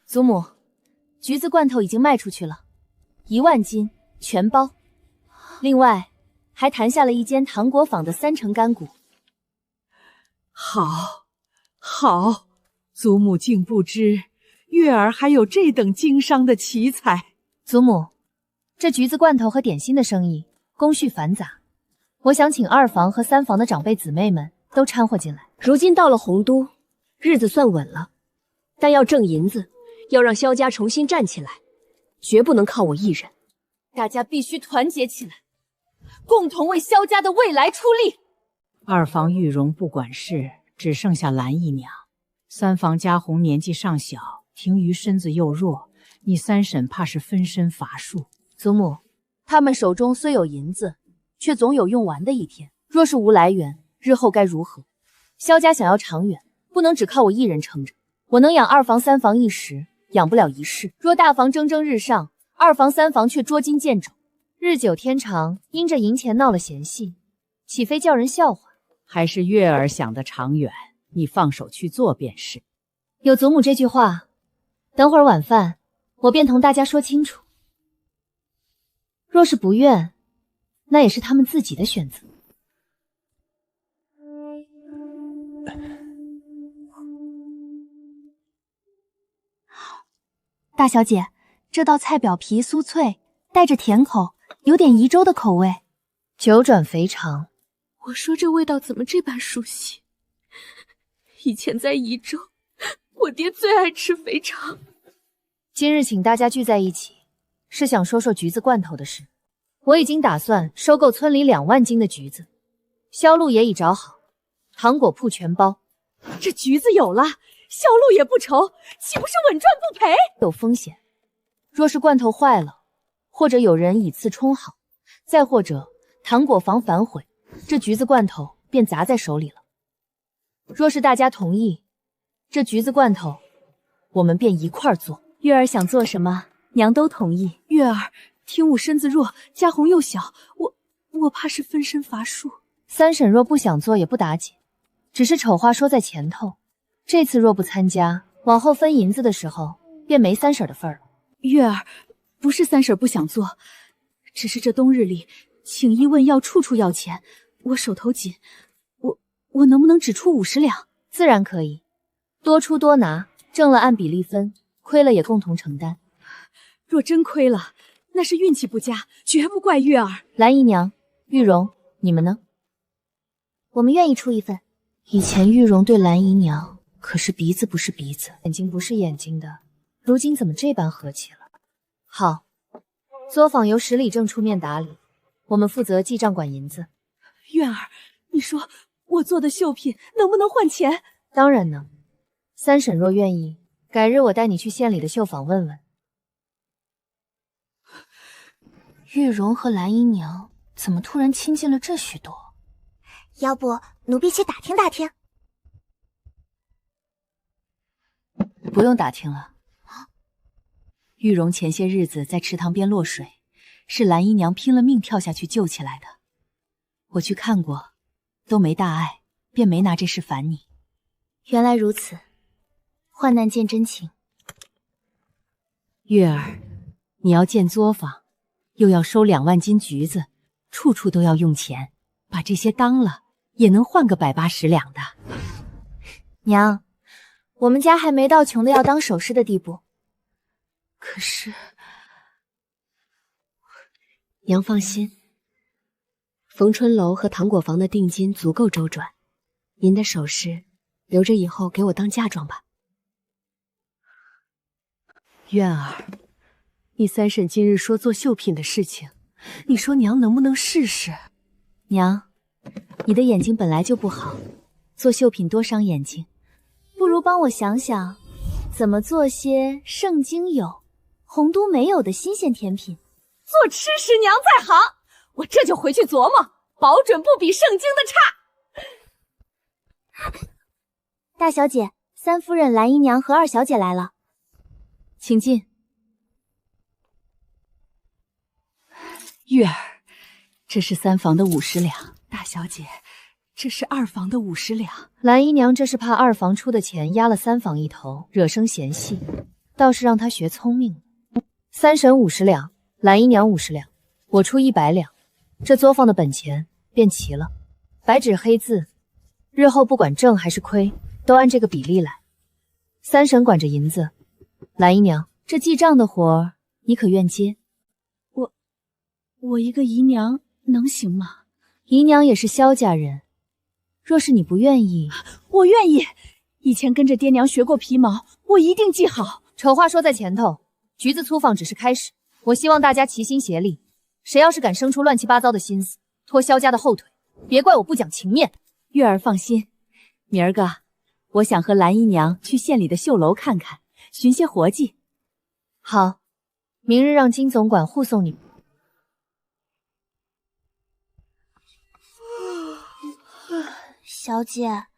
祖母，橘子罐头已经卖出去了，1万斤全包，另外还谈下了一间糖果坊的3成干股。好，好，祖母竟不知月儿还有这等经商的奇才。祖母，这橘子罐头和点心的生意工序繁杂，我想请2房和3房的长辈姊妹们都掺和进来。如今到了洪都，日子算稳了，但要挣银子，要让萧家重新站起来，绝不能靠我一人。大家必须团结起来，共同为萧家的未来出力。2房玉容不管事，只剩下兰姨娘。3房嘉红年纪尚小，婷瑜身子又弱，你3婶怕是分身乏术。祖母，他们手中虽有银子，却总有用完的一天。若是无来源，日后该如何？萧家想要长远，不能只靠我一人撑着。我能养2房3房一时，养不了一世。若大房蒸蒸日上，2房3房却捉襟见肘，日久天长，因着银钱闹了嫌隙，岂非叫人笑话？还是月儿想得长远，你放手去做便是。有祖母这句话，等会儿晚饭我便同大家说清楚。若是不愿，那也是他们自己的选择。大小姐，这道菜表皮酥脆，带着甜口，有点宜州的口味，九转肥肠。我说这味道怎么这般熟悉？以前在宜州，我爹最爱吃肥肠。今日请大家聚在一起，是想说说橘子罐头的事。我已经打算收购村里2万斤的橘子，销路也已找好，糖果铺全包。这橘子有了，销路也不愁，岂不是稳赚不赔？有风险，若是罐头坏了，或者有人以次充好，再或者糖果坊反悔，这橘子罐头便砸在手里了。若是大家同意，这橘子罐头我们便一块儿做。月儿想做什么，娘都同意。月儿，听我身子弱，嘉红又小，我怕是分身乏术。3婶若不想做也不打紧，只是丑话说在前头，这次若不参加，往后分银子的时候便没3婶的份儿了。月儿，不是3婶不想做，只是这冬日里请医问药处处要钱，我手头紧，我能不能只出50两？自然可以，多出多拿，挣了按比例分，亏了也共同承担。若真亏了，那是运气不佳，绝不怪月儿。兰姨娘、玉容，你们呢？我们愿意出一份。以前玉容对兰姨娘可是鼻子不是鼻子，眼睛不是眼睛的，如今怎么这般和气了？好，作坊由10里正出面打理，我们负责记账管银子。月儿，你说我做的绣品能不能换钱？当然能。3婶若愿意，改日我带你去县里的绣坊问问。玉容和兰姨娘怎么突然亲近了这许多？要不奴婢去打听打听？不用打听了。玉容前些日子在池塘边落水，是兰姨娘拼了命跳下去救起来的。我去看过，都没大碍，便没拿这事烦你。原来如此，患难见真情。月儿，你要建作坊，又要收2万斤橘子，处处都要用钱，把这些当了，也能换个180两的。娘，我们家还没到穷的要当首饰的地步。可是，娘放心，逢春楼和糖果房的定金足够周转，您的首饰留着以后给我当嫁妆吧。苑儿，你三婶今日说做绣品的事情，你说娘能不能试试？娘，你的眼睛本来就不好，做绣品多伤眼睛，不如帮我想想，怎么做些圣经有、洪都没有的新鲜甜品。做吃食娘在行，我这就回去琢磨，保准不比圣经的差。大小姐，三夫人蓝姨娘和二小姐来了，请进。月儿，这是3房的50两，大小姐，这是2房的50两。蓝姨娘这是怕2房出的钱压了3房一头，惹生嫌隙，倒是让她学聪明。三婶50两，蓝姨娘50两，我出100两，这作坊的本钱便齐了。白纸黑字，日后不管挣还是亏，都按这个比例来。三婶管着银子，蓝姨娘，这记账的活儿你可愿接？我一个姨娘能行吗？姨娘也是萧家人，若是你不愿意，我愿意。以前跟着爹娘学过皮毛，我一定记好。丑话说在前头，橘子粗放只是开始，我希望大家齐心协力。谁要是敢生出乱七八糟的心思，拖萧家的后腿，别怪我不讲情面。月儿放心，明儿个我想和蓝姨娘去县里的绣楼看看，寻些活计。好，明日让金总管护送你。小姐，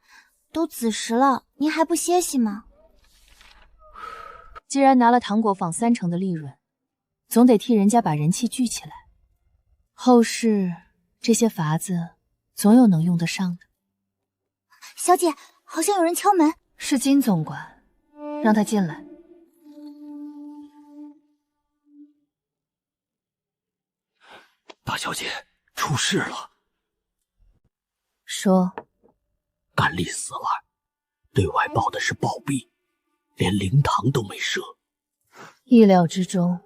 都子时了，您还不歇息吗？既然拿了糖果坊30%的利润，总得替人家把人气聚起来。后世这些法子总有能用得上的。小姐，好像有人敲门。是金总管，让他进来。大小姐，出事了。说。甘丽死了，对外报的是暴毙，连灵堂都没设。意料之中，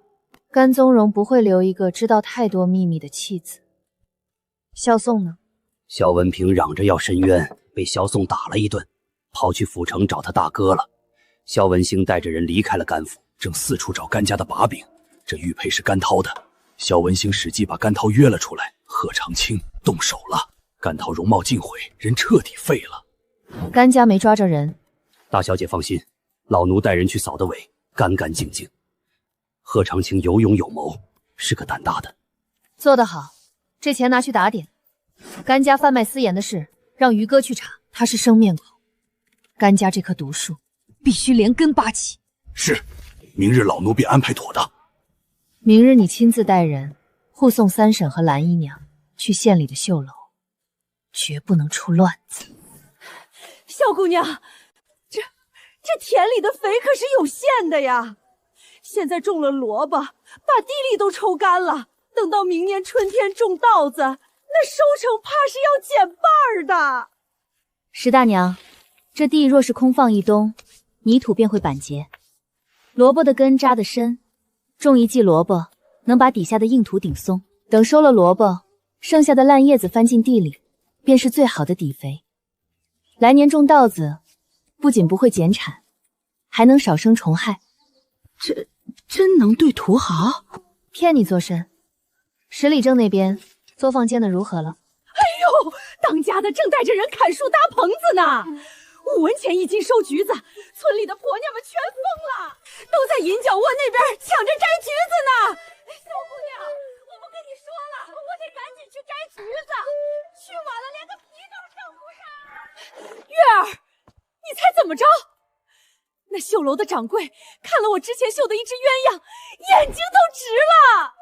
甘宗荣不会留一个知道太多秘密的弃子。萧宋呢？萧文平嚷着要申冤，被萧宋打了一顿，跑去府城找他大哥了。萧文兴带着人离开了甘府，正四处找甘家的把柄。这玉佩是甘涛的，萧文兴使计把甘涛约了出来。贺长青动手了，甘涛容貌尽毁，人彻底废了。甘家没抓着人，大小姐放心，老奴带人去扫的尾，干干净净。贺长青有勇有谋，是个胆大的。做得好，这钱拿去打点。甘家贩卖私盐的事，让于哥去查，他是生面孔。甘家这棵毒树，必须连根拔起。是，明日老奴便安排妥当。明日你亲自带人护送三婶和蓝姨娘去县里的绣楼，绝不能出乱子。萧姑娘，这田里的肥可是有限的呀！现在种了萝卜，把地里都抽干了，等到明年春天种稻子，那收成怕是要减半的。石大娘，这地若是空放一冬，泥土便会板结。萝卜的根扎得深，种一季萝卜，能把底下的硬土顶松。等收了萝卜，剩下的烂叶子翻进地里，便是最好的底肥。来年种稻子，不仅不会减产，还能少生虫害。这真能对土好？骗你做甚？十里镇那边作坊建的如何了？哎呦，当家的正带着人砍树搭棚子呢，5文钱1斤收橘子，村里的婆娘们全疯了，都在银角窝那边抢着摘橘子呢。小姑娘，我不跟你说了，我得赶紧去摘橘子，去晚了连个皮都剩不上。月儿，你猜怎么着？那绣楼的掌柜看了我之前绣的一只鸳鸯，眼睛都直了。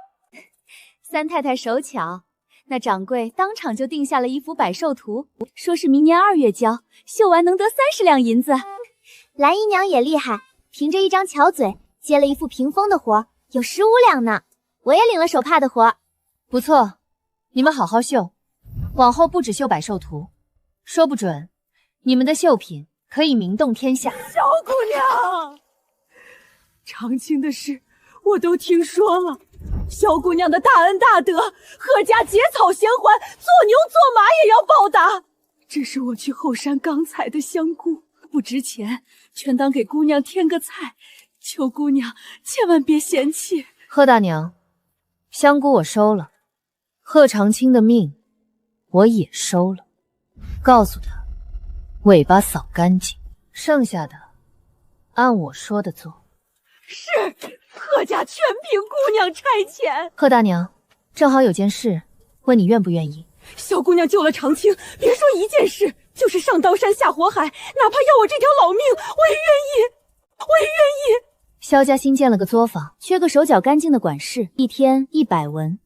三太太手巧，那掌柜当场就定下了一幅百寿图，说是明年2月交，绣完能得30两银子。蓝姨娘也厉害，凭着一张巧嘴接了一副屏风的活，有15两呢。我也领了手帕的活。不错，你们好好绣，往后不止绣百寿图，说不准你们的绣品可以名动天下。萧姑娘，长青的事我都听说了，萧姑娘的大恩大德，贺家结草衔环，做牛做马也要报答。这是我去后山刚采的香菇，不值钱，全当给姑娘添个菜，求姑娘千万别嫌弃。贺大娘，香菇我收了，贺长青的命我也收了，告诉他尾巴扫干净，剩下的按我说的做。是，贺家全凭姑娘差遣。贺大娘，正好有件事，问你愿不愿意？萧姑娘救了长青，别说一件事，就是上刀山下火海，哪怕要我这条老命，我也愿意，我也愿意。萧家新建了个作坊，缺个手脚干净的管事，一天100文。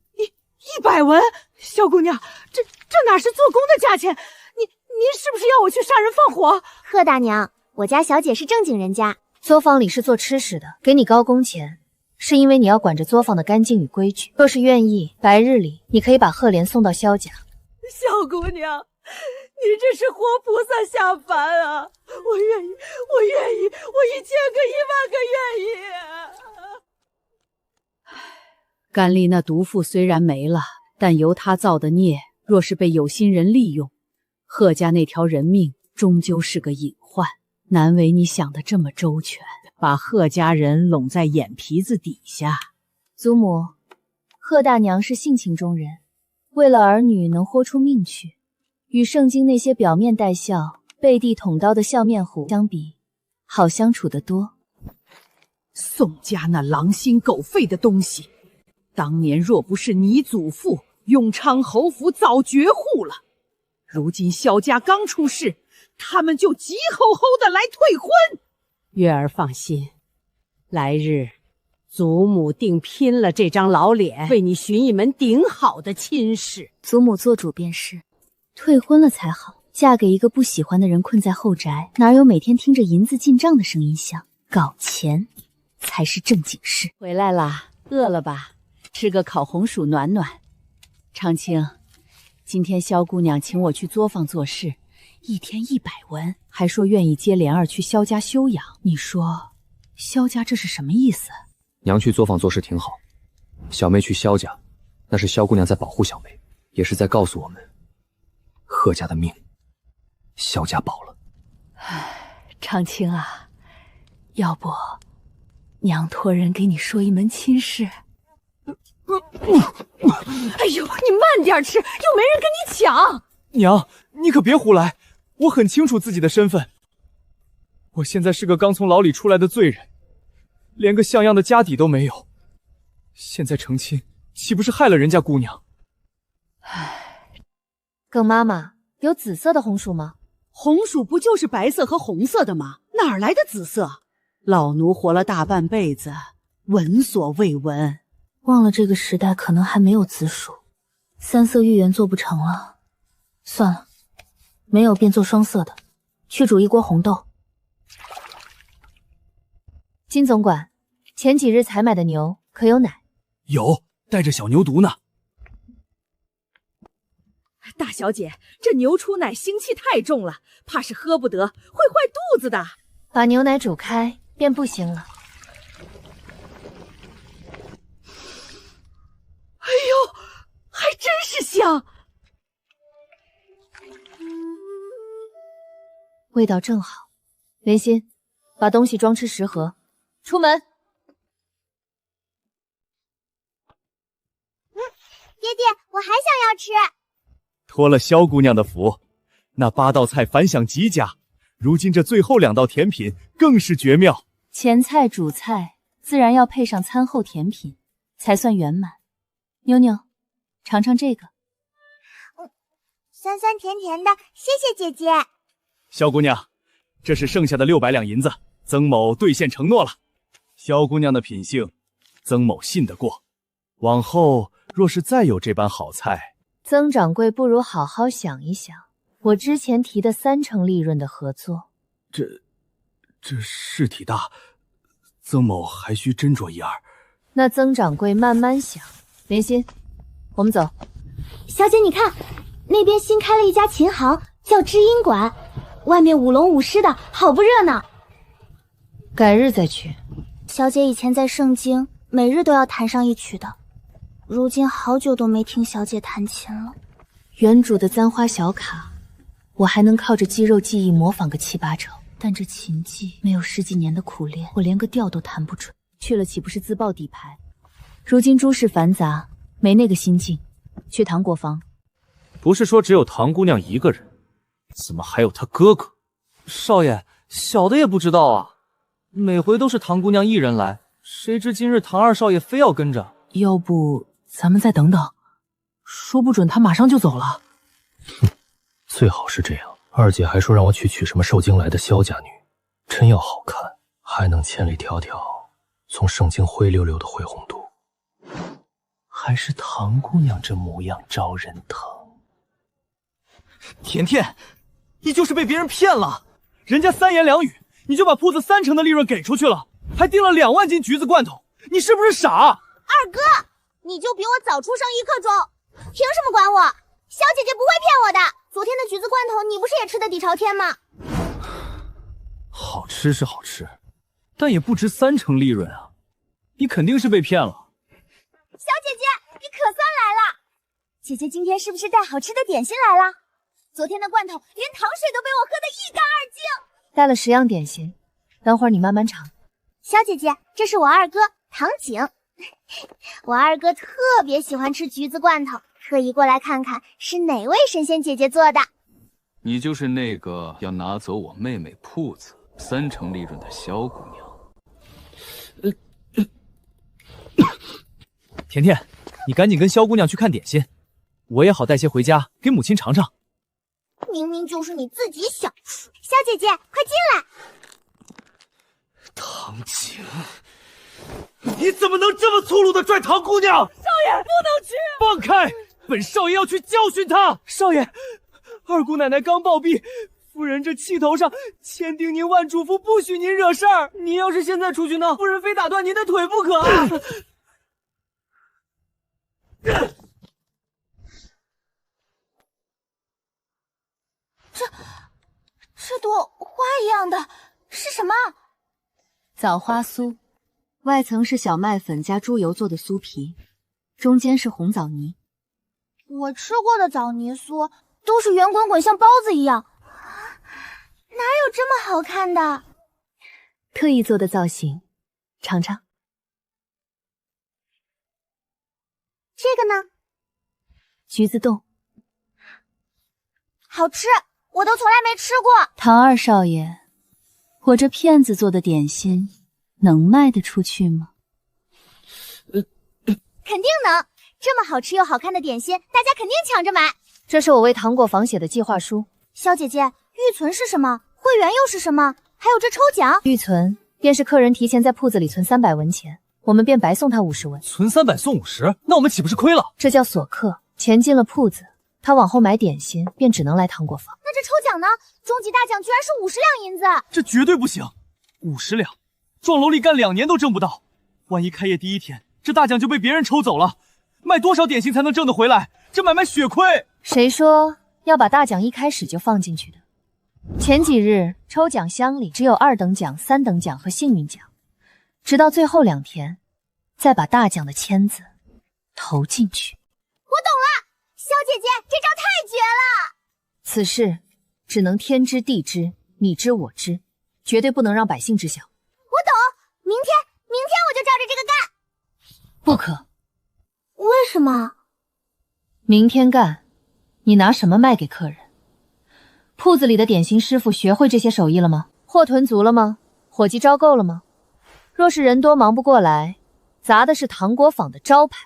100文？萧姑娘，这哪是做工的价钱？您是不是要我去杀人放火？贺大娘，我家小姐是正经人家。作坊里是做吃食的，给你高工钱，是因为你要管着作坊的干净与规矩。若是愿意，白日里你可以把贺莲送到萧家。萧姑娘，你这是活菩萨下凡啊！我愿意，我愿意，我1000个10000个愿意。甘丽那毒妇虽然没了，但由她造的孽，若是被有心人利用，贺家那条人命终究是个隐患。难为你想得这么周全，把贺家人拢在眼皮子底下。祖母，贺大娘是性情中人，为了儿女能豁出命去，与圣经那些表面带笑、背地捅刀的笑面虎相比，好相处得多。宋家那狼心狗肺的东西，当年若不是你祖父永昌侯府早绝户了，如今萧家刚出事，他们就急吼吼的来退婚。月儿放心，来日祖母定拼了这张老脸，为你寻一门顶好的亲事。祖母做主便是，退婚了才好。嫁给一个不喜欢的人困在后宅，哪有每天听着银子进账的声音响？搞钱才是正经事。回来啦，饿了吧？吃个烤红薯暖暖。长青，今天萧姑娘请我去作坊做事，一天100文，还说愿意接莲儿去萧家休养。你说萧家这是什么意思？娘去作坊做事挺好，小妹去萧家，那是萧姑娘在保护小妹，也是在告诉我们，贺家的命，萧家保了。长青啊，要不娘托人给你说一门亲事。哎呦，你慢点吃，又没人跟你抢。娘，你可别胡来，我很清楚自己的身份。我现在是个刚从牢里出来的罪人，连个像样的家底都没有。现在成亲，岂不是害了人家姑娘？耿妈妈，有紫色的红薯吗？红薯不就是白色和红色的吗？哪儿来的紫色？老奴活了大半辈子，闻所未闻。忘了这个时代可能还没有紫薯，3色芋圆做不成了，算了，没有便做双色的，去煮一锅红豆。金总管，前几日采买的牛可有奶？有，带着小牛犊呢。大小姐，这牛出奶腥气太重了，怕是喝不得，会坏肚子的。把牛奶煮开便不腥了。哎呦，还真是香，味道正好。莲心，把东西装吃10盒，出门。爹爹，我还想要吃。托了萧姑娘的福，那8道菜反响极佳，如今这最后2道甜品更是绝妙。前菜、主菜自然要配上餐后甜品，才算圆满。妞妞，尝尝这个。酸酸甜甜的，谢谢姐姐。萧姑娘，这是剩下的600两银子，曾某兑现承诺了。萧姑娘的品性，曾某信得过。往后若是再有这般好菜，曾掌柜不如好好想一想我之前提的30%利润的合作。这事体大，曾某还需斟酌一二。那曾掌柜慢慢想。莲心，我们走。小姐，你看，那边新开了一家琴行，叫知音馆，外面舞龙舞狮的，好不热闹。改日再去。小姐以前在圣经，每日都要弹上一曲的，如今好久都没听小姐弹琴了。原主的簪花小卡，我还能靠着肌肉记忆模仿个7、8成，但这琴技没有10几年的苦练，我连个调都弹不准。去了岂不是自曝底牌？如今诸事繁杂，没那个心境。去唐国坊。不是说只有唐姑娘一个人，怎么还有她哥哥？少爷，小的也不知道啊，每回都是唐姑娘一人来，谁知今日唐二少爷非要跟着。要不咱们再等等，说不准他马上就走了。最好是这样。二姐还说让我去娶什么受惊来的萧家女，真要好看，还能千里迢迢从圣经灰溜溜的回洪都。还是唐姑娘这模样招人疼。甜甜，你就是被别人骗了，人家3言2语你就把铺子3成的利润给出去了，还订了2万斤橘子罐头，你是不是傻？二哥，你就比我早出生1刻钟，凭什么管我？小姐姐不会骗我的，昨天的橘子罐头你不是也吃得底朝天吗？好吃是好吃，但也不值3成利润啊，你肯定是被骗了。小姐姐，你可算来了！姐姐今天是不是带好吃的点心来了？昨天的罐头连糖水都被我喝得一干二净。带了10样点心，等会儿你慢慢尝。小姐姐，这是我二哥唐景，我二哥特别喜欢吃橘子罐头，特意过来看看是哪位神仙姐姐做的。你就是那个要拿走我妹妹铺子3成利润的萧姑娘。甜甜，你赶紧跟萧姑娘去看点心，我也好带些回家给母亲尝尝。明明就是你自己想吃。小姐姐，快进来。唐景，你怎么能这么粗鲁地拽唐姑娘？少爷，不能去！放开！本少爷要去教训她。少爷，二姑奶奶刚暴毙，夫人这气头上千叮咛万嘱咐，不许您惹事儿。您要是现在出去闹，夫人非打断您的腿不可。这朵花一样的是什么？枣花酥，外层是小麦粉加猪油做的酥皮，中间是红枣泥。我吃过的枣泥酥都是圆滚滚，像包子一样，哪有这么好看的？特意做的造型，尝尝。这个呢？橘子冻，好吃，我都从来没吃过。唐二少爷，我这骗子做的点心能卖得出去吗？肯定能，这么好吃又好看的点心，大家肯定抢着买。这是我为糖果坊写的计划书。萧姐姐，预存是什么？会员又是什么？还有这抽奖？预存便是客人提前在铺子里存300文钱，我们便白送他50文。存300送50，那我们岂不是亏了？这叫锁客，钱进了铺子，他往后买点心便只能来糖果坊。那这抽奖呢？终极大奖居然是50两银子，这绝对不行！50两，撞楼里干2年都挣不到。万一开业第1天，这大奖就被别人抽走了，卖多少点心才能挣得回来？这买卖血亏。谁说要把大奖一开始就放进去的？前几日抽奖箱里只有2等奖、3等奖和幸运奖，直到最后2天，再把大奖的签子投进去。我懂了，萧姐姐这招太绝了。此事只能天知地知，你知我知，绝对不能让百姓知晓。我懂，明天我就照着这个干。不可。为什么？明天干，你拿什么卖给客人？铺子里的点心师傅学会这些手艺了吗？货囤足了吗？伙计招够了吗？若是人多忙不过来，砸的是糖果坊的招牌。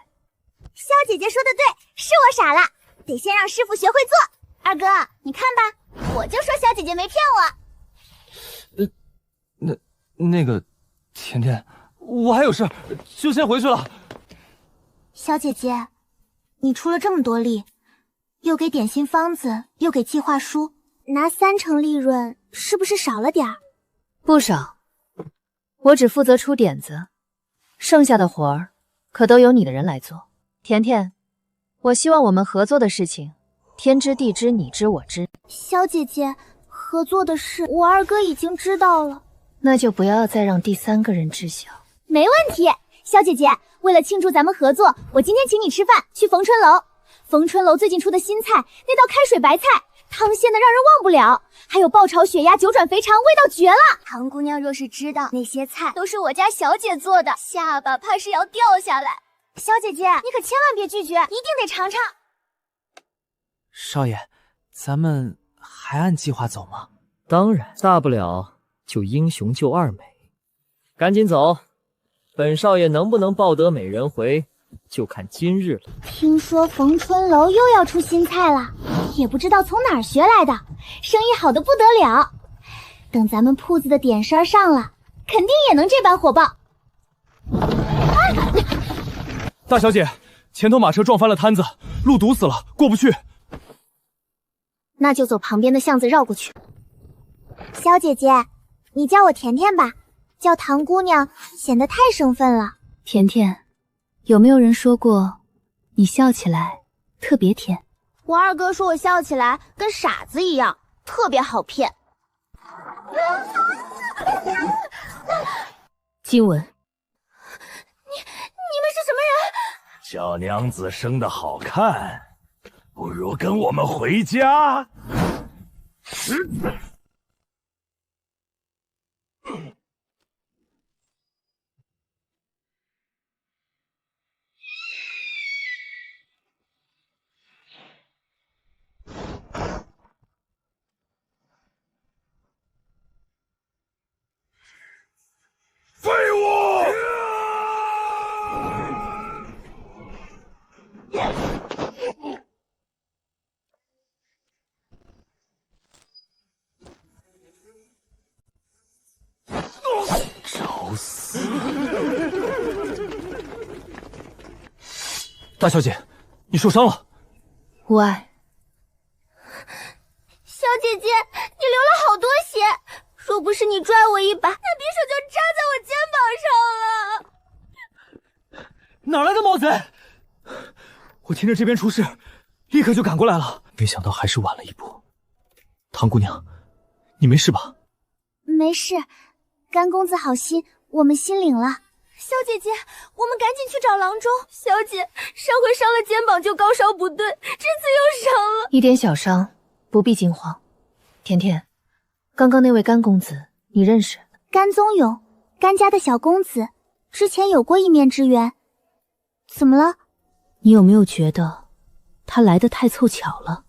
萧姐姐说的对，是我傻了，得先让师傅学会做。二哥，你看吧，我就说萧姐姐没骗我。那个，甜甜，我还有事，就先回去了。萧姐姐，你出了这么多力，又给点心方子，又给计划书，拿3成利润，是不是少了点儿？不少，我只负责出点子，剩下的活儿可都由你的人来做。甜甜，我希望我们合作的事情，天知地知，你知我知。小姐姐，合作的事我二哥已经知道了，那就不要再让第三个人知晓。没问题。小姐姐，为了庆祝咱们合作，我今天请你吃饭，去逢春楼。逢春楼最近出的新菜，那道开水白菜，汤鲜的让人忘不了，还有爆炒血鸭、九转肥肠，味道绝了。唐姑娘若是知道那些菜都是我家小姐做的，下巴怕是要掉下来。小姐姐，你可千万别拒绝，一定得尝尝。少爷，咱们还按计划走吗？当然，大不了就英雄救二美。赶紧走，本少爷能不能抱得美人回，就看今日了。听说逢春楼又要出新菜了，也不知道从哪儿学来的，生意好得不得了。等咱们铺子的点声上了，肯定也能这般火爆。大小姐，前头马车撞翻了摊子，路堵死了，过不去。那就走旁边的巷子绕过去。小姐姐，你叫我甜甜吧，叫唐姑娘显得太生分了。甜甜，有没有人说过你笑起来特别甜？我二哥说我笑起来跟傻子一样，特别好骗。今文，你们是什么人？小娘子生得好看，不如跟我们回家。废物！找死！大小姐，你受伤了。无碍。小姐姐，你流了好多血，若不是你拽我一把，那匕首就扎在我肩膀上了。哪来的毛贼？我听着这边出事，立刻就赶过来了，没想到还是晚了一步。唐姑娘，你没事吧？没事，甘公子好心，我们心领了。小姐姐，我们赶紧去找郎中。小姐，上回伤了肩膀就高烧不对，这次又伤了。一点小伤，不必惊慌。甜甜，刚刚那位甘公子你认识？甘宗勇，甘家的小公子，之前有过一面之缘。怎么了？你有没有觉得他来得太凑巧了？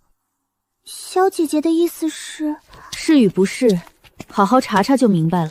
小姐姐的意思是？是与不是，好好查查就明白了。